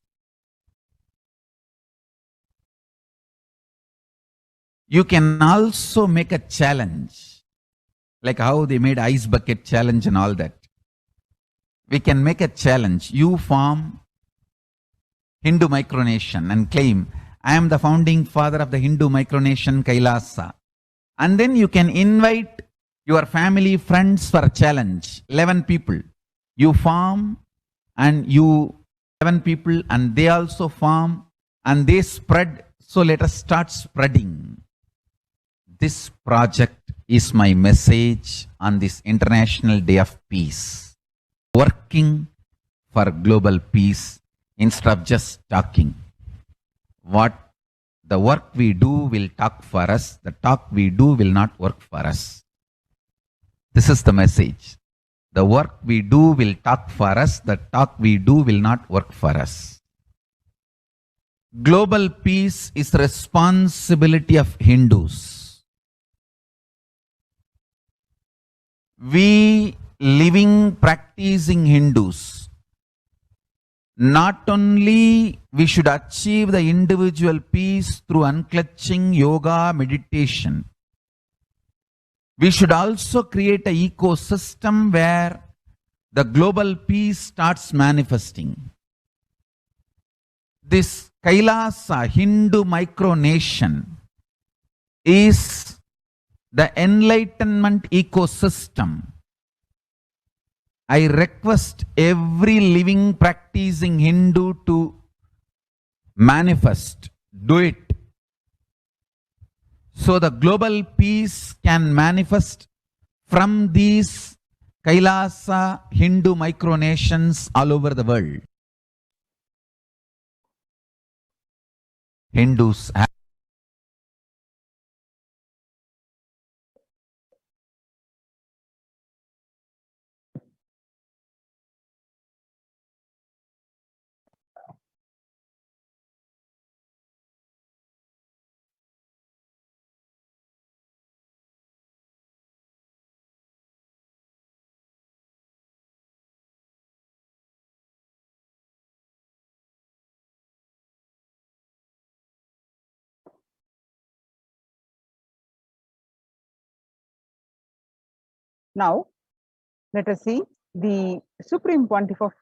You can also make a challenge, like how they made ice bucket challenge and all that. We can make a challenge. You form Hindu micronation and claim, I am the founding father of the Hindu micronation Kailasa. And then you can invite your family, friends for a challenge. 11 people. You form and 11 people and they also form and they spread. So let us start spreading. This project is my message on this International Day of Peace. Working for global peace instead of just talking. The work we do will talk for us. The talk we do will not work for us. This is the message. The work we do will talk for us. The talk we do will not work for us. Global peace is the responsibility of Hindus. We living, practicing Hindus, not only we should achieve the individual peace through unclutching yoga, meditation, we should also create an ecosystem where the global peace starts manifesting. This Kailasa Hindu micronation is the enlightenment ecosystem. I request every living practicing Hindu to manifest, do it. So the global peace can manifest from these Kailasa Hindu micronations all over the world. Hindus have Now, let us see the Supreme Pontiff of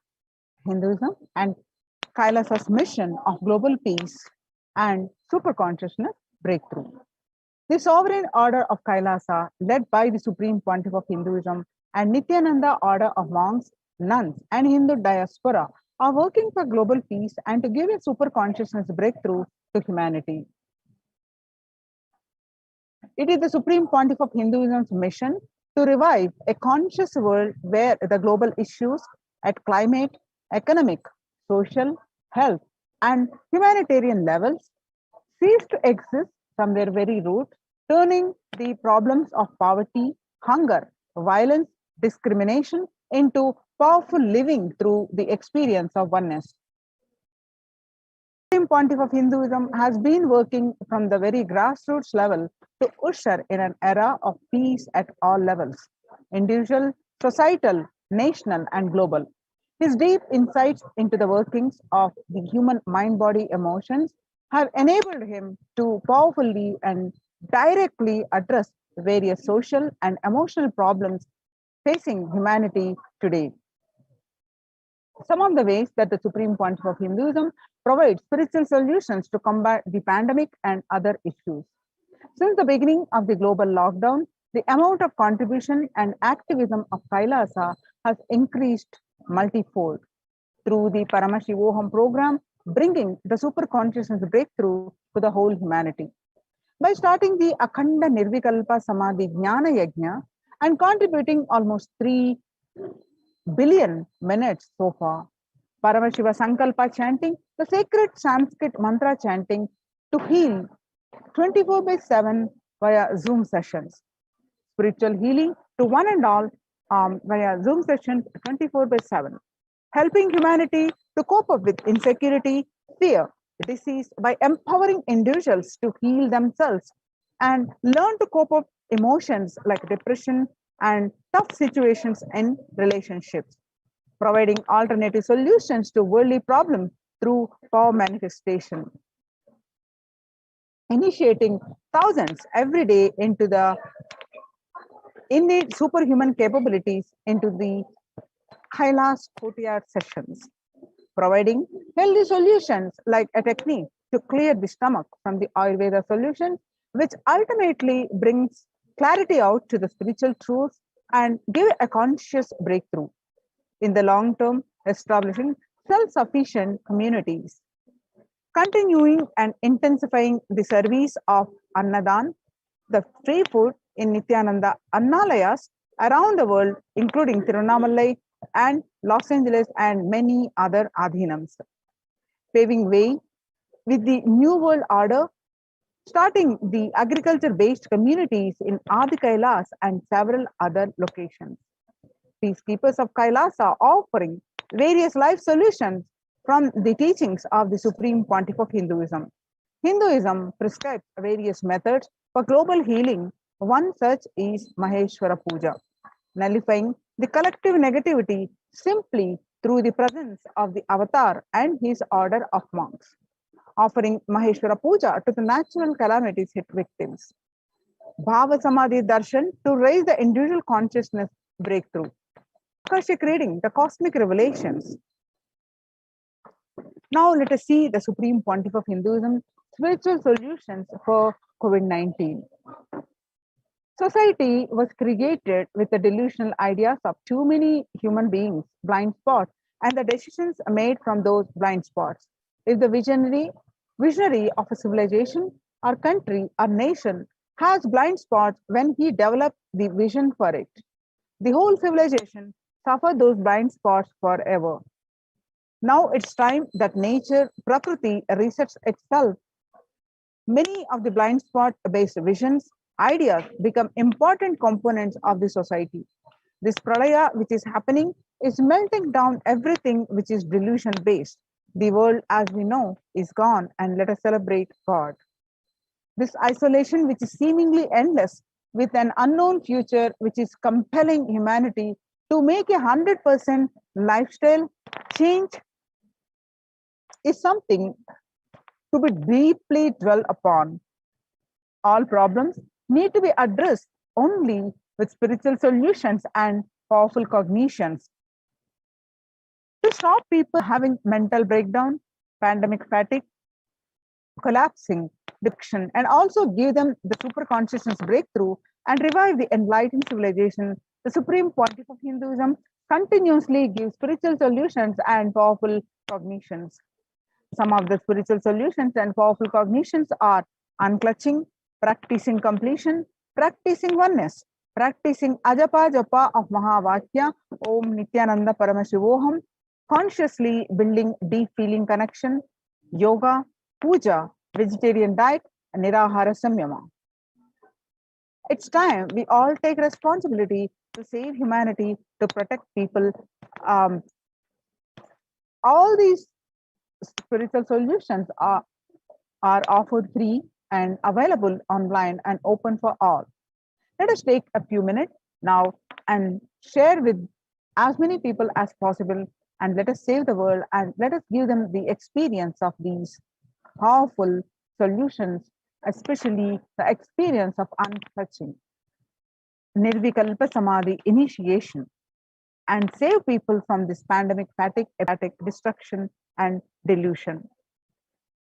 Hinduism and Kailasa's mission of global peace and superconsciousness breakthrough. The sovereign order of Kailasa, led by the Supreme Pontiff of Hinduism and Nithyananda order of monks, nuns, and Hindu diaspora, are working for global peace and to give a superconsciousness breakthrough to humanity. It is the Supreme Pontiff of Hinduism's mission to revive a conscious world where the global issues at climate, economic, social, health, and humanitarian levels cease to exist from their very root, turning the problems of poverty, hunger, violence, discrimination into powerful living through the experience of oneness. The Supreme Pontiff of Hinduism has been working from the very grassroots level to usher in an era of peace at all levels, individual, societal, national, and global. His deep insights into the workings of the human mind, body, emotions have enabled him to powerfully and directly address various social and emotional problems facing humanity today. Some of the ways that the Supreme Pontiff of Hinduism provides spiritual solutions to combat the pandemic and other issues. Since the beginning of the global lockdown, the amount of contribution and activism of Kailasa has increased multifold through the Paramashivoham program, bringing the super consciousness breakthrough to the whole humanity. By starting the Akhanda Nirvikalpa Samadhi Jnana Yajna and contributing almost 3 billion minutes so far, Paramashiva Sankalpa chanting, the sacred Sanskrit mantra chanting to heal 24/7 via Zoom sessions, spiritual healing to one and all via Zoom sessions 24/7, helping humanity to cope up with insecurity, fear, disease by empowering individuals to heal themselves and learn to cope up emotions like depression and tough situations in relationships, providing alternative solutions to worldly problems through power manifestation, initiating thousands every day into the innate superhuman capabilities into the Kailas Kotiyar sessions, providing healthy solutions like a technique to clear the stomach from the Ayurveda solution, which ultimately brings clarity out to the spiritual truths and give a conscious breakthrough. In the long term, establishing self-sufficient communities, continuing and intensifying the service of Annadan, the free food in Nithyananda Annalayas around the world, including Tirunamalai and Los Angeles and many other adhinams, paving way with the New World Order, starting the agriculture-based communities in Adi Kailas and several other locations. Peacekeepers of Kailasa offering various life solutions from the teachings of the Supreme Pontiff of Hinduism. Hinduism prescribes various methods for global healing. One such is Maheshwara Puja, nullifying the collective negativity simply through the presence of the avatar and his order of monks, offering Maheshwara Puja to the natural calamities hit victims. Bhava Samadhi Darshan to raise the individual consciousness breakthrough. Akashic reading, the cosmic revelations. Now let us see the Supreme Pontiff of Hinduism, spiritual solutions for COVID-19. Society was created with the delusional ideas of too many human beings, blind spots, and the decisions made from those blind spots. If the visionary of a civilization or country or nation has blind spots when he developed the vision for it, the whole civilization suffer those blind spots forever. Now it's time that nature, Prakriti, resets itself. Many of the blind spot-based visions, ideas become important components of the society. This pralaya which is happening is melting down everything which is delusion-based. The world as we know is gone, and let us celebrate God. This isolation which is seemingly endless with an unknown future which is compelling humanity to make a 100% lifestyle change is something to be deeply dwelt upon. All problems need to be addressed only with spiritual solutions and powerful cognitions. To stop people having mental breakdown, pandemic fatigue, collapsing, depression, and also give them the super consciousness breakthrough and revive the enlightened civilization, the Supreme Pontiff of Hinduism continuously gives spiritual solutions and powerful cognitions. Some of the spiritual solutions and powerful cognitions are unclutching, practicing completion, practicing oneness, practicing ajapa japa of Mahavakya, Om Nithyananda Paramashivoham, consciously building deep feeling connection, yoga, puja, vegetarian diet, and nirahara samyama. It's time we all take responsibility to save humanity, to protect people. All these spiritual solutions are offered free and available online and open for all. Let us take a few minutes now and share with as many people as possible, and let us save the world, and let us give them the experience of these powerful solutions, especially the experience of untouching Nirvikalpa Samadhi initiation, and save people from this pandemic fatigue, destruction, and delusion.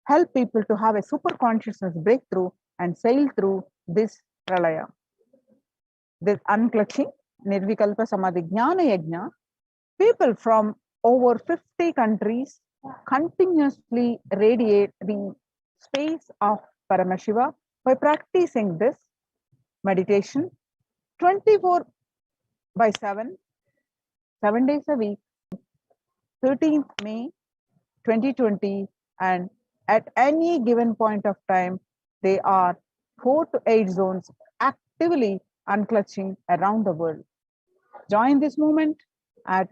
Help people to have a super consciousness breakthrough and sail through this pralaya. This unclutching Nirvikalpa Samadhi Jnana Yajna, people from over 50 countries continuously radiate the space of Paramashiva by practicing this meditation 24/7, 7 days a week, 13th May 2020, and at any given point of time, they are 4 to 8 zones actively unclutching around the world. Join this movement at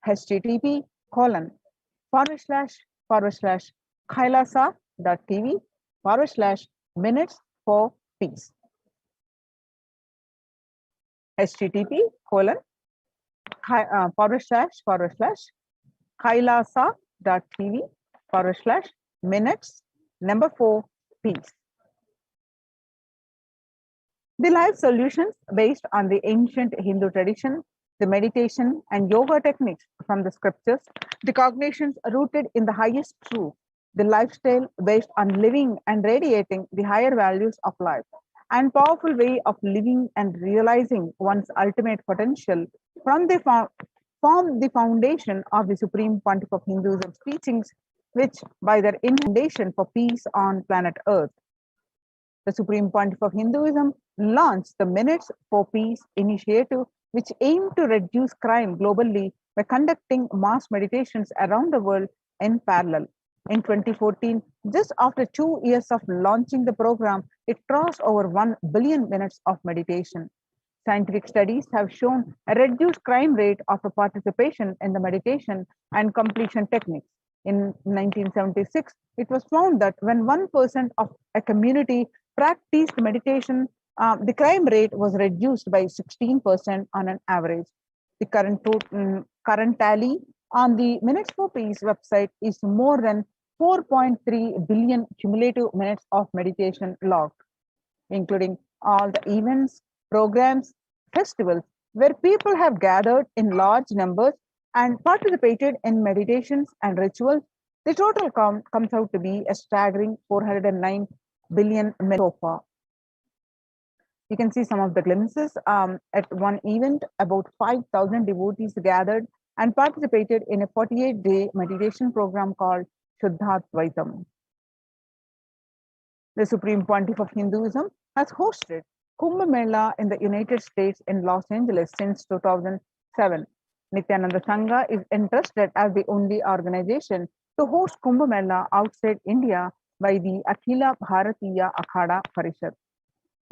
http://kailasa.tv/minutes for peace. http://kailasa.tv/minutes 4 peace. The life solutions based on the ancient Hindu tradition, the meditation and yoga techniques from the scriptures, the cognitions rooted in the highest truth, the lifestyle based on living and radiating the higher values of life, and powerful way of living and realizing one's ultimate potential form the foundation of the Supreme Pontiff of Hinduism's teachings, which by their foundation for peace on planet Earth. The Supreme Pontiff of Hinduism launched the Minutes for Peace initiative, which aimed to reduce crime globally by conducting mass meditations around the world in parallel. In 2014, just after 2 years of launching the program, it crossed over 1 billion minutes of meditation. Scientific studies have shown a reduced crime rate after participation in the meditation and completion techniques. In 1976, it was found that when 1% of a community practiced meditation, the crime rate was reduced by 16% on an average. The current tally on the Minutes for Peace website is more than 4.3 billion cumulative minutes of meditation logged, including all the events, programs, festivals, where people have gathered in large numbers and participated in meditations and rituals. The total comes out to be a staggering 409 billion minutes so far. You can see some of the glimpses. At one event, about 5,000 devotees gathered and participated in a 48-day meditation program called Shuddhatvaitam. The Supreme Pontiff of Hinduism has hosted Kumbh Mela in the United States in Los Angeles since 2007. Nithyananda Sangha is entrusted as the only organization to host Kumbh Mela outside India by the Akhila Bharatiya Akhada Parishad.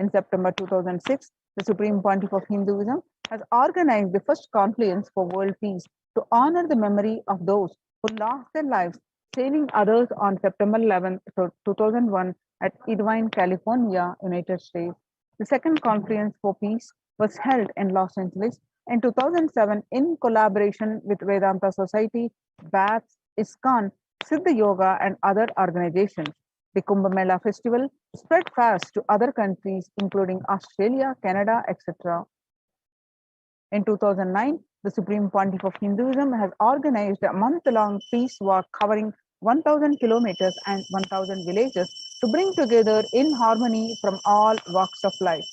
In September 2006, the Supreme Pontiff of Hinduism has organized the first confluence for world peace to honor the memory of those who lost their lives saving others on September 11, 2001 at Irvine, California, United States. The second confluence for peace was held in Los Angeles in 2007 in collaboration with Vedanta Society, BAPS, ISKCON, Siddha Yoga, and other organizations. The Kumbh Mela festival spread fast to other countries, including Australia, Canada, etc. In 2009, the Supreme Pontiff of Hinduism has organized a month-long peace walk covering 1,000 kilometers and 1,000 villages to bring together in harmony from all walks of life,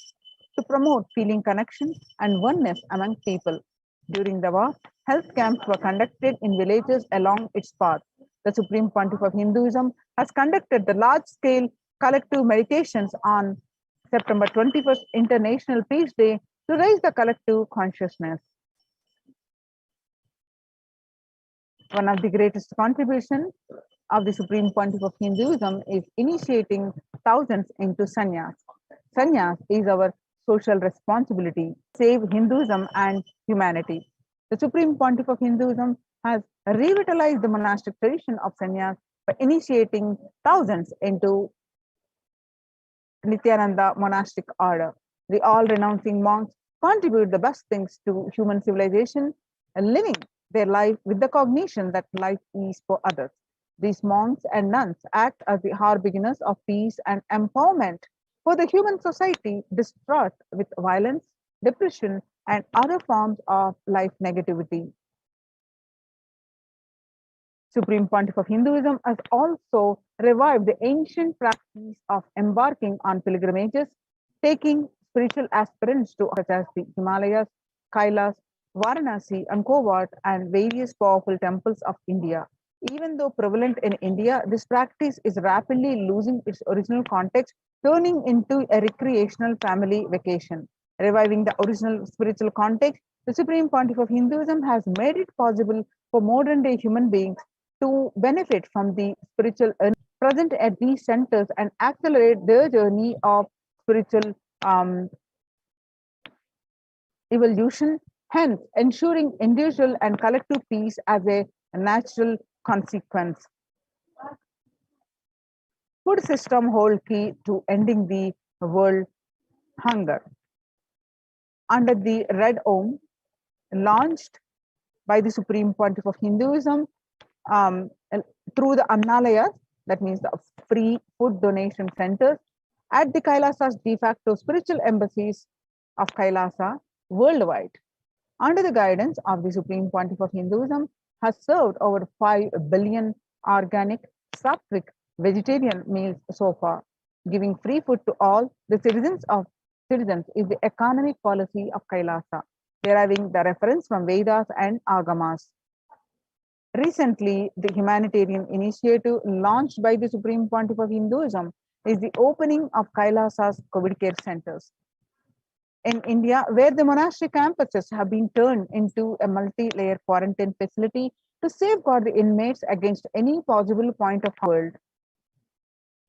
to promote feeling connection and oneness among people. During the walk, health camps were conducted in villages along its path. The Supreme Pontiff of Hinduism has conducted the large-scale collective meditations on September 21st, International Peace Day, to raise the collective consciousness. One of the greatest contributions of the Supreme Pontiff of Hinduism is initiating thousands into sannyas. Sannyas is our social responsibility, save Hinduism and humanity. The Supreme Pontiff of Hinduism has revitalized the monastic tradition of sannyas by initiating thousands into Nithyananda monastic order. The all-renouncing monks contribute the best things to human civilization, living their life with the cognition that life is for others. These monks and nuns act as the harbingers of peace and empowerment for the human society distraught with violence, depression, and other forms of life negativity. Supreme Pontiff of Hinduism has also revived the ancient practice of embarking on pilgrimages, taking spiritual aspirants to such as the Himalayas, Kailas, Varanasi, Angkor and various powerful temples of India. Even though prevalent in India, this practice is rapidly losing its original context, turning into a recreational family vacation. Reviving the original spiritual context, the Supreme Pontiff of Hinduism has made it possible for modern day human beings to benefit from the spiritual present at these centers and accelerate their journey of spiritual evolution, hence ensuring individual and collective peace as a natural consequence. Food system hold key to ending the world hunger. Under the Red Om, launched by the Supreme Pontiff of Hinduism, through the Annalayas, that means the free food donation centers, at the Kailasa's de facto spiritual embassies of Kailasa worldwide. Under the guidance of the Supreme Pontiff of Hinduism, has served over 5 billion organic, sattvic, vegetarian meals so far. Giving free food to all the citizens is the economic policy of Kailasa, deriving the reference from Vedas and Agamas. Recently, the humanitarian initiative launched by the Supreme Pontiff of Hinduism is the opening of Kailasa's COVID care centers in India, where the monastery campuses have been turned into a multi-layer quarantine facility to safeguard the inmates against any possible point of harm.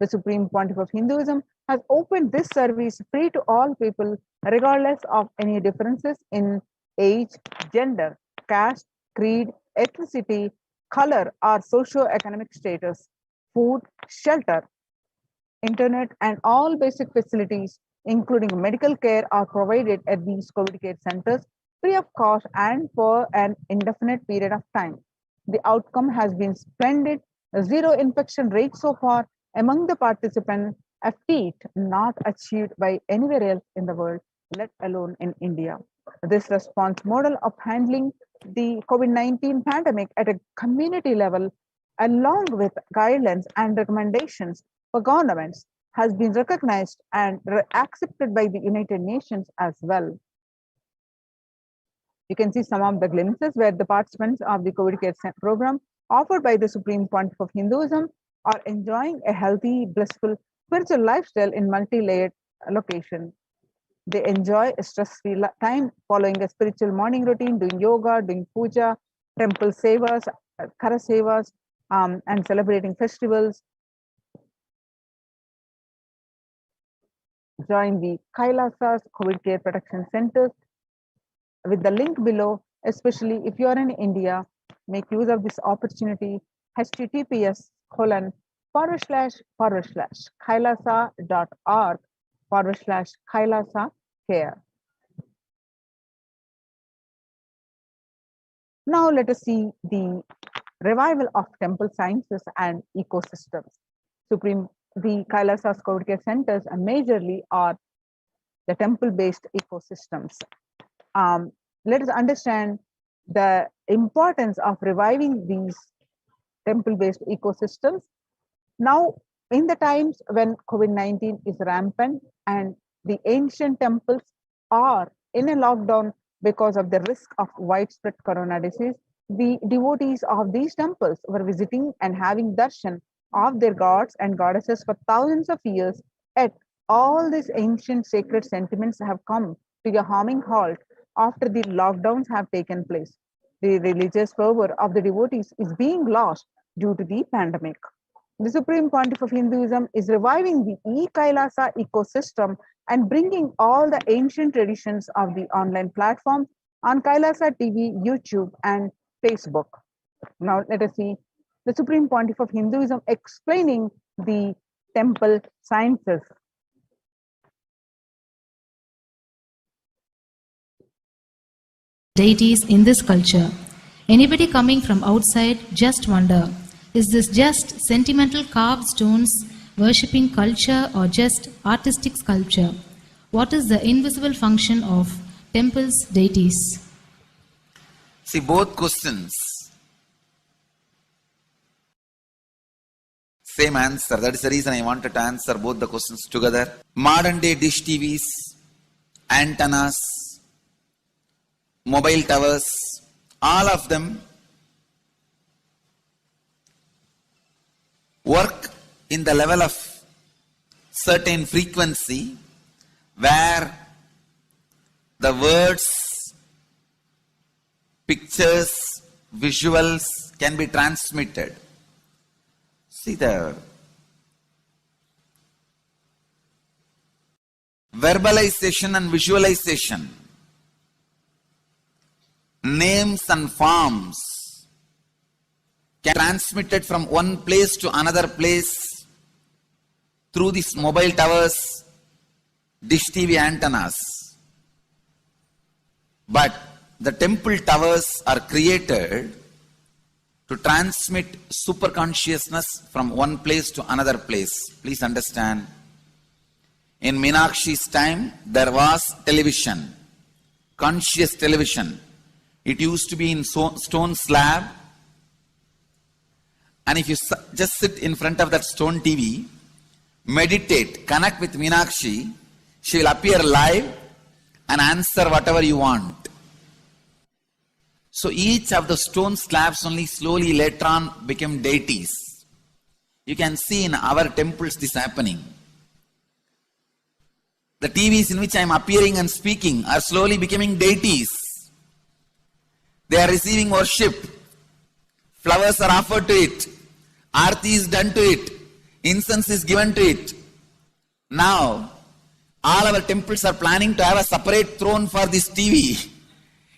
The Supreme Pontiff of Hinduism has opened this service free to all people, regardless of any differences in age, gender, caste, creed, ethnicity, color, or socio-economic status. Food, shelter, internet, and all basic facilities, including medical care, are provided at these COVID care centers free of cost and for an indefinite period of time. The outcome has been splendid. Zero infection rate so far among the participants, a feat not achieved by anywhere else in the world, let alone in India. This response model of handling the COVID-19 pandemic at a community level, along with guidelines and recommendations for governments, has been recognized and accepted by the United Nations as well. You can see some of the glimpses where the participants of the COVID care program offered by the Supreme Pontiff of Hinduism are enjoying a healthy, blissful spiritual lifestyle in multi-layered location. They enjoy a stress-free time following a spiritual morning routine, doing yoga, doing puja, temple sevas, kara sevas, and celebrating festivals. Join the Kailasa's COVID care protection centers with the link below, especially if you are in India. Make use of this opportunity. https://kailasa.org/Kailasa care. Now let us see the revival of temple sciences and ecosystems. The Kailasa's COVID care centers majorly are the temple-based ecosystems. Let us understand the importance of reviving these temple-based ecosystems. Now, in the times when COVID-19 is rampant and the ancient temples are in a lockdown because of the risk of widespread corona disease, the devotees of these temples were visiting and having darshan of their gods and goddesses for thousands of years. Yet all these ancient sacred sentiments have come to a harming halt after the lockdowns have taken place. The religious fervor of the devotees is being lost due to the pandemic. The Supreme Pontiff of Hinduism is reviving the e-Kailasa ecosystem and bringing all the ancient traditions of the online platform on Kailasa TV, YouTube, and Facebook. Now let us see the Supreme Pontiff of Hinduism explaining the temple sciences. Deities in this culture. Anybody coming from outside just wonder, is this just sentimental carved stones, worshipping culture, or just artistic sculpture? What is the invisible function of temples' deities? See, both questions, same answer. That is the reason I wanted to answer both the questions together. Modern day dish TVs, antennas, mobile towers, all of them work in the level of certain frequency where the words, pictures, visuals can be transmitted. See the verbalization and visualization, names and forms can be transmitted from one place to another place through these mobile towers, dish TV antennas. But the temple towers are created to transmit super consciousness from one place to another place. Please understand, in Meenakshi's time there was television, conscious television. It used to be in stone slab, and if you just sit in front of that stone TV, meditate, connect with Meenakshi, she will appear live and answer whatever you want. So each of the stone slabs only slowly later on became deities. You can see in our temples this happening. The TVs in which I am appearing and speaking are slowly becoming deities. They are receiving worship. Flowers are offered to it. Aarti is done to it. Incense is given to it. Now, all our temples are planning to have a separate throne for this TV.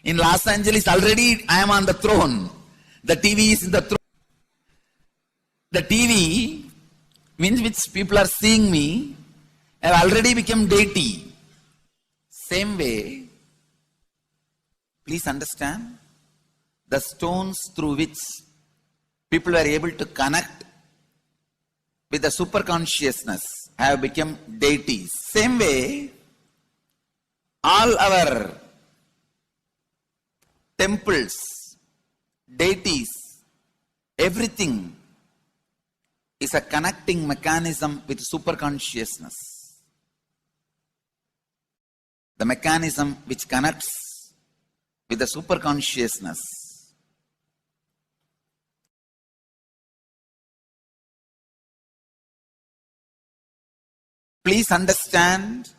In Los Angeles, already I am on the throne. The TV is in the throne. The TV, means which people are seeing me, have already become deity. Same way, please understand, the stones through which people were able to connect with the super consciousness have become deities. Same way, all our temples, deities, everything is a connecting mechanism with super consciousness. The mechanism which connects with the super consciousness. Please understand,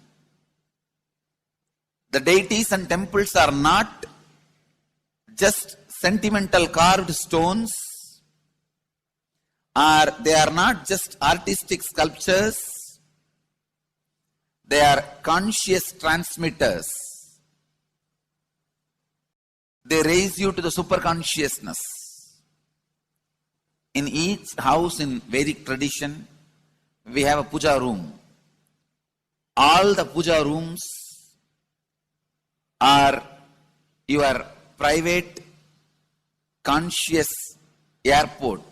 the deities and temples are not just sentimental carved stones, or they are not just artistic sculptures, they are conscious transmitters. They raise you to the super consciousness. In each house in Vedic tradition, we have a puja room. All the puja rooms are your private conscious airport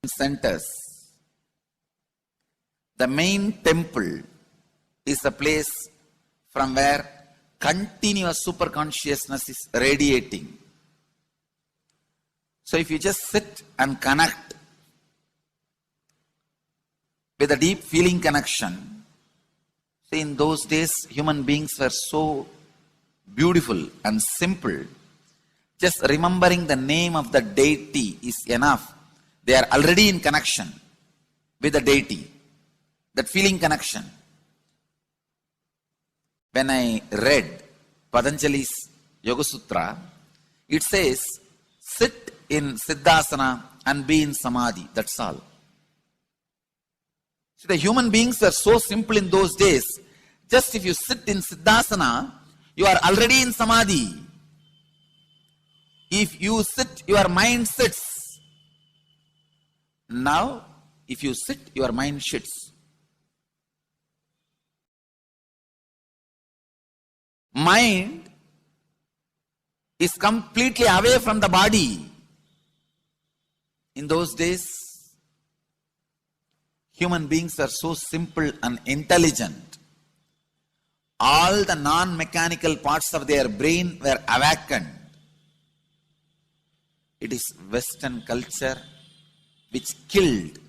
centers. The main temple is the place from where continuous super consciousness is radiating. So if you just sit and connect with a deep feeling connection, see, in those days human beings were so beautiful and simple. Just remembering the name of the deity is enough. They are already in connection with the deity. That feeling connection. When I read Patanjali's Yoga Sutra, it says, sit in Siddhasana and be in Samadhi. That's all. So the human beings were so simple in those days. Just if you sit in Siddhasana, you are already in Samadhi. If you sit, your mind sits. Now, if you sit, your mind sits. Mind is completely away from the body. In those days, human beings were so simple and intelligent. All the non-mechanical parts of their brain were awakened. It is Western culture which killed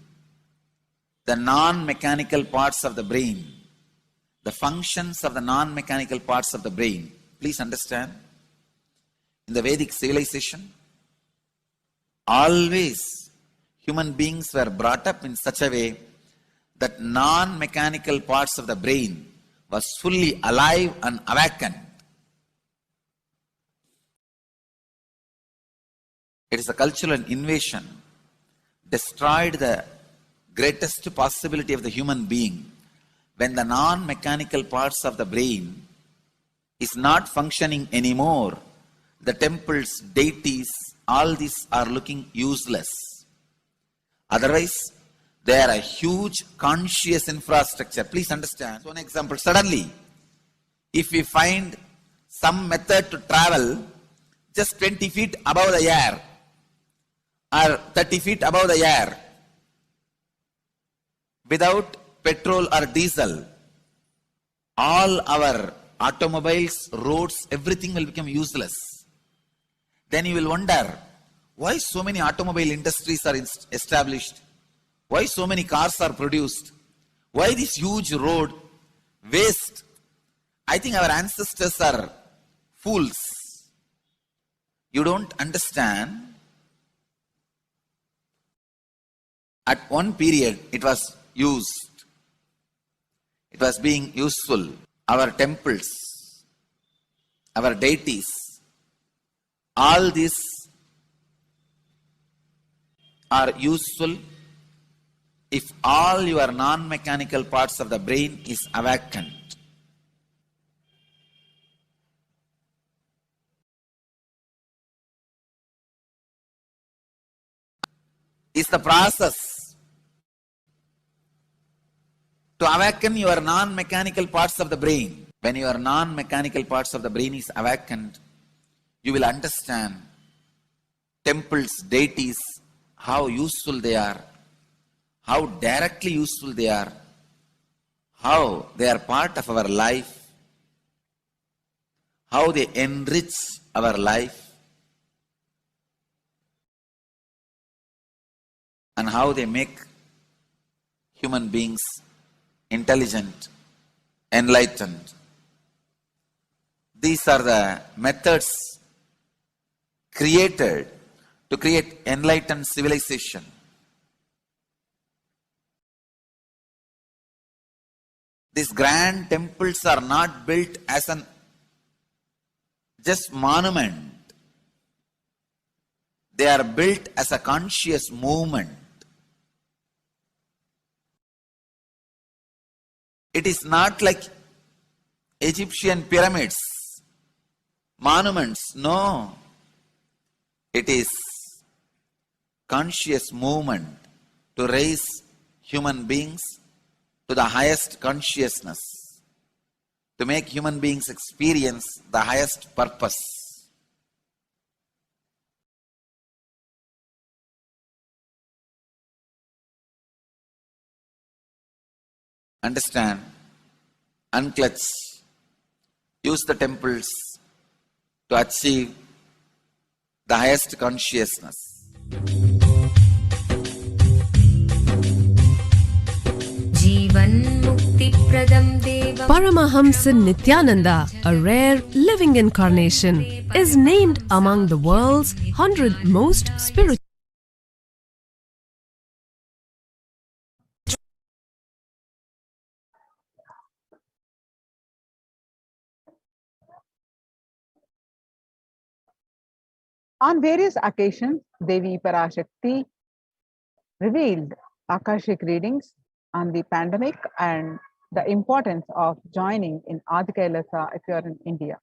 the non-mechanical parts of the brain, the functions of the non-mechanical parts of the brain. Please understand, in the Vedic civilization, always human beings were brought up in such a way that non-mechanical parts of the brain was fully alive and awakened. It is a cultural invasion, destroyed the greatest possibility of the human being when the non-mechanical parts of the brain is not functioning anymore. The temples, deities, all these are looking useless. Otherwise, they are a huge conscious infrastructure. Please understand. So, an example, suddenly, if we find some method to travel just 20 feet above the air or 30 feet above the air without petrol or diesel, all our automobiles, roads, everything will become useless. Then you will wonder, why so many automobile industries are established? Why so many cars are produced? Why this huge road waste? I think our ancestors are fools. You don't understand. At one period, it was used. It was being useful. Our temples, our deities, all these are useful if all your non-mechanical parts of the brain is awakened. Is the process to awaken your non-mechanical parts of the brain. When your non-mechanical parts of the brain is awakened, you will understand temples, deities, how useful they are, how directly useful they are, how they are part of our life, how they enrich our life, and how they make human beings intelligent, enlightened. These are the methods created to create enlightened civilization. These grand temples are not built as an just monument. They are built as a conscious movement. It is not like Egyptian pyramids, monuments. No. It is conscious movement to raise human beings to the highest consciousness, to make human beings experience the highest purpose. Understand, unclutch, use the temples to achieve the highest consciousness. Paramahamsa Nithyananda, a rare living incarnation, is named among the world's 100 most spiritual On various occasions, Devi Parashakti revealed Akashic readings on the pandemic and the importance of joining in Adi Kailasa if you are in India.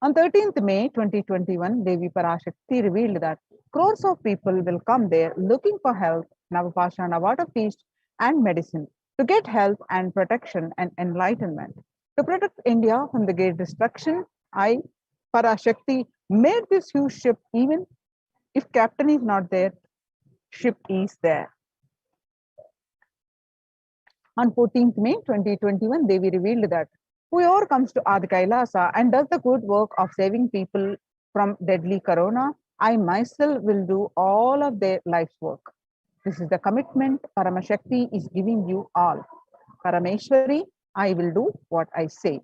On 13th May 2021, Devi Parashakti revealed that crores of people will come there looking for health, Navapashana water feast, and medicine to get health and protection and enlightenment. To protect India from the great destruction, I, Parashakti, made this huge ship. Even if captain is not there, ship is there. On 14th May 2021, Devi revealed that whoever comes to Adi Kailasa and does the good work of saving people from deadly corona, I myself will do all of their life's work. This is the commitment Paramashakti is giving you all. Parameshwari, I will do what I say.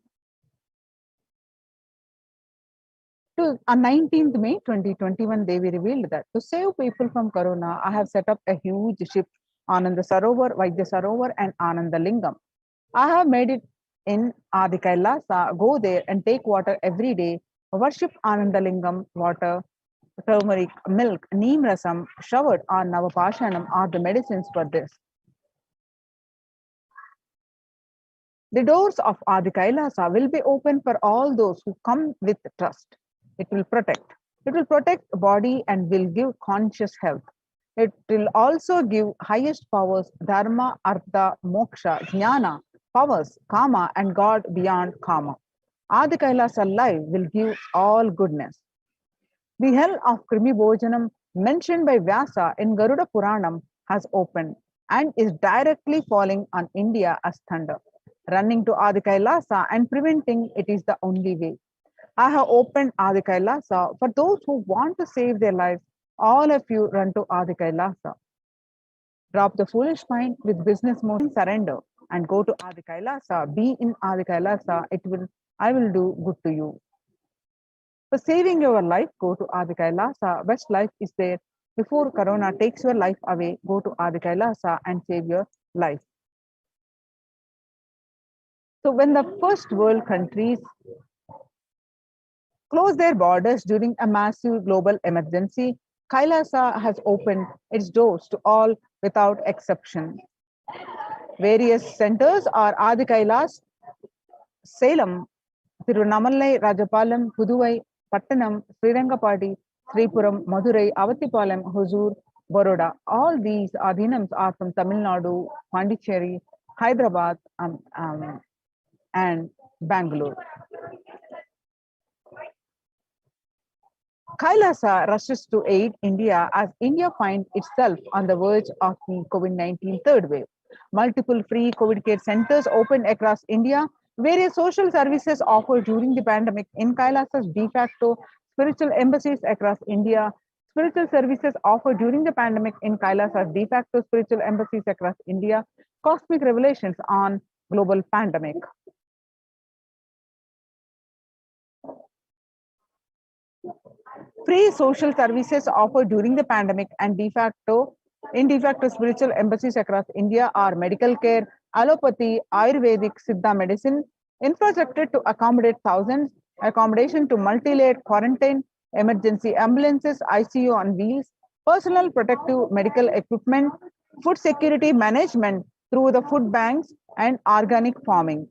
On 19th May 2021, Devi revealed that to save people from corona, I have set up a huge ship, Ananda Sarovar, Vaidya Sarovar, and Ananda Lingam. I have made it in Adi Kailasa. Go there and take water every day. Worship Ananda Lingam, water, turmeric, milk, neem rasam, showered on Navapashanam are the medicines for this. The doors of Adi Kailasa will be open for all those who come with trust. It will protect. It will protect body and will give conscious health. It will also give highest powers, dharma, artha, moksha, jnana, powers, kama, and God beyond kama. Adi Kailasa life will give all goodness. The hell of Krimi Bhojanam mentioned by Vyasa in Garuda Puranam has opened and is directly falling on India as thunder. Running to Adi Kailasa and preventing it is the only way. I have opened Adi Kailasa for those who want to save their lives. All of you run to Adi Kailasa. Drop the foolish mind with business mode, surrender, and go to Adi Kailasa. Be in Adi Kailasa. I will do good to you. For saving your life, go to Adi Kailasa. Best life is there. Before corona takes your life away, go to Adi Kailasa and save your life. So when the first world countries closed their borders during a massive global emergency, Kailasa has opened its doors to all without exception. Various centers are Adi Kailas, Salem, Tirunamalai, Rajapalam, Puduvai, Pattanam, Srirangapati, Sripuram, Madurai, Avatipalam, Hosur, Baroda. All these Adhinams are from Tamil Nadu, Pondicherry, Hyderabad, and Bangalore. Kailasa rushes to aid India as India finds itself on the verge of the COVID-19 third wave. Multiple free COVID care centers opened across India. Various social services offered during the pandemic in Kailasa's de facto spiritual embassies across India. Spiritual services offered during the pandemic in Kailasa's de facto spiritual embassies across India. Cosmic revelations on global pandemic. Free social services offered during the pandemic and de facto spiritual embassies across India are medical care, allopathy, Ayurvedic, Siddha medicine, infrastructure to accommodate thousands, accommodation to multi-layered quarantine, emergency ambulances, ICU on wheels, personal protective medical equipment, food security management through the food banks, and organic farming.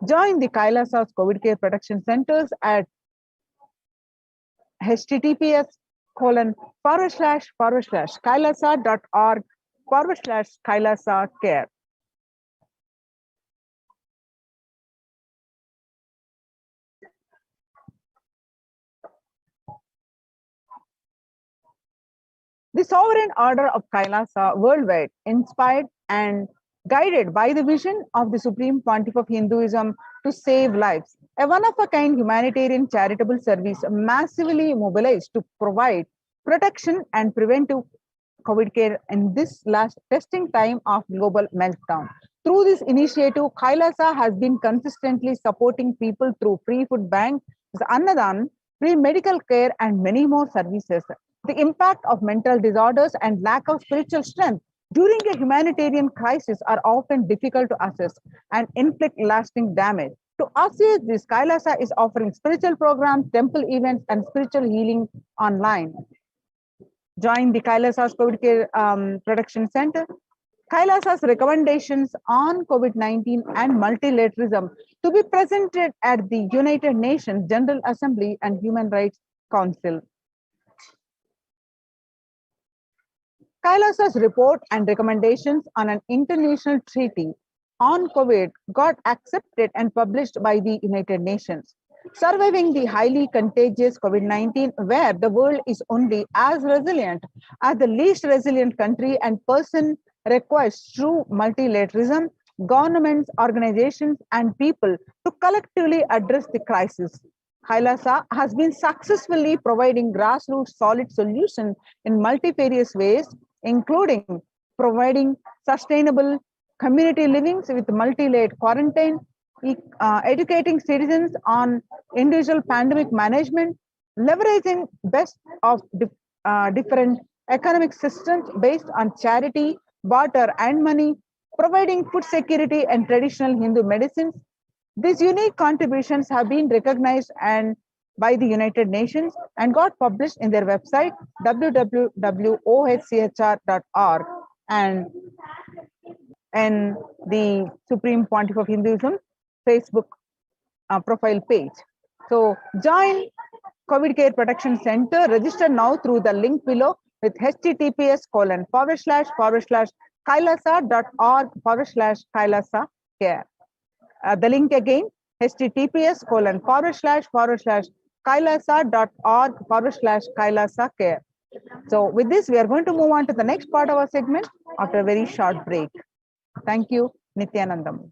Join the Kailasa's COVID care protection centers at https://kailasa.org/Kailasa care. The sovereign order of Kailasa worldwide, inspired and guided by the vision of the Supreme Pontiff of Hinduism to save lives, a one-of-a-kind humanitarian charitable service massively mobilized to provide protection and preventive COVID care in this last testing time of global meltdown. Through this initiative, Kailasa has been consistently supporting people through free food bank, Annadan, free medical care, and many more services. The impact of mental disorders and lack of spiritual strength during a humanitarian crisis are often difficult to assess and inflict lasting damage. To assist this, Kailasa is offering spiritual programs, temple events, and spiritual healing online. Join the Kailasa's COVID Care Production Center. Kailasa's recommendations on COVID-19 and multilateralism to be presented at the United Nations General Assembly and Human Rights Council. Kailasa's report and recommendations on an international treaty on COVID got accepted and published by the United Nations. Surviving the highly contagious COVID-19, where the world is only as resilient as the least resilient country and person, requires true multilateralism, governments, organizations, and people to collectively address the crisis. Kailasa has been successfully providing grassroots solid solutions in multifarious ways, including providing sustainable community livings with multi-layered quarantine, educating citizens on individual pandemic management, leveraging best of different economic systems based on charity, barter, and money, providing food security and traditional Hindu medicines. These unique contributions have been recognized and by the United Nations and got published in their website www.ohchr.org and the Supreme Pontiff of Hinduism Facebook profile page. So join COVID Care Protection Center. Register now through the link below with https://kailasa.org/kailasa care. The link again, https://kailasa.org/kailasa care. So with this, we are going to move on to the next part of our segment after a very short break. Thank you, Nithyanandam.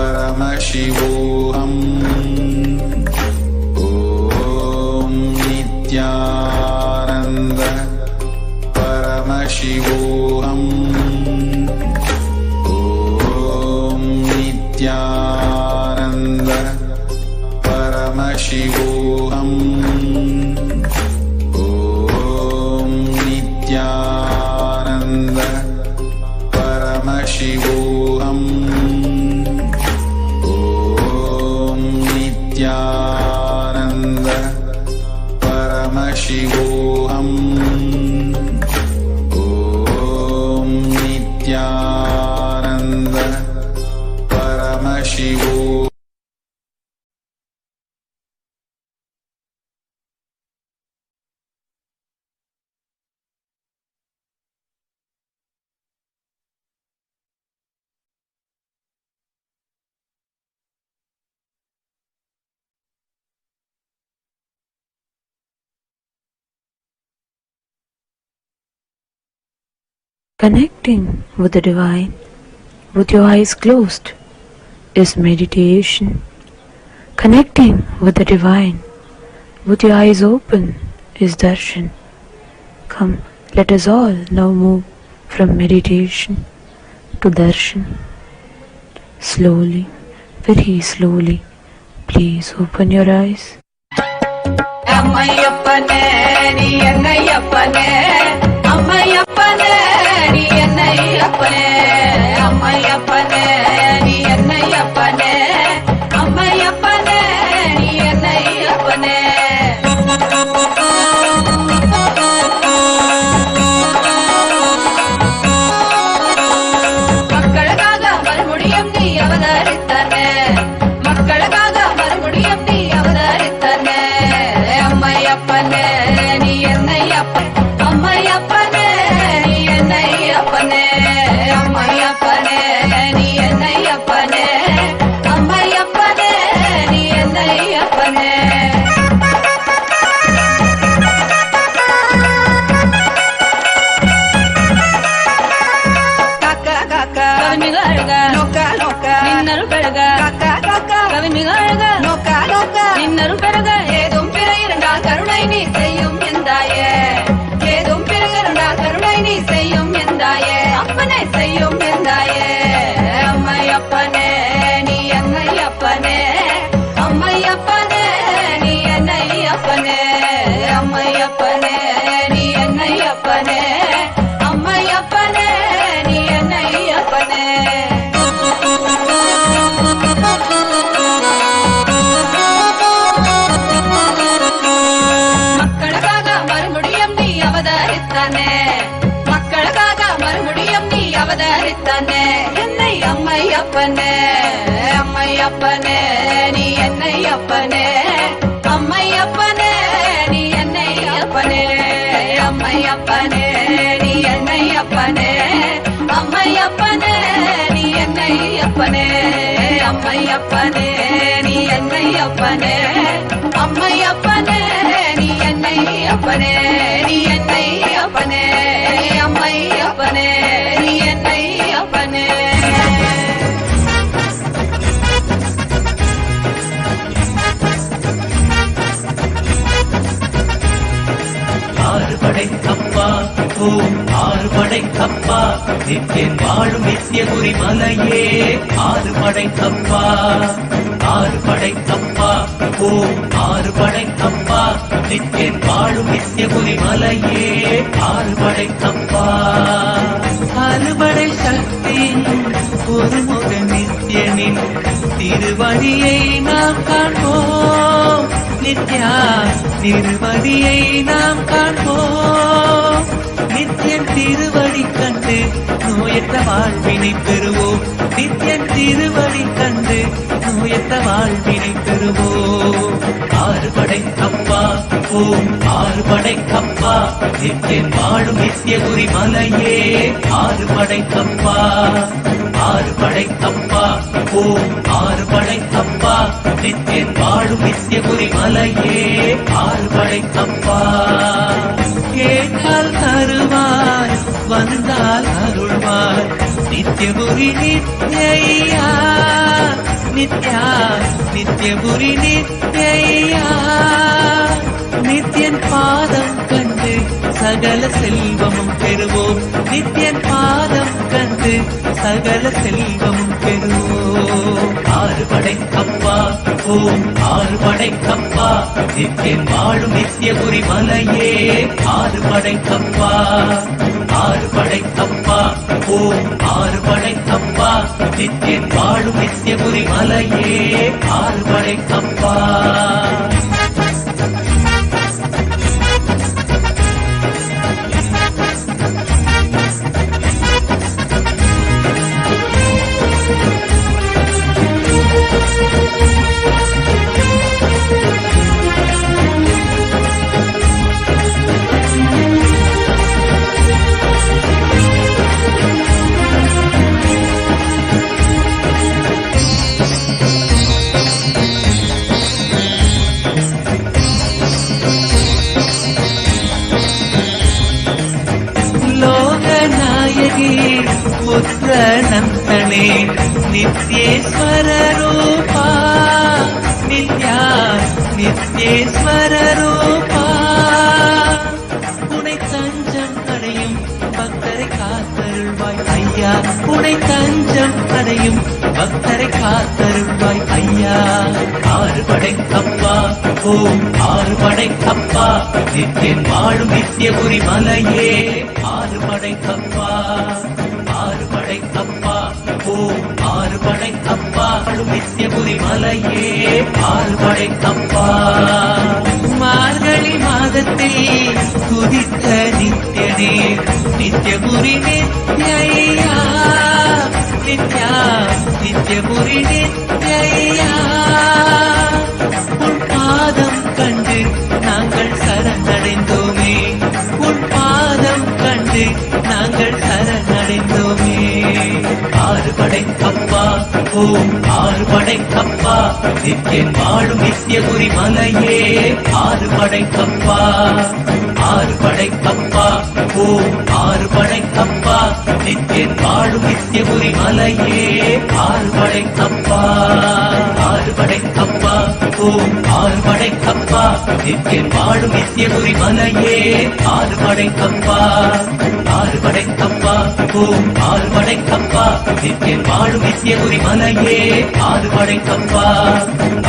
Paramashivoham. Om Nithyananda Paramashivoham. Om Nithyananda Paramashivoham. Om Nithyananda Paramashivoham. Om Nithyananda Paramashivoham. Om Nithyananda Paramashivoham. Connecting with the divine with your eyes closed is meditation. Connecting with the divine with your eyes open is darshan. Come, let us all now move from meditation to darshan. Slowly, very slowly, please open your eyes. Ammayappane ni ennayappane, ammayappane ni ennayappane, ammayappane ni ennayappane, ammayappane ni ennayappane. மக்களுக்காக மறுபடியும் நீ அவதரித்தானே, மக்களுக்காக மறுபடியும் நீ அவதரித்தானே. அம்மையப்பனே நீ என்னையப்பன், அம்மையப்பனே நீ என்னையப்பனே, அம்மையப்பனே நீ என்னையப்பனே, அம்மையப்பனே நீ என்னையப்பனே. நின்னரு பெருக நின்னரு பெருக ஏதும் பிற இருந்தால் கருணை நீ செய்யும் எந்தாயே, ஏதும் பிற இருந்தால் கருணை நீ செய்யும் எந்தாயே, அப்பனே செய்யும் எந்தாயே. அம்மையப்பனே நீ என்னையப்பனே, அம்மையப்பனே நீ என்னையப்பனே, அம்மையப்பனே நீ என்னையப்பனே, அம்மையப்பனே நீ என்னையப்பனே. மக்களுக்காக மறுபடியும் நீ அவதரித்தானே, மக்களுக்காக மறுபடியும் நீ அவதரித்தானே. என்னை அம்மையப்பனே, அம்மையப்பனே நீ என்னையப்பனே, அம்மையப்பனே நீ என்னையப்பனே, அம்மையப்பனே நீ என்னையப்பனே, அம்மையப்பனே நீ என்னையப்பனே, அம்மையப்பனே நீ என்னையப்பனே, அம்மையப்பனே நீ என்னையப்பனே, நீ என்னையப்பனே, அம்மையப்பனே நீ என்னையப்பனே. ஆறு படைக்கப்பா ஓம் ஆறு படைக்கப்பா, நித்தியன் வாழும் நித்தியபுரி மலையே ஆறு படைக்கப்பா, ஆறு படைக்கப்பா ஓம் ஆறு படைக்கப்பா, நித்தியன் வாழும் நித்தியபுரி மலையே ஆறு படைக்கப்பா. அறுபடை சக்தியின் ஒருமுக நித்தியனின் திருவடியை நாம் காண்போம், நித்யா திருவடியை நாம் காண்போம். நித்தியன் திருவடி கண்டு நோயற்ற வாழ்வினை பெறுவோம், நித்தியன் திருவடி கண்டு நோயற்ற வாழ்வினை பெறுவோம். ஆறு படைக்கப்பா ஓம் ஆறு படைக்கப்பா, நித்தியன் வாழும் நித்தியபுரி மலையே ஆறு படைக்கப்பா, ஆறு படைக்கப்பா ஓம் ஆறு படைக்கப்பா, நித்தியன் வாழும் நித்தியபுரி மலையே ஆறு படைக்கப்பா. கேட்டால் தருவாய், வந்தால் அருள்வாய். நித்யபுரி நித்யா, நித்யா நித்யபுரி நித்யா. நித்யன் பாதம் கண்டு சகல செல்வமும் பெறுவோம். நித்யன் பாதம் கண்டு சகல செல்வமும் பெறுவோம். ஆறுபடை கப்பா ஓம் ஆறுபடை கப்பா, நித்யன் வாழும் நித்யபுரி மலையே. ஆறுபடை கப்பா, ஆறுபடை கப்பா ஓம் ஆறுபடை கப்பா, நித்யன் வாழும் நித்யபுரி மலையே. ஆறுபடை கப்பா. லோகநாயகி புத்திரநந்தனே, நித்யேஸ்வர ரூபா, நித்யா நித்யேஸ்வர ரூபா. உனை தஞ்சம் அடையும் பக்தரை காத்தருள்வாய் ஐயா. உனை தஞ்சம் அடையும் பக்தரை காத்தருள்வாய் ஐயா. ஆறுபடை கப்பா ஓம் ஆறுபடை கப்பா, நித்யன் வாழும் நித்யபுரி மலையே. ஆறுபடை கப்பா, ஆறுபடை கப்பா ஓம் ஆறுபடை கப்பா, வாழும் நித்யபுரி மலையே. ஆறுபடை கப்பா. மார்கழி மாதத்தில் குதித்த நித்யனே, நித்யபுரி நித்யா, நித்யா நித்யபுரி நித்யா. உன் பாதம் கண்டு நாங்கள் சரணடைந்தோமே, உன் பாதம் கண்டு நாங்கள் சரணடைந்தோமே. ஆறுபடை கப்பா ஓம் ஆறுபடை கப்பா, நித்யன் வாழும் நித்யபுரி மலையே. ஆறுபடை கப்பா, ஆறுபடை கப்பா ஓம் ஆறுபடை கப்பா, நித்யன் வாழும் நித்யபுரி மலையே. ஆறுபடை கப்பா, ஆறுபடை கப்பா ஓம் ஆறுபடை கப்பா, நித்யன் வாழும் நித்யபுரி மலையே. ஆறுபடை கப்பா, ஆறுபடை கப்பா ஓம் ஆறுபடை கப்பா, நித்யன் வாழும் நித்யபுரி மலையே. ஆறுபடை கப்பா,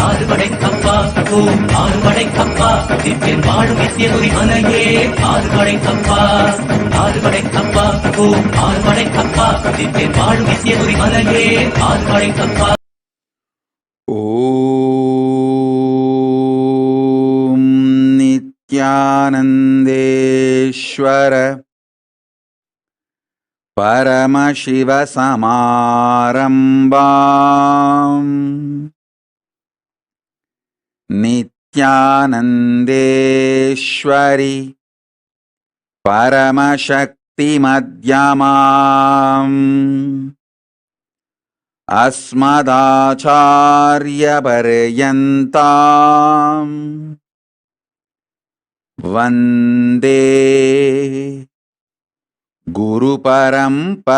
ஆறுபடை கப்பா ஓம் ஆறுபடை கப்பா, நித்யன் வாழும் நித்யபுரி மலையே. ஆறுபடை கப்பா, ஆறுபடை கப்பா ஓம் ஆறுபடை கப்பா, நித்யன் வாழும் நித்யபுரி மலையே. ஆறுபடை கப்பா. ஓம் நித்யானந்தேஸ்வர பரமசிவ சமாரம்பாம் நித்யானந்தேஸ்வரி பரமசக்தி மத்யமாம் அஸ்மதாச்சார்ய பர்யந்தாம் வந்தே குரு பரம்பராம்.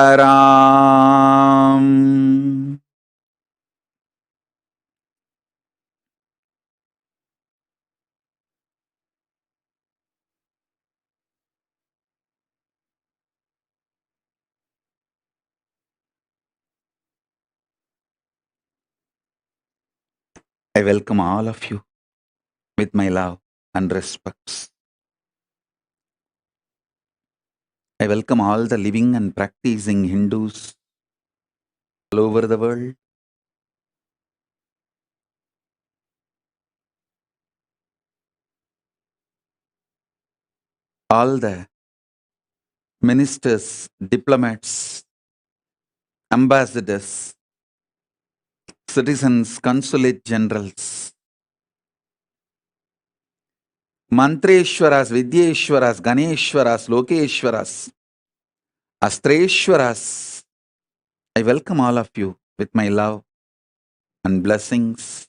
I welcome all of you with my love and respects. I welcome all the living and practicing Hindus all over the world. All the ministers, diplomats, ambassadors, citizens, consulate generals, Mantreshwaras, Vidyeshwaras, Ganeshwaras, Lokeshwaras, Astreshwaras. I welcome all of you with my love and blessings.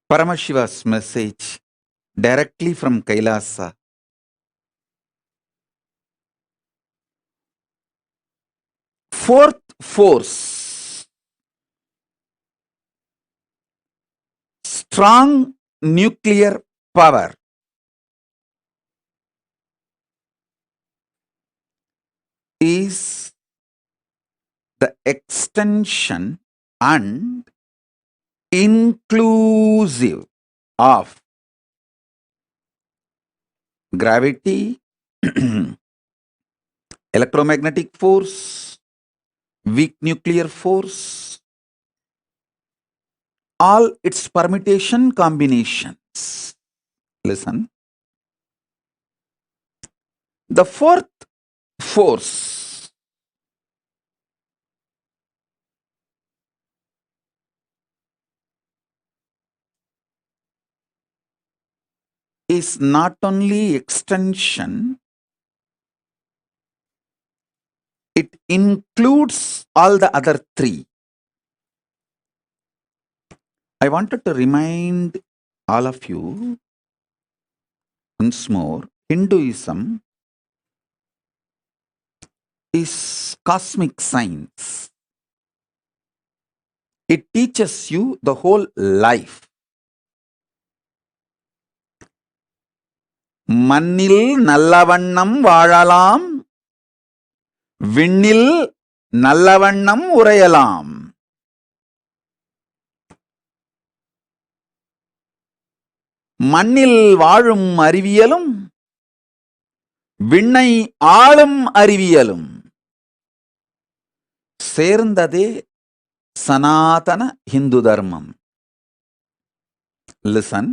Paramashiva's message directly from Kailasa. Fourth force, strong nuclear power, is the extension and inclusive of gravity, electromagnetic force, weak nuclear force, all its permutation combinations. Listen. The fourth force is not only extension, it includes all the other three. I wanted to remind all of you once more, Hinduism is cosmic science. It teaches you the whole life. மண்ணில் நல்லவண்ணம் வாழலாம், விண்ணில் நல்லவண்ணம் உறையலாம். மண்ணில் வாழும் அறிவியலும் விண்ணை ஆளும் அறிவியலும் சேர்ந்ததே சனாதன Hindu தர்மம். Listen.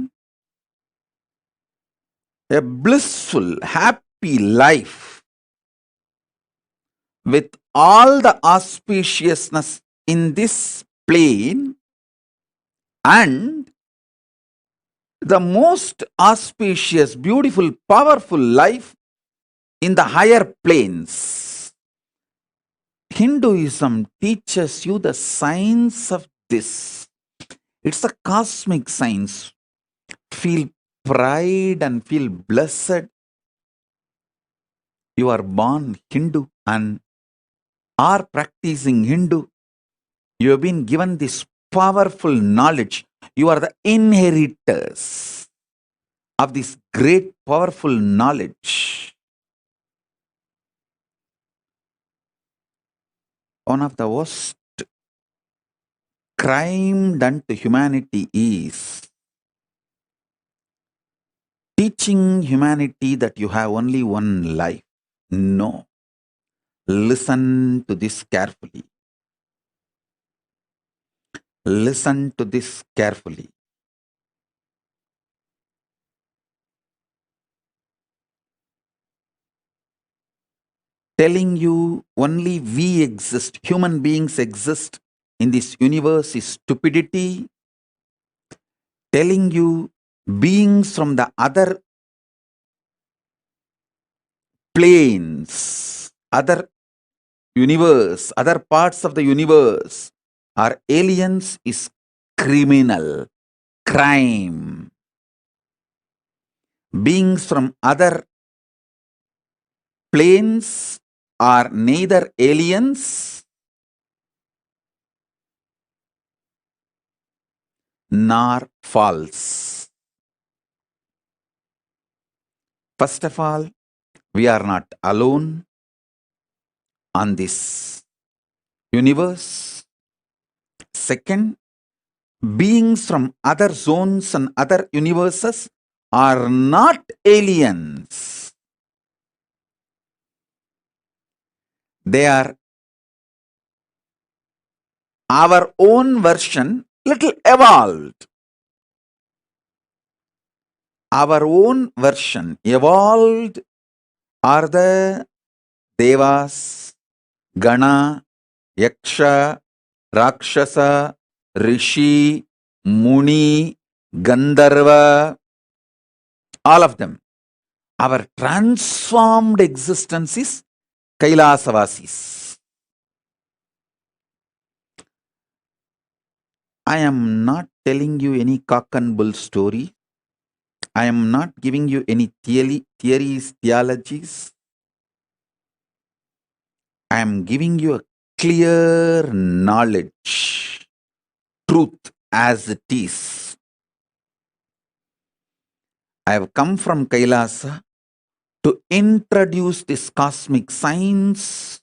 A blissful, happy life with all the auspiciousness in this plane and the most auspicious, beautiful, powerful life in the higher planes. Hinduism teaches you the science of this. It's a cosmic science. Feel pride and feel blessed. You are born Hindu and are practicing Hindu. You have been given this powerful knowledge. You are the inheritors of this great powerful knowledge. One of the worst crime done to humanity is teaching humanity that you have only one life. No. Listen to this carefully. Listen to this carefully. Telling you only we exist, human beings exist in this universe is stupidity. Telling you beings from the other planes, other universe, other parts of the universe are aliens is criminal, crime. Beings from other planes are neither aliens nor false. First of all, we are not alone on this universe. Second, beings from other zones and other universes are not aliens. They are our own version, little evolved. Our own version, evolved, are the Devas, Gana, Yaksha, Rakshasa, Rishi, Muni, Gandharva, all of them. Our transformed existence is Kailasavasis. I am not telling you any cock and bull story. I am not giving you any theories, theologies. I am giving you a clear knowledge, truth as it is. I have come from Kailasa to introduce this cosmic science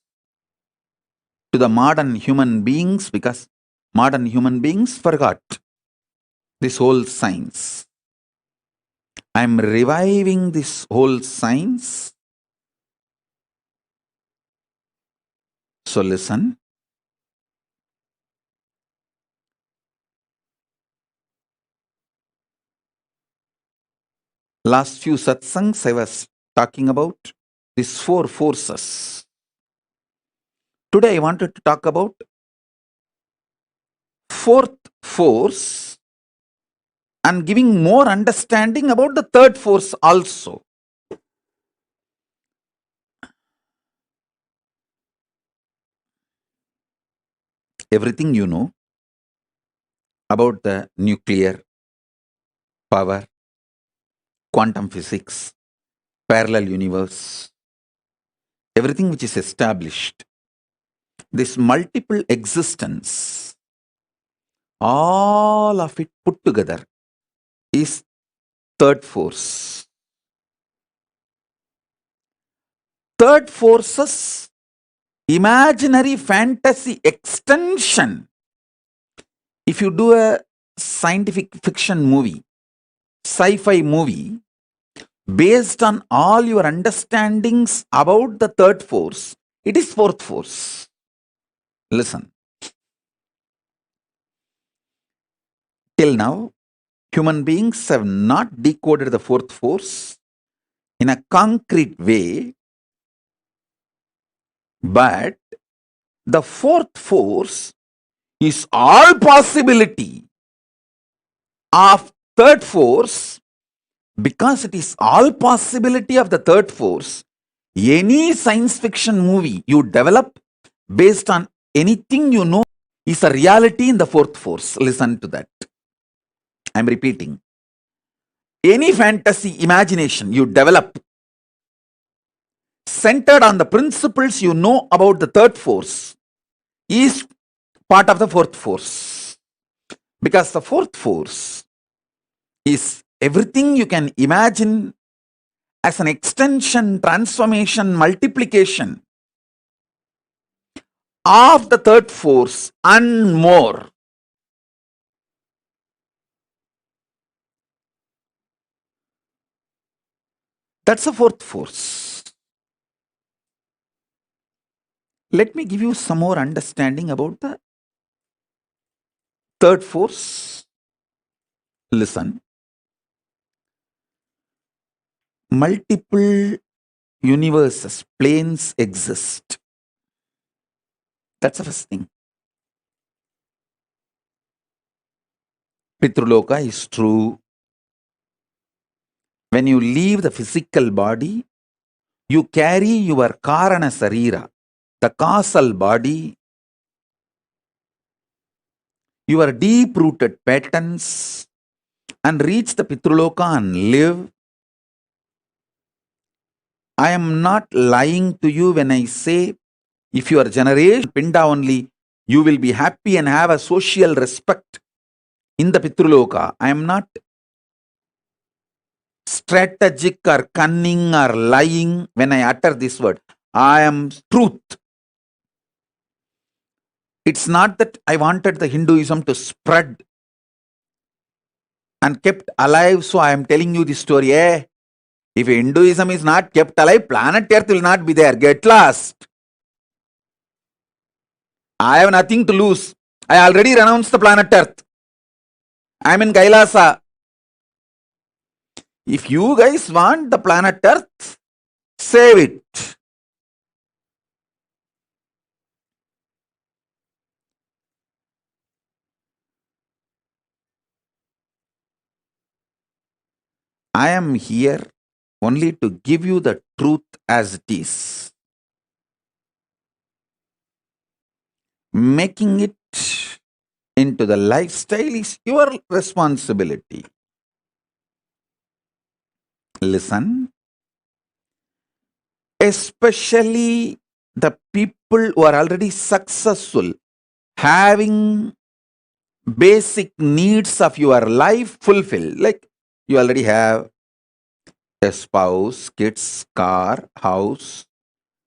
to the modern human beings, because modern human beings forgot this whole science. I am reviving this whole science. So listen. Last few satsangs I was talking about these four forces. Today I wanted to talk about fourth force and giving more understanding about the third force also. Everything you know about the nuclear power, quantum physics, parallel universe, everything which is established, this multiple existence, all of it put together is third force. Third force's imaginary fantasy extension. If you do a scientific fiction movie, sci-fi movie, based on all your understandings about the third force, it is fourth force. Listen. Till now, human beings have not decoded the fourth force in a concrete way, but the fourth force is all possibility of third force. Because it is all possibility of the third force, any science fiction movie you develop based on anything you know is a reality in the fourth force. Listen to that. I'm repeating. Any fantasy imagination you develop centered on the principles you know about the third force is part of the fourth force. Because the fourth force is everything you can imagine as an extension, transformation, multiplication of the third force and more. That's the fourth force. Let me give you some more understanding about the third force. Listen. Multiple universes, planes exist. That's the first thing. Pitruloka is true. When you leave the physical body, you carry your Karana Sarira, the causal body, your deep-rooted patterns, and reach the Pitruloka and live. I am not lying to you when I say, if your generation Pinda only, you will be happy and have a social respect in the Pitruloka. I am not strategic or cunning or lying when I utter this word. I am truth. It's not that I wanted the Hinduism to spread and kept alive, so I am telling you this story. If Hinduism is not kept alive, planet Earth will not be there. Get lost. I have nothing to lose. I already renounced the planet Earth. I am in Kailasa. If you guys want the planet Earth, save it. I am here only to give you the truth as it is. Making it into the lifestyle is your responsibility. listen, especially the people who are already successful, having basic needs of your life fulfilled, like you already have a spouse, kids, car, house,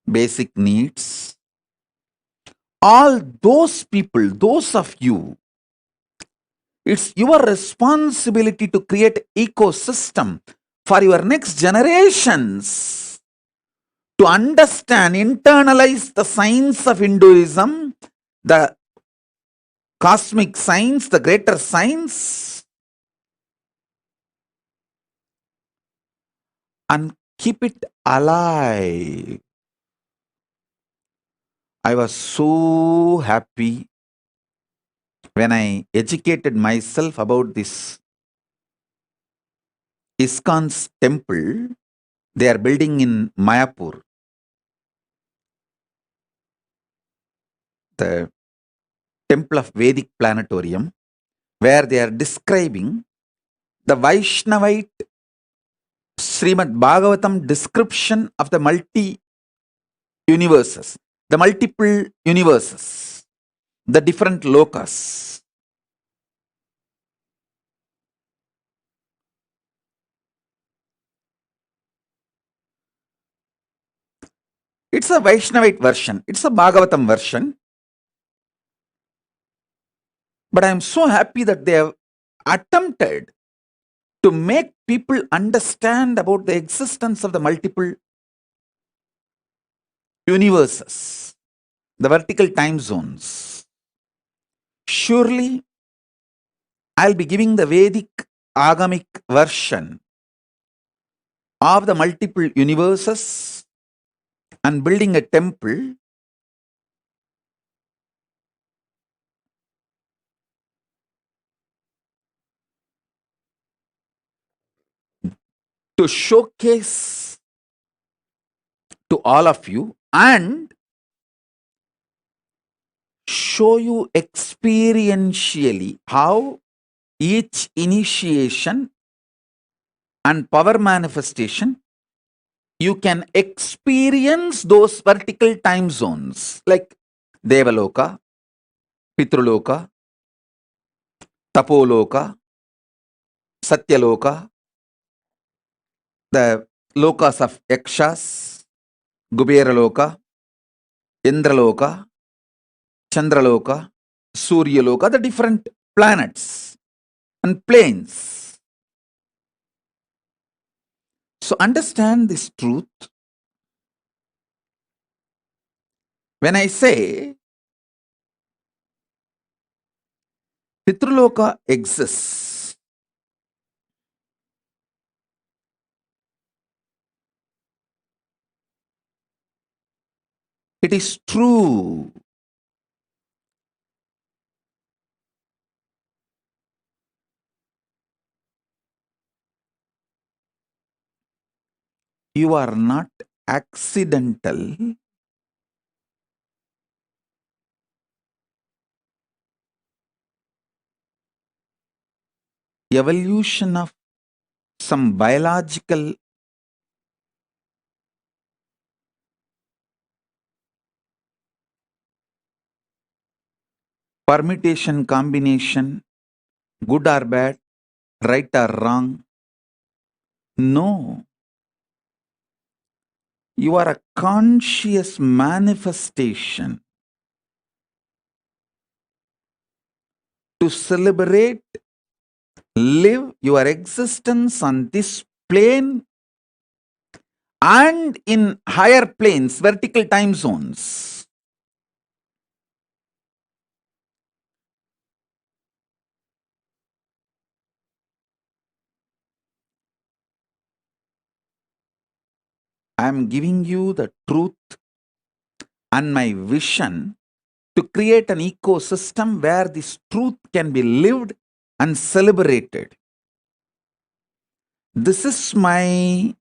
basic needs. All those people, those of you, it's your responsibility to create ecosystem for your next generations to understand, internalize the science of Hinduism, the cosmic science, the greater science, and keep it alive. I was so happy when I educated myself about this ISKCON's temple they are building in Mayapur. The temple of Vedic planetarium, where they are describing the Vaishnavite Srimad Bhagavatam description of the multi-universes, the multiple universes, the different lokas. It's a Vaishnavite version. It's a Bhagavatam version. But I am so happy that they have attempted to make people understand about the existence of the multiple universes, the vertical time zones. Surely, I'll be giving the Vedic Agamic version of the multiple universes and building a temple to showcase to all of you and show you experientially how each initiation and power manifestation you can experience those vertical time zones like Devaloka, Pitruloka, Tapoloka, Satyaloka, the lokas of Yakshas, Kuberaloka, Indraloka, Chandraloka, Suryaloka, the different planets and planes. So understand this truth. When I say Pitruloka exists, it is true. You are not accidental. Evolution of some biological permutation, combination, good or bad, right or wrong. No. You are a conscious manifestation to celebrate, live your existence on this plane and in higher planes, vertical time zones. I am giving you the truth and my vision to create an ecosystem where this truth can be lived and celebrated. This is my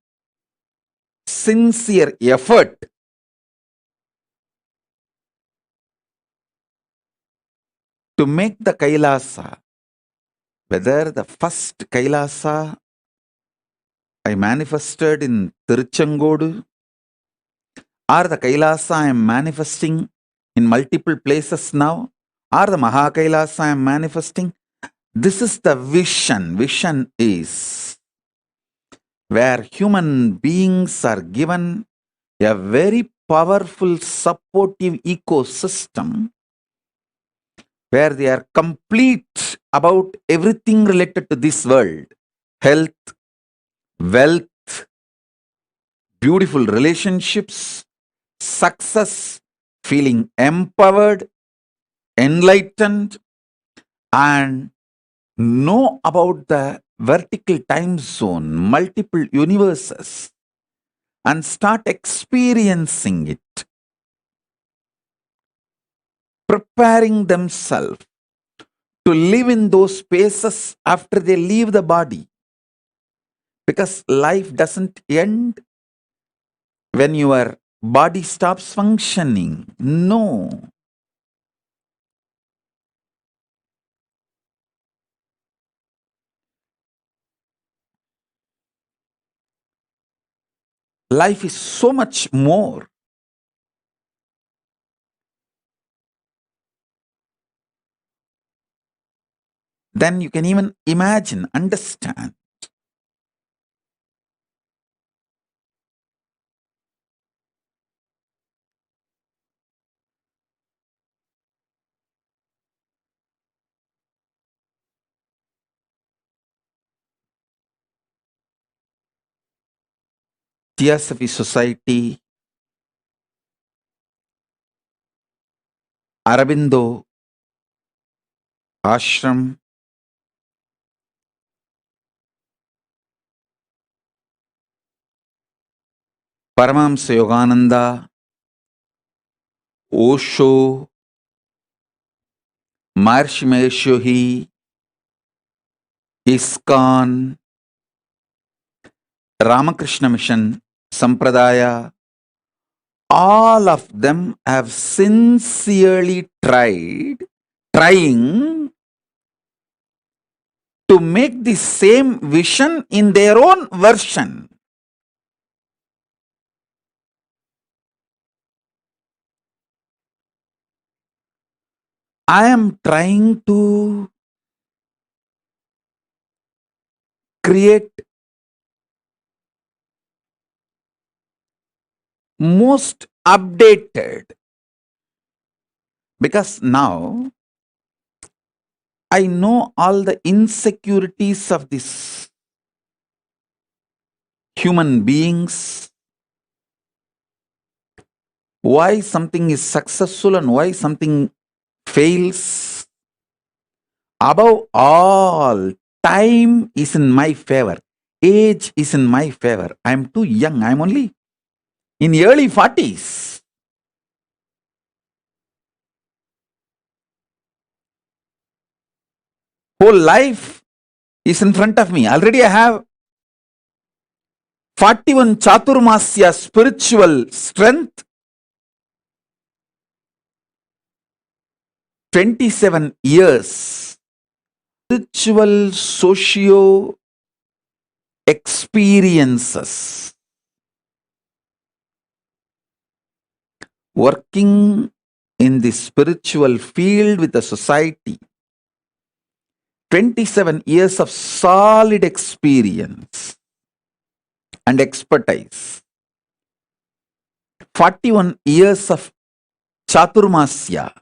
sincere effort to make the Kailasa, whether the first Kailasa I manifested in Tiruchengodu, or the Kailasa I am manifesting in multiple places now, or the Mahakailasa I am manifesting. This is the vision. Vision is where human beings are given a very powerful supportive ecosystem where they are complete about everything related to this world: health, wealth, beautiful relationships, success, feeling empowered, enlightened, and know about the vertical time zone, multiple universes, and start experiencing it, preparing themselves to live in those spaces after they leave the body. Because life doesn't end when your body stops functioning. No. Life is so much more. Than you can even imagine, understand. Theosophy Society, Arabindo Ashram, Paramahamsa Yogananda, Osho, Maharshi Mahesh Yogi, ISKCON, Ramakrishna Mission, Sampradaya, all of them have sincerely trying to make the same vision in their own version. I am trying to create most updated, because now I know all the insecurities of these human beings, why something is successful and why something fails. Above all, time is in my favor. Age is in my favor. I am too young. I am only in early 40s. Whole life is in front of me. Already I have 41 Chaturmasya spiritual strength, 27 years spiritual socio experiences, working in the spiritual field with the society, 27 years of solid experience and expertise, 41 years of Chaturmasya,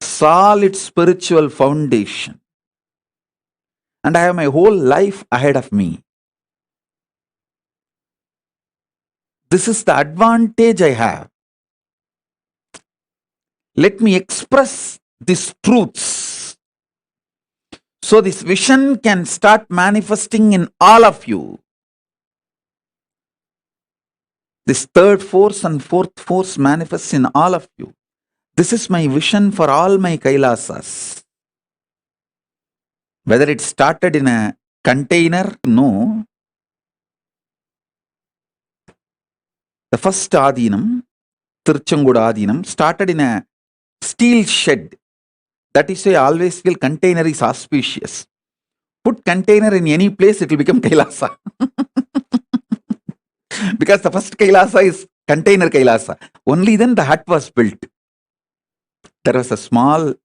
solid spiritual foundation, and I have my whole life ahead of me. This is the advantage I have. Let me express these truths so this vision can start manifesting in all of you. This third force and fourth force manifests in all of you. This is my vision for all my Kailasas. Whether it started in a container, no. The first Adinam, Tiruchengodu Adinam, started in a steel shed. That is why I always feel container is auspicious. Put container in any place, it will become Kailasa. Because the first Kailasa is container Kailasa. Only then the hut was built. There was a small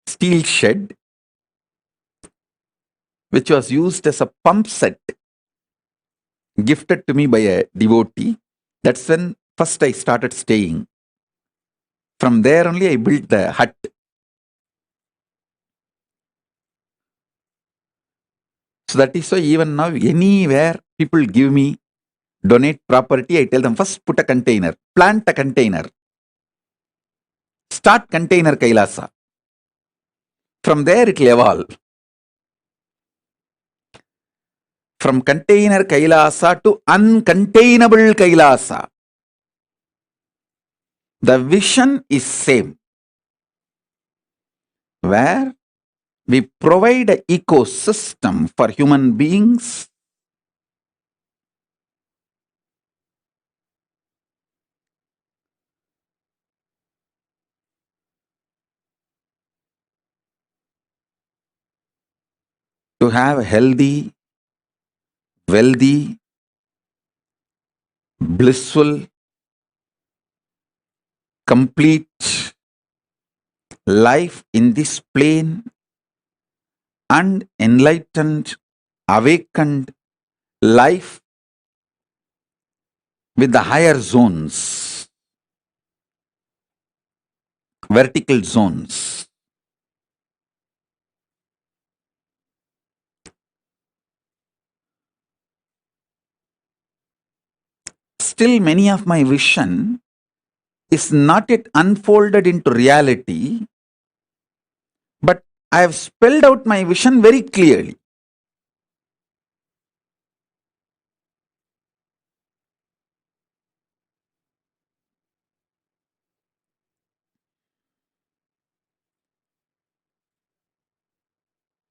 steel shed which was used as a pump set, gifted to me by a devotee. That's when first I started staying. From there only I built the hut. So that is why even now, anywhere people give me, donate property, I tell them first put a container, plant a container, start container Kailasa. From there it will evolve. From container Kailasa to uncontainable Kailasa. The vision is same. Where we provide an ecosystem for human beings to have a healthy, wealthy, blissful, complete life in this plane and enlightened, awakened life with the higher zones, vertical zones. Still, many of my vision is not yet unfolded into reality, but I have spelled out my vision very clearly.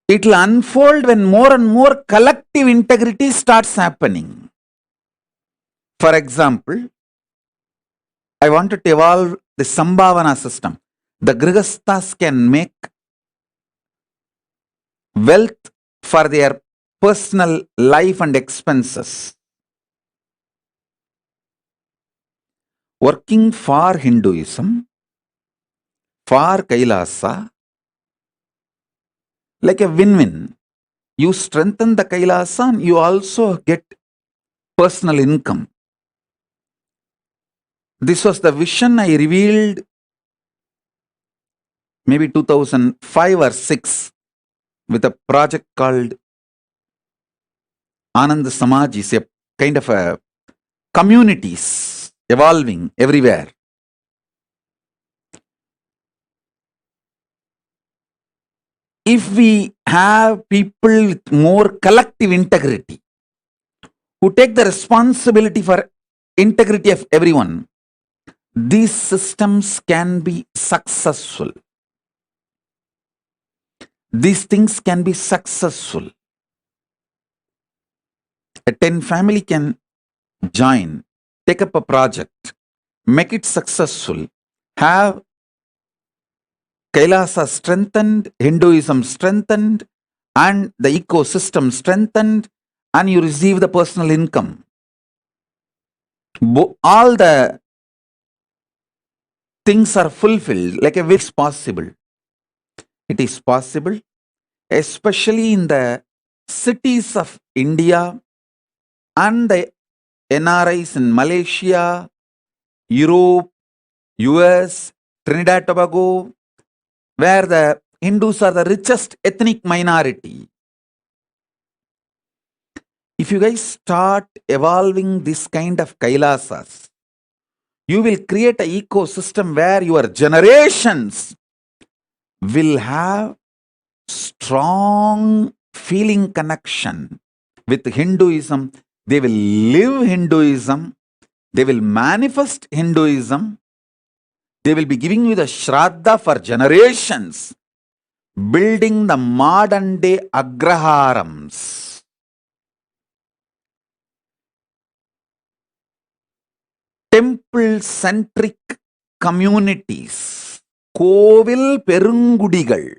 It will unfold when more and more collective integrity starts happening. For example, I wanted to evolve the Sambhavana system. The Grihasthas can make wealth for their personal life and expenses. Working for Hinduism, for Kailasa, like a win-win. You strengthen the Kailasa and you also get personal income. This was the vision I revealed maybe 2005 or 6 with a project called Anand Samaj. Is a kind of a communities evolving everywhere. If we have people with more collective integrity, who take the responsibility for integrity of everyone, these systems can be successful. These things can be successful. A 10 family can join, take up a project, make it successful, have Kailasa strengthened, Hinduism strengthened, and the ecosystem strengthened, and you receive the personal income. All the things are fulfilled like a wish possible. It is possible, especially in the cities of India and the NRIs in Malaysia, Europe, US, Trinidad, Tobago, where the Hindus are the richest ethnic minority. If you guys start evolving this kind of Kailasas, you will create an ecosystem where your generations will have strong feeling connection with Hinduism. They will live Hinduism. They will manifest Hinduism. They will be giving you the Shraddha for generations, building the modern day Agraharams. Temple-centric communities, Kovil Perungudigal.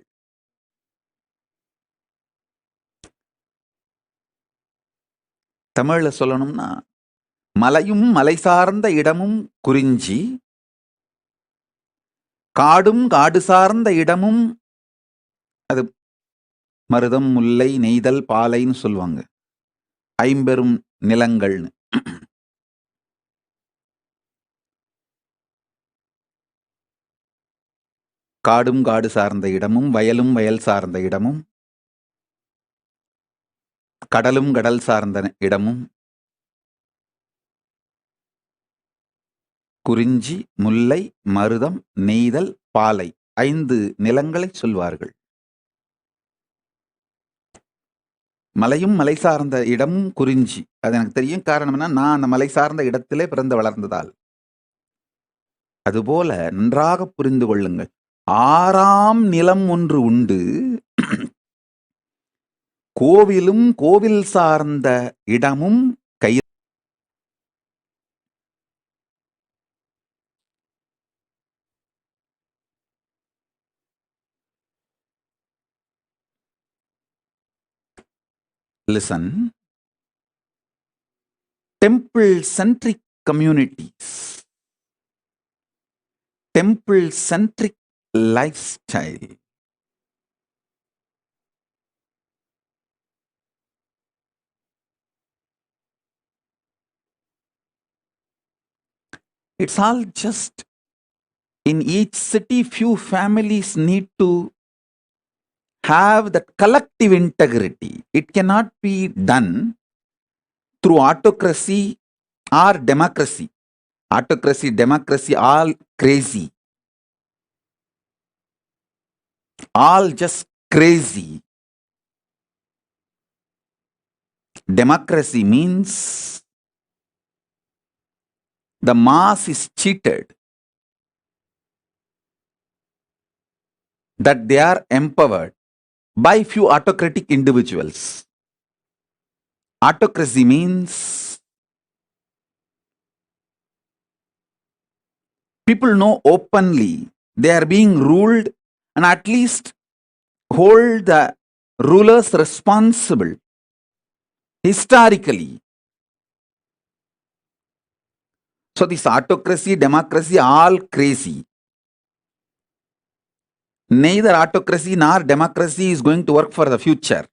தமிழ்ல சொல்லணும்னா, மலையும் மலை சார்ந்த இடமும் குறிஞ்சி, காடும் காடு சார்ந்த இடமும், அது மருதம், முல்லை, நெய்தல், பாலைன்னு சொல்லுவாங்க. ஐம்பெரும் நிலங்கள்னு. காடும் காடு சார்ந்த இடமும், வயலும் வயல் சார்ந்த இடமும், கடலும் கடல் சார்ந்த இடமும், குறிஞ்சி, முல்லை, மருதம், நெய்தல், பாலை 5 நிலங்களை சொல்வார்கள். மலையும் மலை சார்ந்த இடமும் குறிஞ்சி. அது எனக்கு தெரியும். காரணம் என்ன? நான் அந்த மலை சார்ந்த இடத்திலே பிறந்து வளர்ந்ததால். அதுபோல நன்றாக புரிந்து கொள்ளுங்கள். 6ஆம் நிலம் ஒன்று உண்டு. கோவிலும் கோவில் சார்ந்த இடமும் கை. Listen. Temple-centric communities, temple-centric lifestyle, it's all just in each city few families need to have that collective integrity. It cannot be done through autocracy or democracy. Autocracy, democracy, all crazy. All just crazy. Democracy means the mass is cheated, that they are empowered by few autocratic individuals. Autocracy means people know openly they are being ruled and at least hold the rulers responsible historically. So this autocracy, democracy, all crazy. Neither autocracy nor democracy is going to work for the future.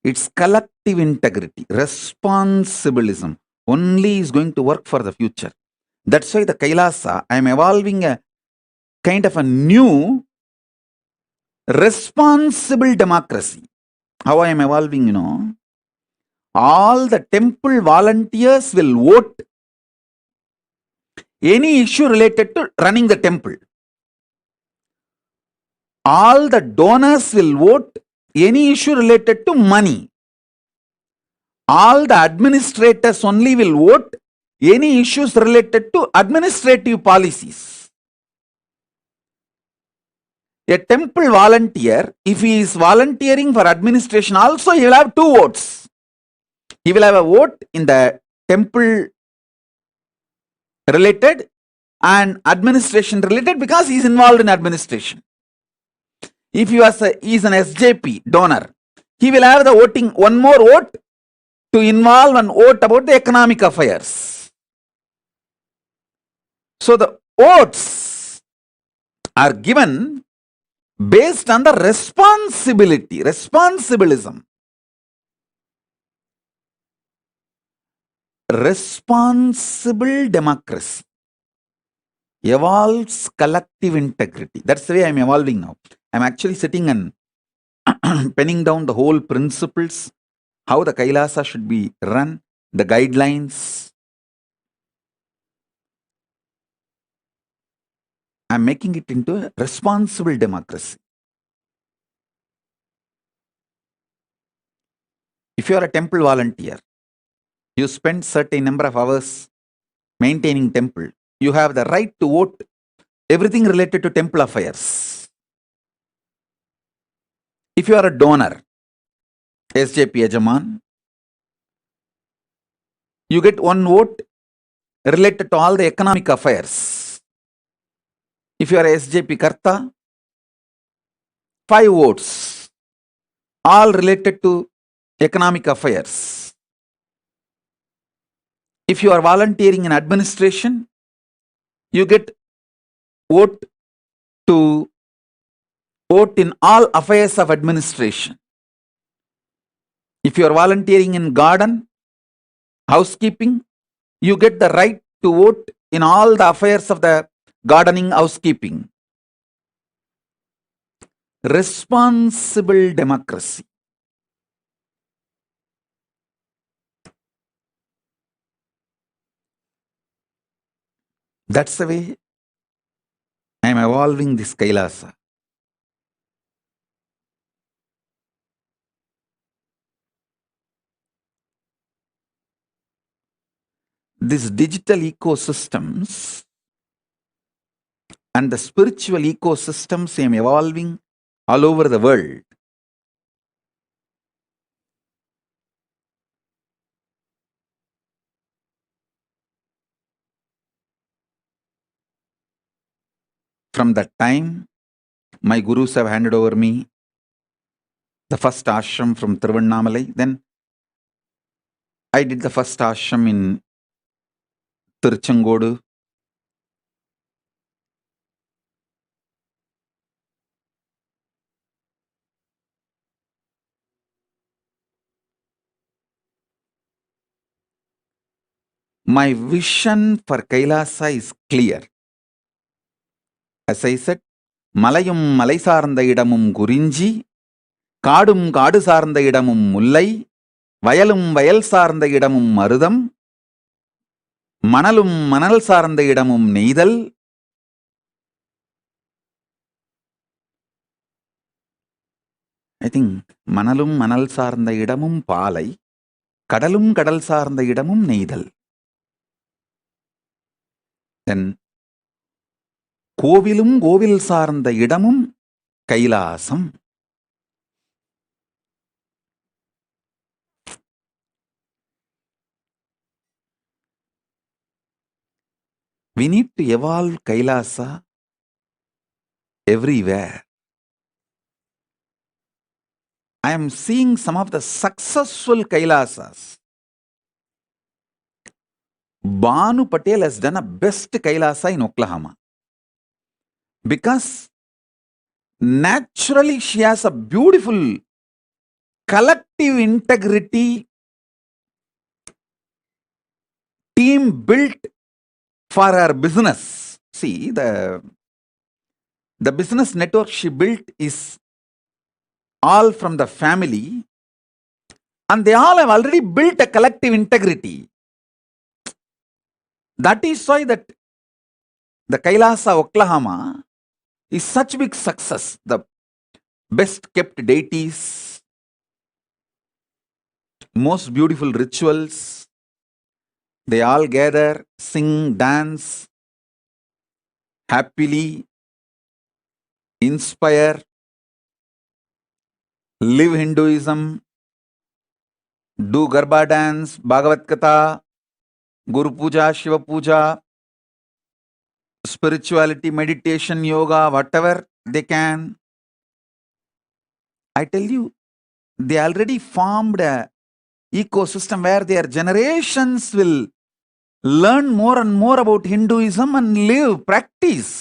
It's collective integrity, responsibilism only is going to work for the future. That's why the Kailasa, I am evolving a kind of a new responsible democracy. How I am evolving, all the temple volunteers will vote any issue related to running the temple. All the donors will vote any issue related to money. All the administrators only will vote any issues related to administrative policies. A temple volunteer, if he is volunteering for administration also, he will have 2 votes. He will have a vote in the temple related and administration related because he is involved in administration. If he is an SJP donor, he will have the voting, one more vote to involve and vote about the economic affairs. So the votes are given based on the responsibility, responsibilism. Responsible democracy evolves collective integrity. That's the way I'm evolving now. I'm actually sitting and penning down the whole principles, how the Kailasa should be run, the guidelines. I'm making it into a responsible democracy. If you are a temple volunteer, you spend certain number of hours maintaining temple, you have the right to vote everything related to temple affairs. If you are a donor, SJP Yajaman, you get 1 vote related to all the economic affairs. If you are a SJP Karta, 5 votes, all related to economic affairs. If you are volunteering in administration, you get vote in all affairs of administration. If you are volunteering in garden, housekeeping, you get the right to vote in all the affairs of the gardening, housekeeping. Responsible democracy. That's the way I am evolving this Kailasa. These digital ecosystems and the spiritual ecosystems I am evolving all over the world. From that time, my gurus have handed over me the first ashram from Tiruvannamalai. Then I did the first ashram in Tiruchengodu. My vision for Kailasa is clear. As I said, மலையும் மலை சார்ந்த இடமும் குறிஞ்சி, காடும் காடு சார்ந்த இடமும் முல்லை, வயலும் வயல் சார்ந்த இடமும் மருதம், மணலும் மணல் சார்ந்த இடமும் நெய்தல், I think மணலும் மணல் சார்ந்த இடமும் பாலை, கடலும் கடல் சார்ந்த இடமும் நெய்தல். Then கோவிலும் கோவில் சார்ந்த இடமும் Kailasam. We need to evolve Kailasa everywhere. I am seeing some of the successful Kailasas. Banu Patel has done a best Kailasa in Oklahoma. Because naturally she has a beautiful collective integrity team built for her business. See, the business network she built is all from the family, and they all have already built a collective integrity. That is why that the Kailasa Oklahoma is such big success. The best kept deities, most beautiful rituals, they all gather, sing, dance, happily, inspire, live Hinduism, do Garba dance, Bhagavad Gita, Guru Puja, Shiva Puja, spirituality, meditation, yoga, whatever they can. I tell you, they already formed a ecosystem where their generations will learn more and more about Hinduism and live, practice.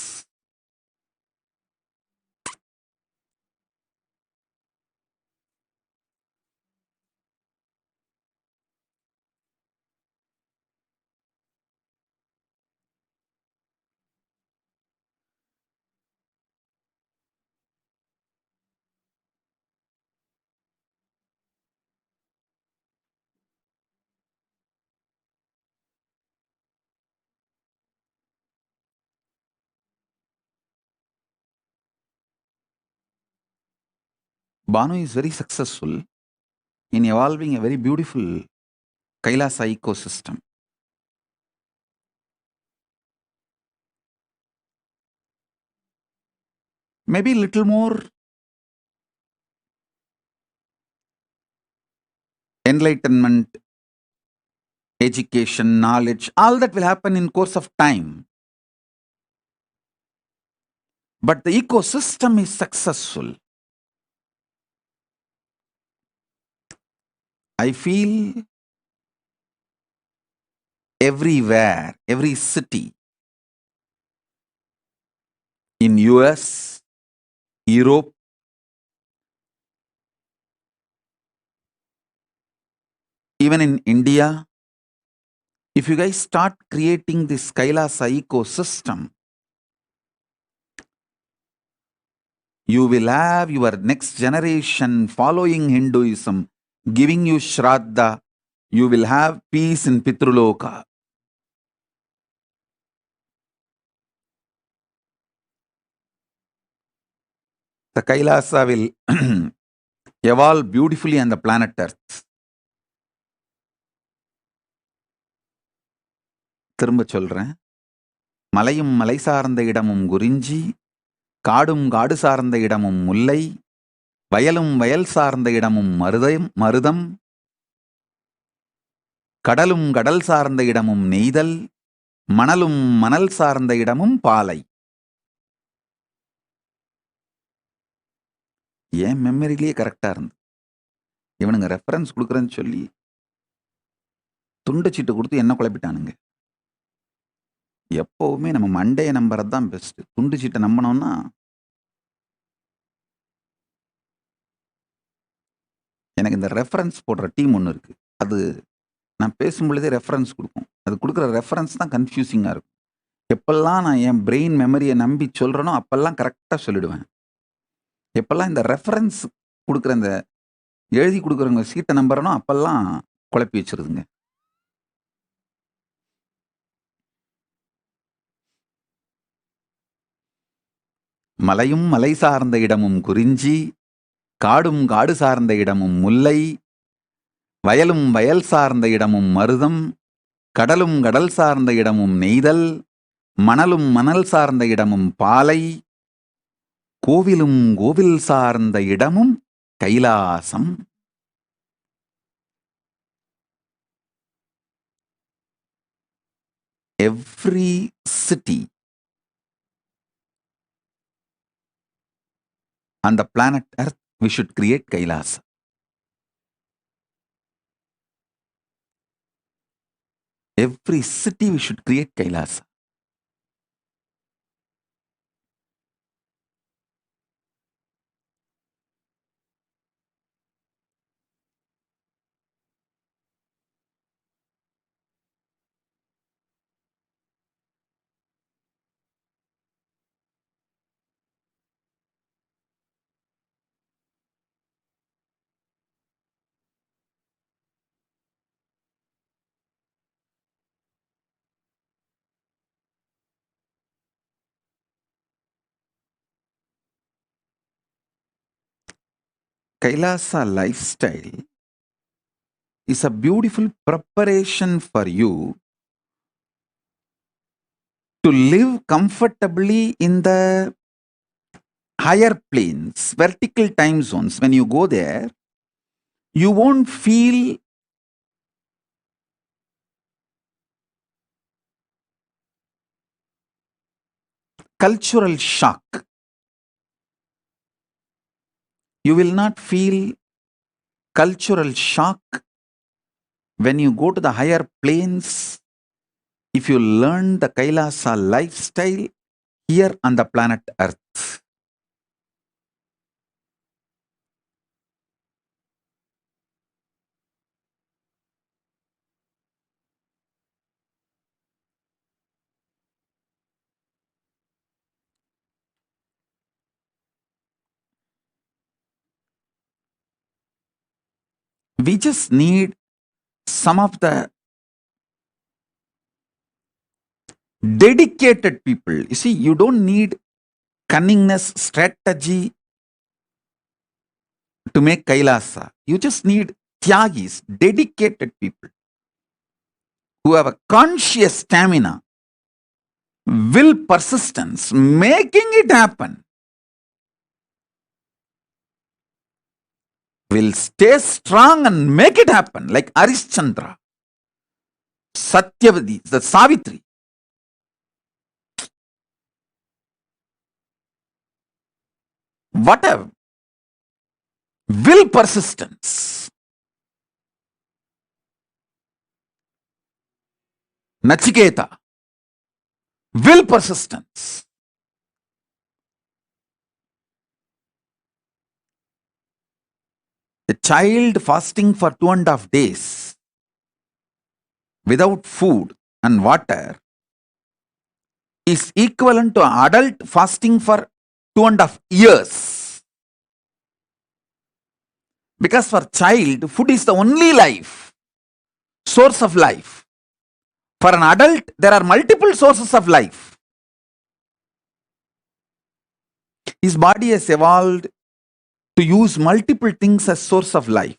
Banu is very successful in evolving a very beautiful Kailasa ecosystem. Maybe little more enlightenment, education, knowledge, all that will happen in course of time. But the ecosystem is successful. I feel everywhere, every city in US, Europe, even in India, if you guys start creating this Kailasa ecosystem, you will have your next generation following Hinduism, giving you Shraddha. You will have peace in Pitruloka. The Kailasa will evolve beautifully on the planet Earth. திரும்ப சொல்றேன், மலையும் மலை சார்ந்த இடமும் குறிஞ்சி, காடும் காடு சார்ந்த இடமும் முல்லை, வயலும் வயல் சார்ந்த இடமும் மருதம், கடலும் கடல் சார்ந்த இடமும் நெய்தல், மணலும் மணல் சார்ந்த இடமும் பாலை. ஏன் மெமரிலேயே கரெக்டா இருந்து, இவனுங்க ரெஃபரன்ஸ் கொடுக்குறேன்னு சொல்லி துண்டு சீட்டு கொடுத்து என்ன குழப்பிட்டானுங்க. எப்பவுமே நம்ம மண்டையை நம்புறது தான் பெஸ்ட். துண்டு சீட்டை நம்பினோம்னா எனக்கு இந்த ரெஃபரன்ஸ் போடுற டீம் ஒன்று இருக்கு. அது நான் பேசும் பொழுதே ரெஃபரன்ஸ் கொடுக்கும். அது கொடுக்குற ரெஃபரன்ஸ் தான் கன்ஃபியூசிங்காக இருக்கும். எப்பெல்லாம் நான் என் பிரெயின் மெமரியை நம்பி சொல்கிறேனோ அப்பெல்லாம் கரெக்டாக சொல்லிடுவேன். எப்பெல்லாம் இந்த ரெஃபரன்ஸ் கொடுக்குற இந்த எழுதி கொடுக்குறவங்க சீட்டை நம்புறனோ அப்பெல்லாம் குழப்பி வச்சிருதுங்க. மலையும் மலை சார்ந்த இடமும் குறிஞ்சி, காடும் காடு சார்ந்த இடமும் முல்லை, வயலும் வயல் சார்ந்த இடமும் மருதம், கடலும் கடல் சார்ந்த இடமும் நெய்தல், மணலும் மணல் சார்ந்த இடமும் பாலை, கோவிலும் கோவில் சார்ந்த இடமும் Kailasam. Every city on the planet Earth, we should create Kailasa. Every city we should create Kailasa. Kailasa lifestyle is a beautiful preparation for you to live comfortably in the higher planes, vertical time zones. When you go there, you won't feel cultural shock. You will not feel cultural shock when you go to the higher planes if you learn the Kailasa lifestyle here on the planet Earth. We just need some of the dedicated people. You see, you don't need cunningness, strategy to make Kailasa. You just need Tyagis, dedicated people who have a conscious stamina, will, persistence, making it happen. Will stay strong and make it happen, like Arishchandra, Satyavati, the Savitri. Whatever. Will, persistence. Nachiketa, will persistence. A child fasting for 2.5 days without food and water is equivalent to an adult fasting for 2.5 years. Because for child, food is the only life, source of life. For an adult, there are multiple sources of life. His body has evolved to use multiple things as source of life.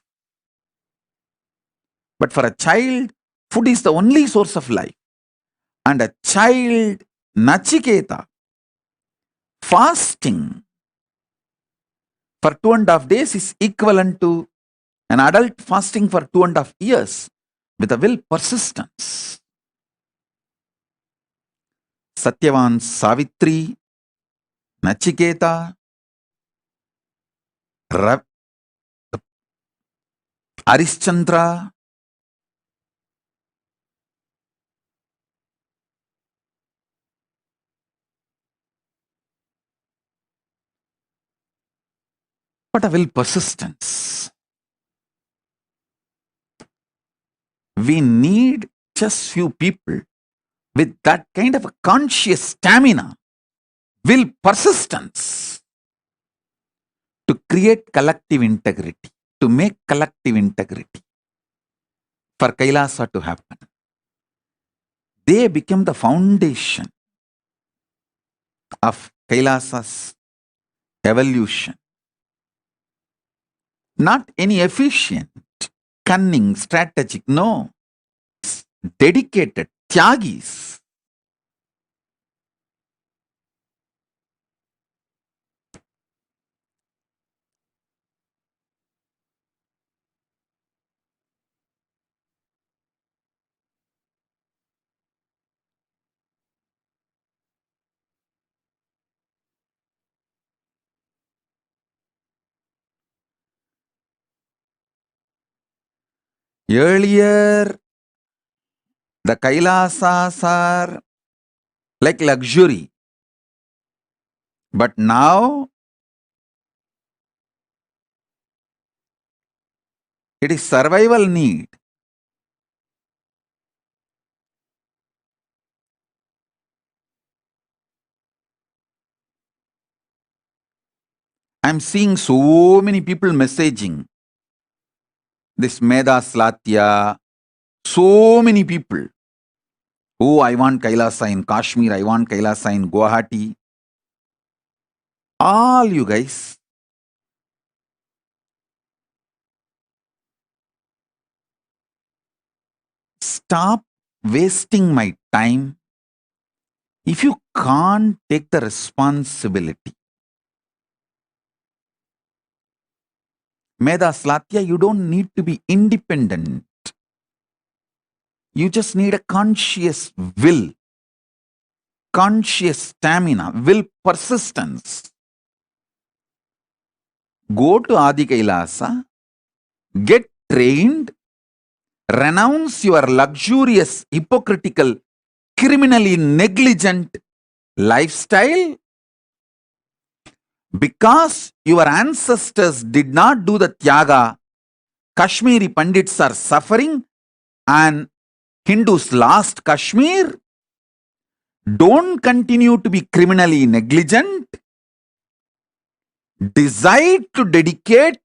But for a child, food is the only source of life. And a child, Nachiketa, fasting for 2.5 days is equivalent to an adult fasting for 2.5 years with a will persistence. Satyavan Savitri, Nachiketa, Arishchandra, what a will persistence. We need just few people with that kind of a conscious stamina, will persistence to create collective integrity, to make collective integrity for Kailasa to happen. They become the foundation of Kailasa's evolution. Not any efficient, cunning, strategic, no. Dedicated, Tyagis. Earlier, the Kailasas are like luxury. But now, it is survival need. I'm seeing so many people messaging this Meda Slatya, so many people. Oh, I want Kailasa in Kashmir, I want Kailasa in Guwahati. All you guys, stop wasting my time if you can't take the responsibility. Meda Slatya, you don't need to be independent. You just need a conscious will, conscious stamina, will persistence. Go to Adi Kailasa, get trained, renounce your luxurious, hypocritical, criminally negligent lifestyle. Because your ancestors did not do the Tyaga, Kashmiri Pandits are suffering and Hindus lost Kashmir. Don't continue to be criminally negligent. Decide to dedicate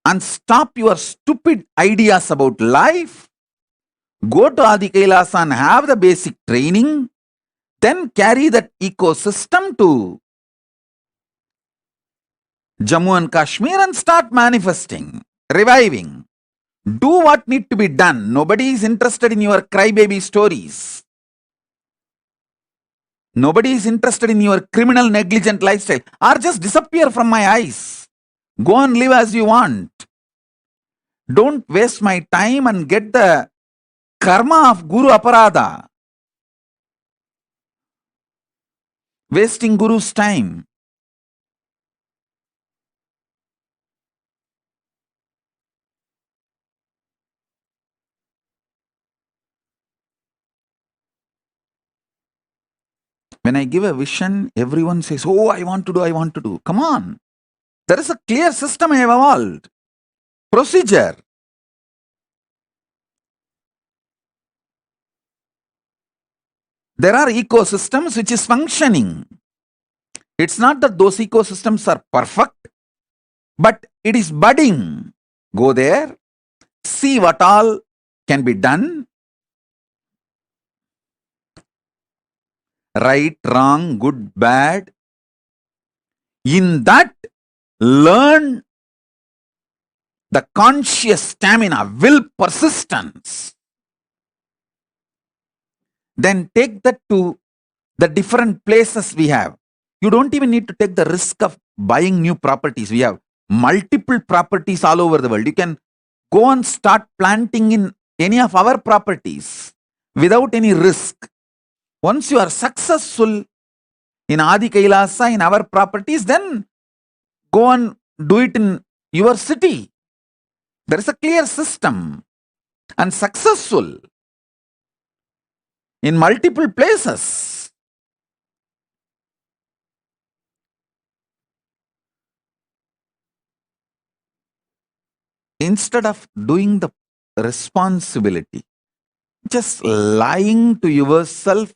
and stop your stupid ideas about life. Go to Adi Kailasa and have the basic training. Then carry that ecosystem to Jammu and Kashmir and start manifesting, reviving. Do what need to be done. Nobody is interested in your crybaby stories. Nobody is interested in your criminal negligent lifestyle. Or just disappear from my eyes. Go and live as you want. Don't waste my time and get the karma of Guru Aparada. Wasting Guru's time. When I give a vision, everyone says, oh, I want to do. Come on. There is a clear system I have evolved. Procedure. There are ecosystems which is functioning. It's not that those ecosystems are perfect, but it is budding. Go there, see what all can be done. Right, wrong, good, bad. In that, learn the conscious stamina, will, persistence. Then take that to the different places we have. You don't even need to take the risk of buying new properties. We have multiple properties all over the world. You can go and start planting in any of our properties without any risk. Once you are successful in Adi Kailasa, in our properties, then go and do it in your city. There is a clear system and successful in multiple places. Instead of doing the responsibility, just lying to yourself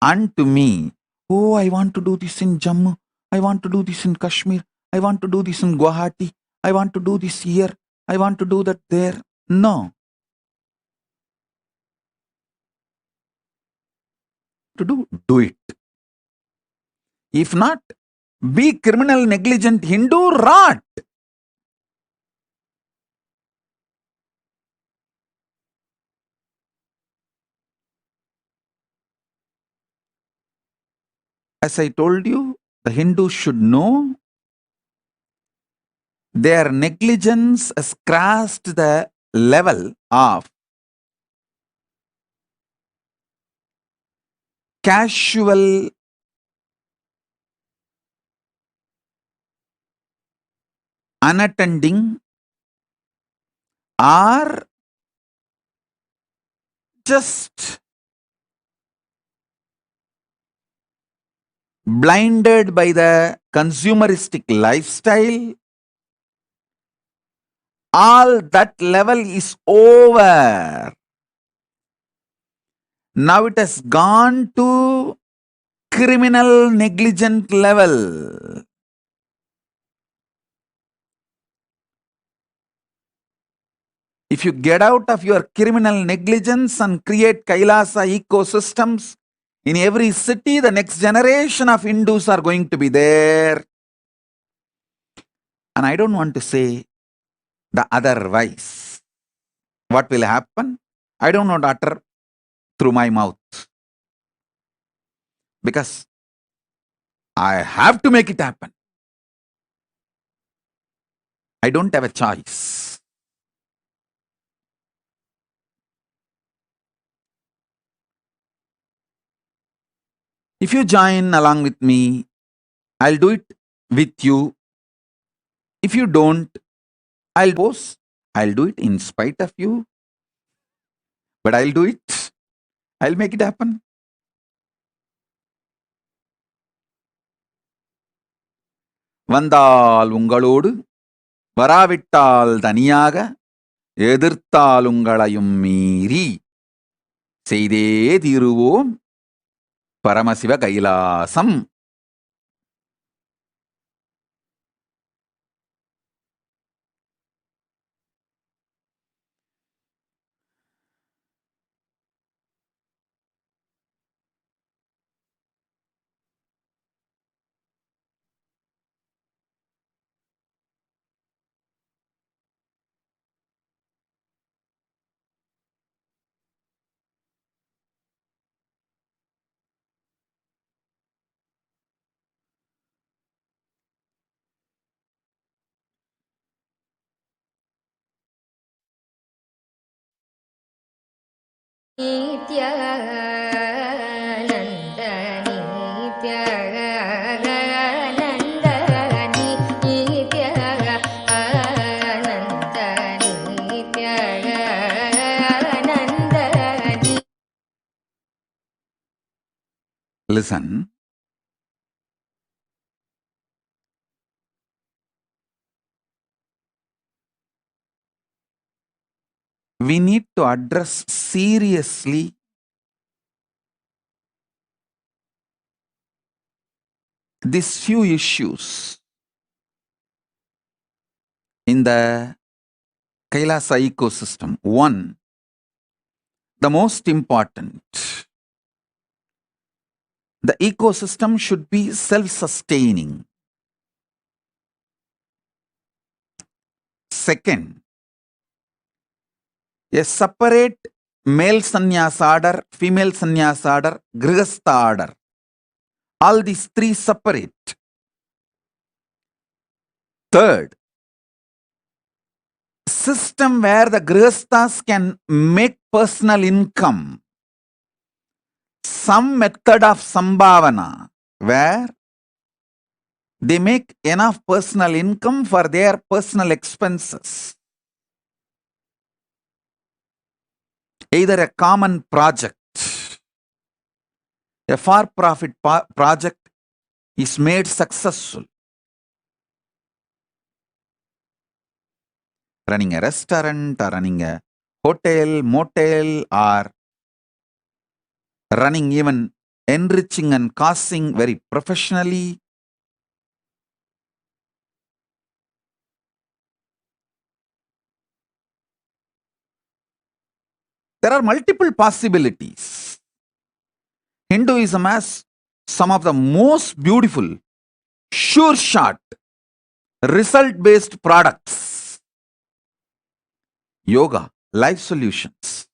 and to me, oh, I want to do this in Jammu, I want to do this in Kashmir, I want to do this in Guwahati, I want to do this here, I want to do that there. No. To do it. If not, be criminal, negligent, Hindu, rot. As I told you, the Hindus should know their negligence has crossed the level of casual unattending or just blinded by the consumeristic lifestyle. All that level is over. Now it has gone to criminal negligent level. If you get out of your criminal negligence and create Kailasa ecosystems in every city, the next generation of Hindus are going to be there. And I don't want to say the otherwise. What will happen? I don't want to utter through my mouth. Because I have to make it happen. I don't have a choice. If you join along with me, I'll do it with you. If you don't, I'll do it in spite of you. But I'll do it. I'll make it happen. வந்தால் உங்களோடு வராவிட்டால் தனியாக எதிர்த்தால் உங்களையும் மீறி செய்தே தீருவோம் Paramasiva Kailasam. Listen, we need to address seriously these few issues in the Kailasa ecosystem. One, the most important, the ecosystem should be self-sustaining. Second, a separate male sannyasa order, female sannyasa order, grihastha order. All these three separate. Third, system where the grihasthas can make personal income. Some method of sambhavana where they make enough personal income for their personal expenses. Either a common project, a for-profit project is made successful. Running a restaurant or running a hotel, motel, or running even enriching and causing very professionally. There are multiple possibilities. Hinduism has some of the most beautiful, sure shot, result-based products. Yoga, life solutions.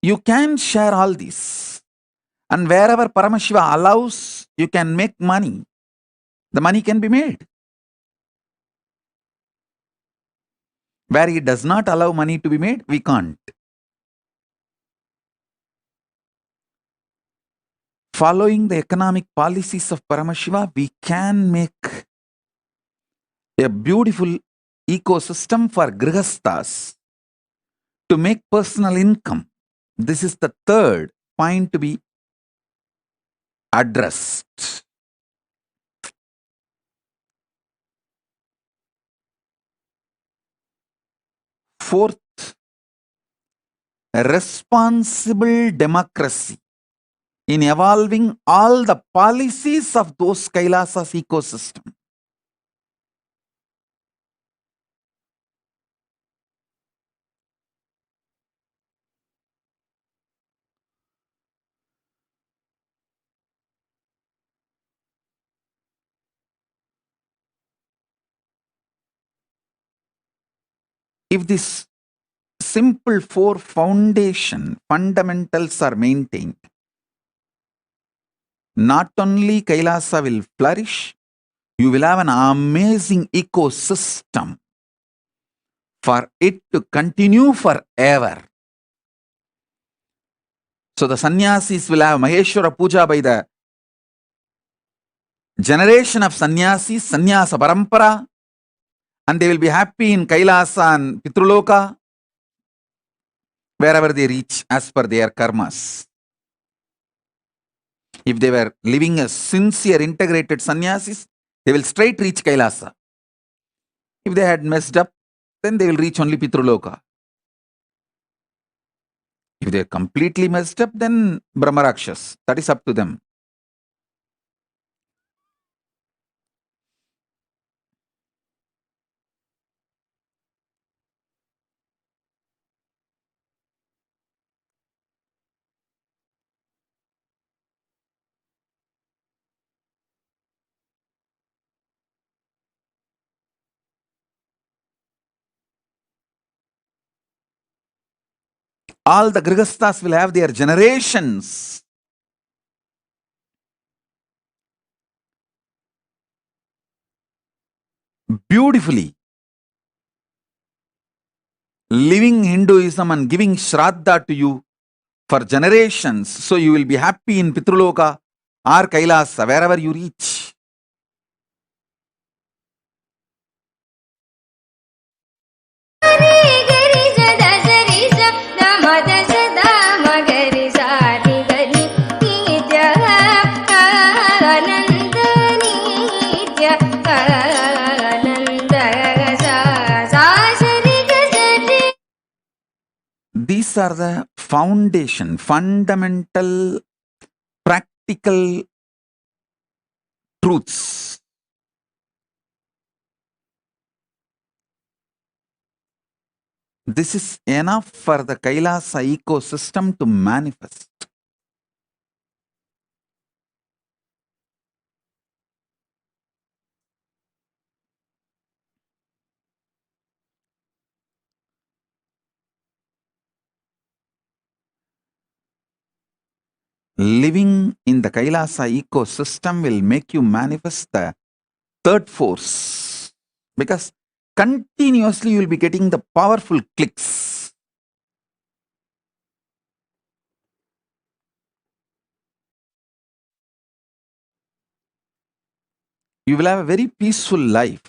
You can share all these. And wherever Paramashiva allows, you can make money. The money can be made. Where he does not allow money to be made, we can't. Following the economic policies of Paramashiva, we can make a beautiful ecosystem for grihasthas to make personal income. This is the third point to be addressed. Fourth, a responsible democracy in evolving all the policies of those Kailasas ecosystem. If these simple four fundamentals are maintained, not only Kailasa will flourish, you will have an amazing ecosystem for it to continue forever. So the sannyasis will have Maheshwara Puja by the generation of sannyasis, sannyasa parampara, and they will be happy in Kailasa and Pitruloka, wherever they reach as per their karmas. If they were living as sincere, integrated sannyasis, they will straight reach Kailasa. If they had messed up, then they will reach only Pitruloka. If they are completely messed up, then Brahmarakshas. That is up to them. All the grihasthas will have their generations. Beautifully living Hinduism and giving Shraddha to you for generations. So you will be happy in Pitruloka or Kailasa, wherever you reach. sa These are the foundation, fundamental, practical truths. This is enough for the Kailasa ecosystem to manifest. Living in the Kailasa ecosystem will make you manifest the third force, because continuously you will be getting the powerful clicks. You will have a very peaceful life.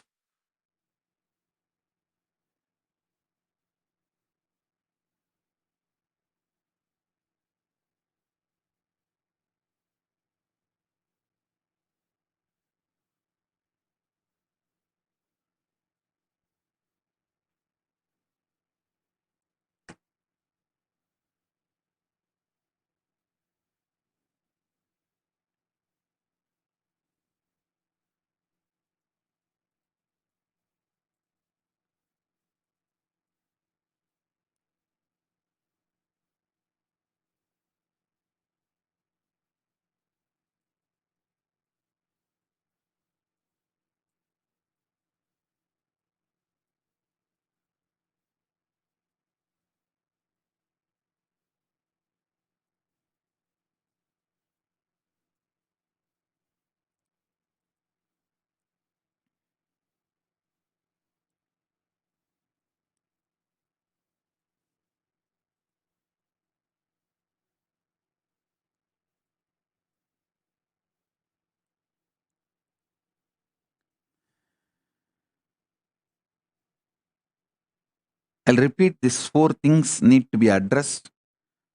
I'll repeat, these four things need to be addressed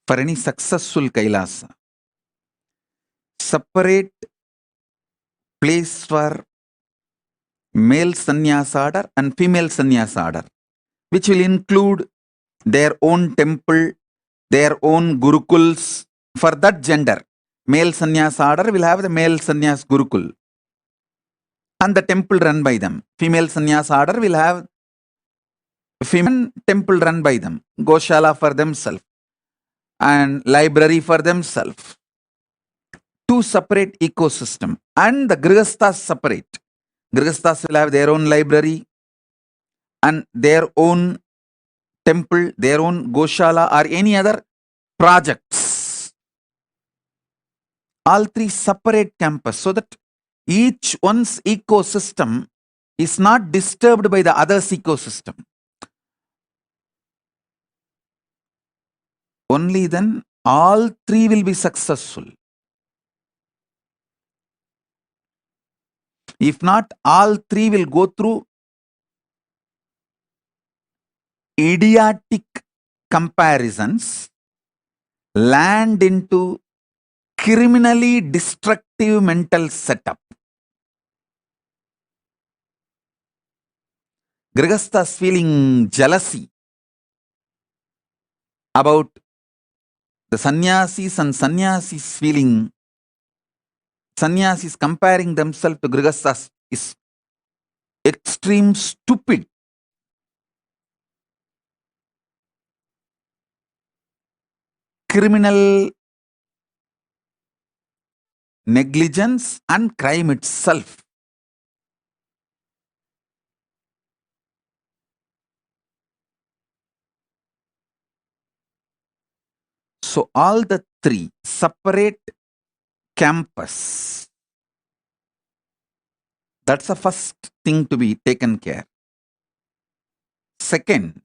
for any successful Kailasa. Separate place for male sannyasa order and female sannyasa order, which will include their own temple, their own gurukuls for that gender. Male sannyasa order will have the male sannyas gurukul and the temple run by them. Female sannyasa order will have female temple run by them, Goshala for themselves and library for themselves. Two separate ecosystem, and the Grihasthas separate. Grihasthas will have their own library and their own temple, their own Goshala or any other projects. All three separate campus so that each one's ecosystem is not disturbed by the other's ecosystem. Only then all three will be successful. If not, all three will go through idiotic comparisons, land into criminally destructive mental setup. Grihasthas feeling jealousy about the sannyasis and sannyasis feeling, sannyasis comparing themselves to Grihasthas is extreme stupid. Criminal negligence and crime itself. So all the three separate campus. That's the first thing to be taken care. Second,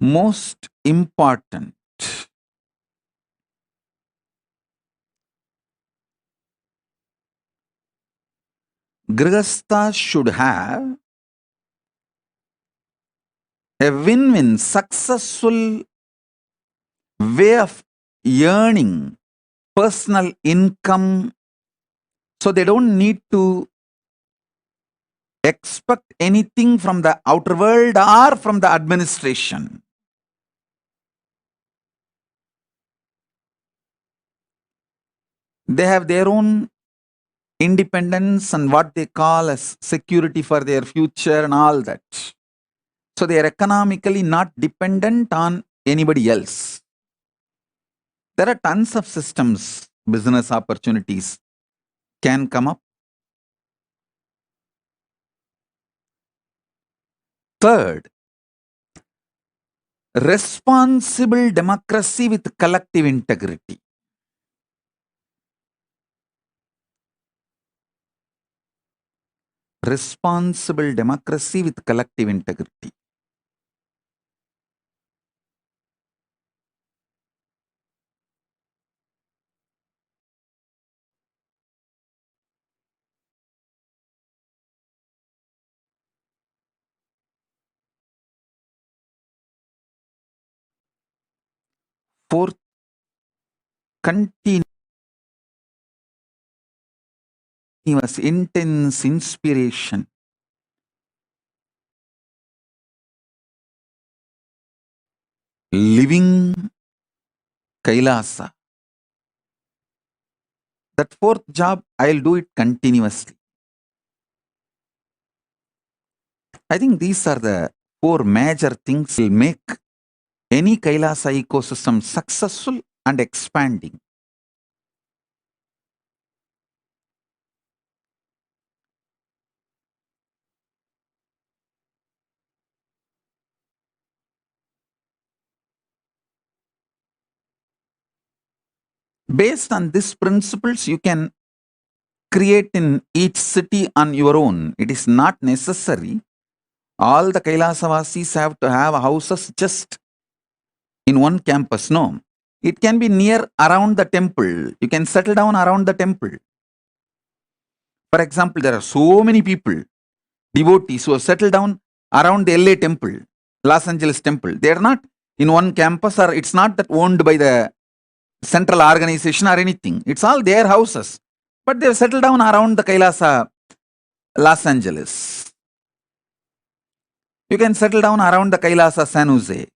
most important, Grihastha should have a win-win, successful way of earning personal income, so they don't need to expect anything from the outer world or from the administration. They have their own independence and what they call as security for their future and all that. So they are economically not dependent on anybody else. There are tons of systems, business opportunities can come up. Third, responsible democracy with collective integrity. Responsible democracy with collective integrity. Fourth, continuous intense inspiration. Living Kailasa. That fourth job, I'll do it continuously. I think these are the four major things will make any Kailasa ecosystem successful and expanding. Based on these principles, you can create in each city on your own. It is not necessary. All the Kailasavasis have to have houses just in one campus. No. It can be near around the temple. You can settle down around the temple. For example, there are so many people, devotees who have settled down around the LA temple, Los Angeles temple. They are not in one campus, or it's not that owned by the central organization or anything. It's all their houses. But they have settled down around the Kailasa, Los Angeles. You can settle down around the Kailasa, San Jose,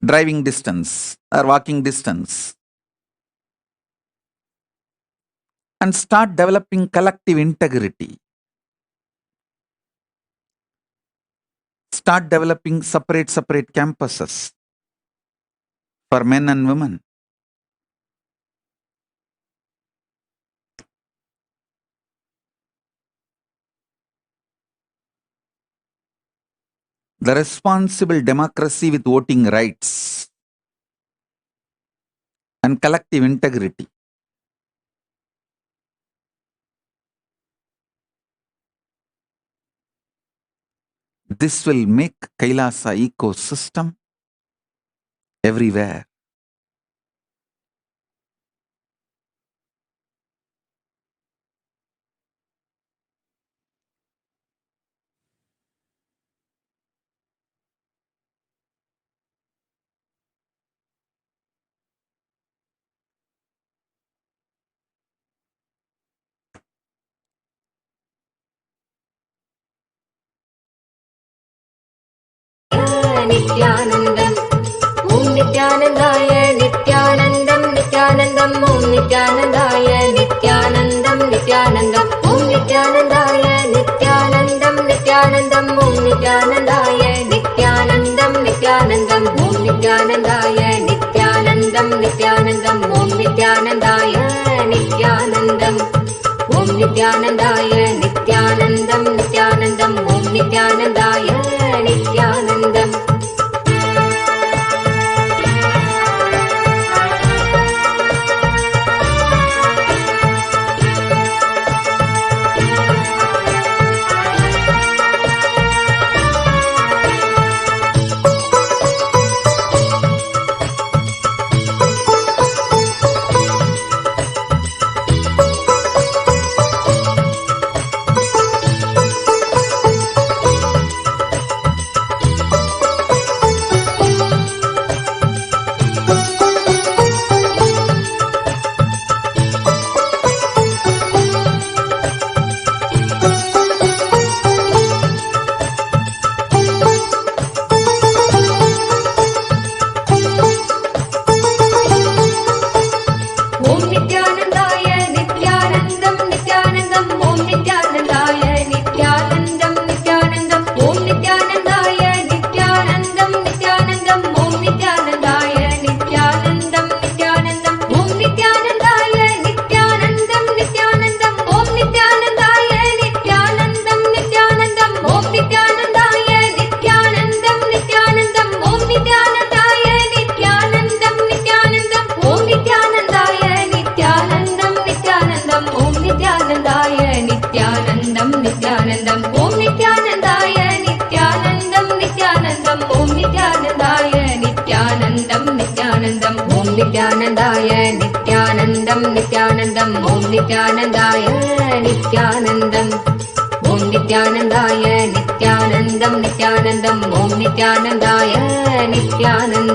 driving distance or walking distance, and start developing collective integrity. Start developing separate campuses for men and women. The responsible democracy with voting rights and collective integrity. This will make Kailasa ecosystem everywhere. Nithyanandam, Om Nithyanandaya, Nithyanandam, Nithyanandam, Om Nithyanandaya, Nithyanandam, Nithyanandam, Om Nithyanandaya, Nithyanandam, Nithyanandam, Om Nithyanandaya, Nithyanandam, Nithyanandam, Om Nithyanandaya, Nithyanandam, Nithyanandam, Om Nithyanandaya, Nithyanandam, Om Nithyanandaya, Nithyanandam, Nithyanandam, Om Nithyanandaya, Nithyanandam. Nithyanandaya Nithyanandam Nithyanandam Om Nithyanandaya Nithyanandam Om Nithyanandaya Nithyanandam Nithyanandam Om Nithyanandaya Nithyanandam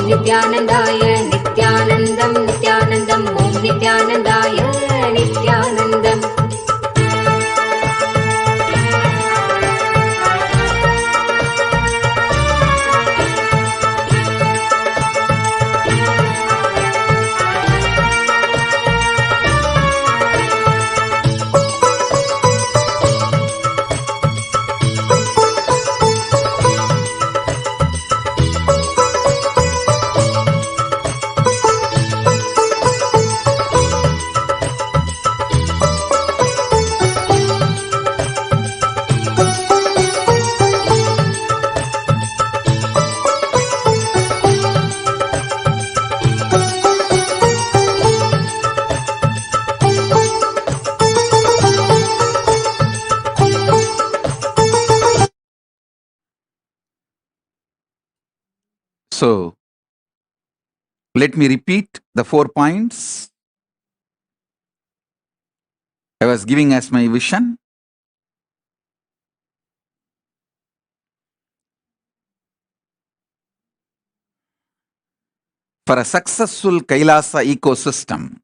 Nithyanandaya Nithyanandam Nithyanandam Om Nithyanandaya Nithyanandam So, let me repeat the 4 points I was giving as my vision. For a successful Kailasa ecosystem,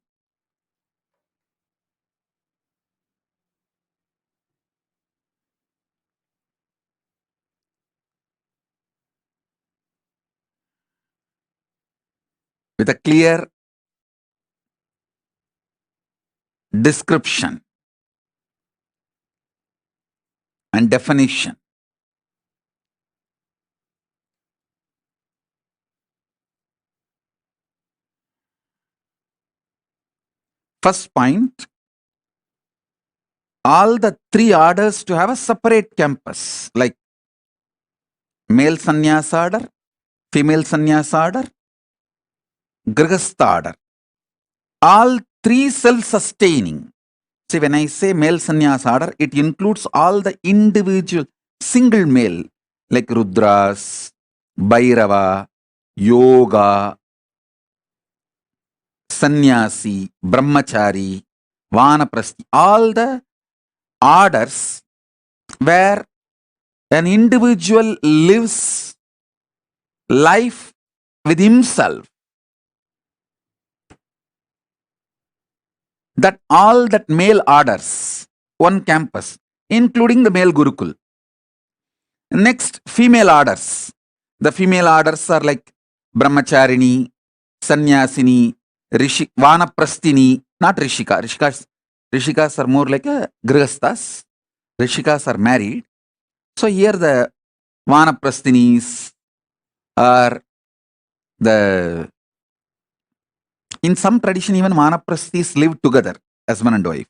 with a clear description and definition, first point, all the 3 orders to have a separate campus, like male sannyasa order, female sannyasa order, grihastha order, all 3 self-sustaining. See, when I say male sannyasa order, it includes all the individual single male, like Rudras, Bhairava, Yoga, Sannyasi, Brahmachari, Vanaprasthi, all the orders where an individual lives life with himself. That all that male orders, one campus, including the male Gurukul. Next, female orders. The female orders are like Brahmacharini, Sannyasini, Vanaprasthini, not Rishika. Rishikas are more like a Grihasthas. Rishikas are married. So here the Vanaprasthinis are in some tradition even Vanaprasthis live together, husband and wife.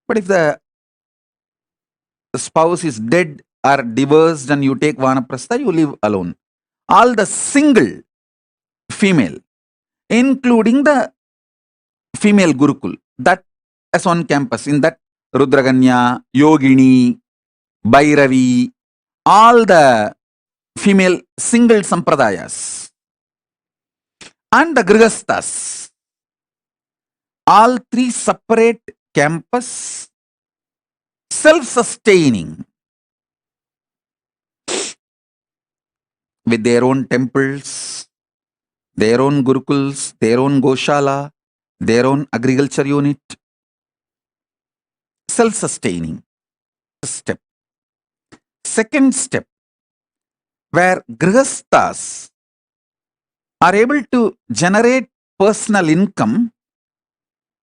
But if the spouse is dead or divorced and you take Vanaprastha, you live alone. All the single female, including the female Gurukul, that as on campus, in that Rudraganya, Yogini, Bhairavi, all the female single sampradayas, and the Grihasthas, All three separate campus, self-sustaining, with their own temples, their own gurukuls, their own goshala, their own agriculture unit, self-sustaining step. Second step, where grihasthas are able to generate personal income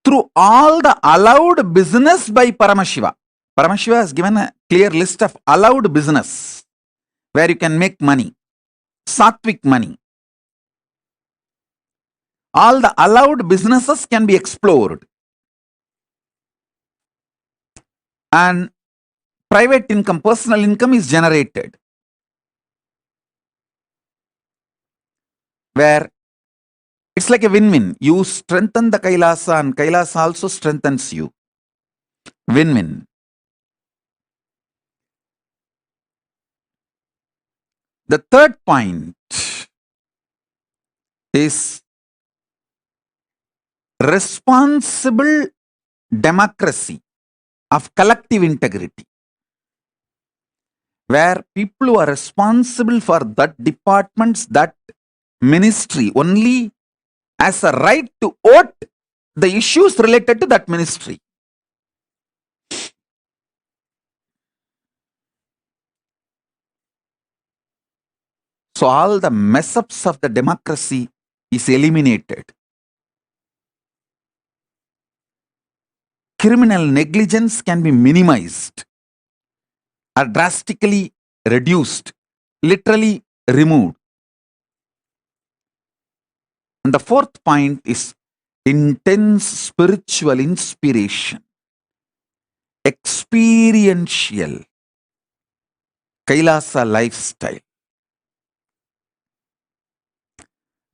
through all the allowed business by Paramashiva. Paramashiva has given a clear list of allowed business where you can make money, sattvic money. All the allowed businesses can be explored. And private income, personal income is generated. Where it's like a win-win. You strengthen the Kailasa and Kailasa also strengthens you. Win-win. The third point is responsible democracy of collective integrity, where people who are responsible for that departments, that ministry, only has a right to vote the issues related to that ministry. So all the mess-ups of the democracy is eliminated. Criminal negligence can be minimized or drastically reduced, literally removed. And the fourth point is intense spiritual inspiration, experiential Kailasa lifestyle.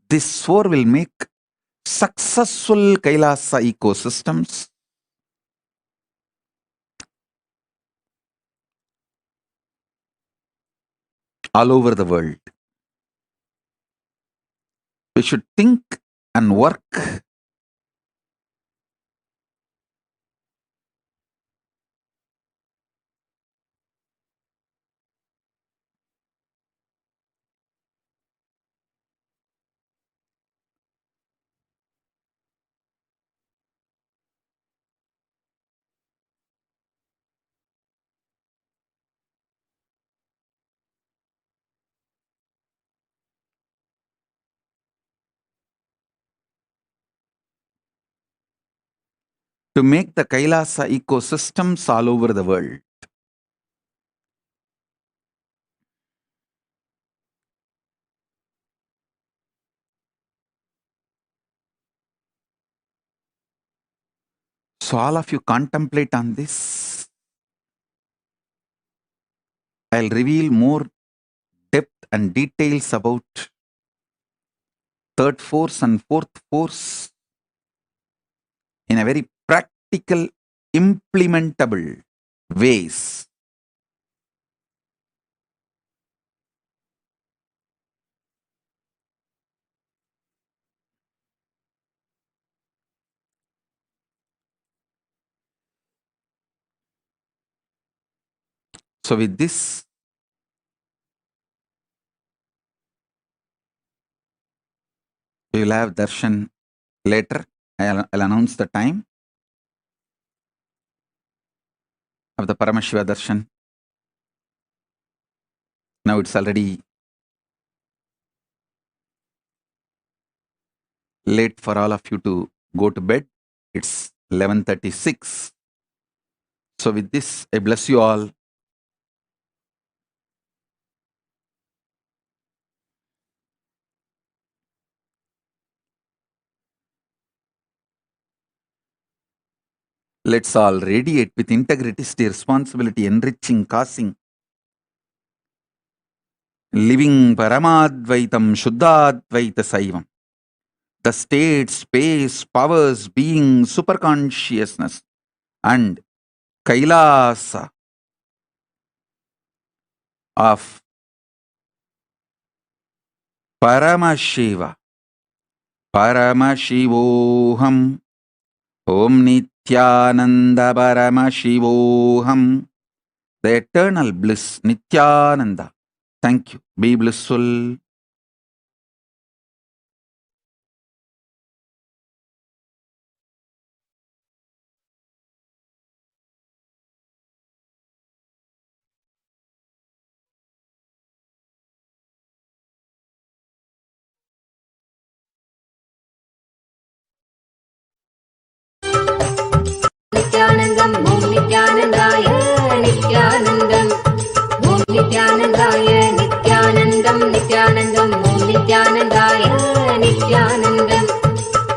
This four will make successful Kailasa ecosystems all over the world. We should think and work to make the Kailasa ecosystems all over the world. So all of you contemplate on this. I'll reveal more depth and details about third force and fourth force in a very practical, implementable ways. So with this, we will have darshan later. I'll announce the time of the Paramashiva darshan. Now it's already late for all of you to go to bed. It's 11:36. So with this, I bless you all. Let's all radiate with integrity, responsibility, enriching, causing, living Paramadvaitam, Shuddhadvaita Saivam. The state, space, powers, being, superconsciousness, and Kailasa of Paramashiva, Paramashivoham, Om Nithyananda Paramashivoham. The eternal bliss, Nithyananda. Thank you. Be blissful. Nithyanandam Om Nithyanandaya Nithyanandam Om Nithyanandaya Nithyanandam Nithyanandam Om Nithyanandaya Nithyanandam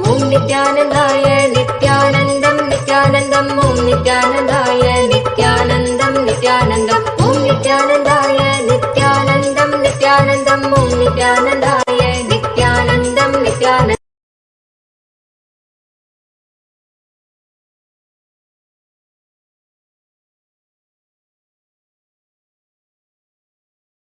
Om Nithyanandaya Nithyanandam Nithyanandam Om Nithyanandaya Nithyanandam Nithyanandam Om Nithyanandaya Nithyanandam Nithyanandam Om Nithyanandaya Nithyanandam Nithyanandam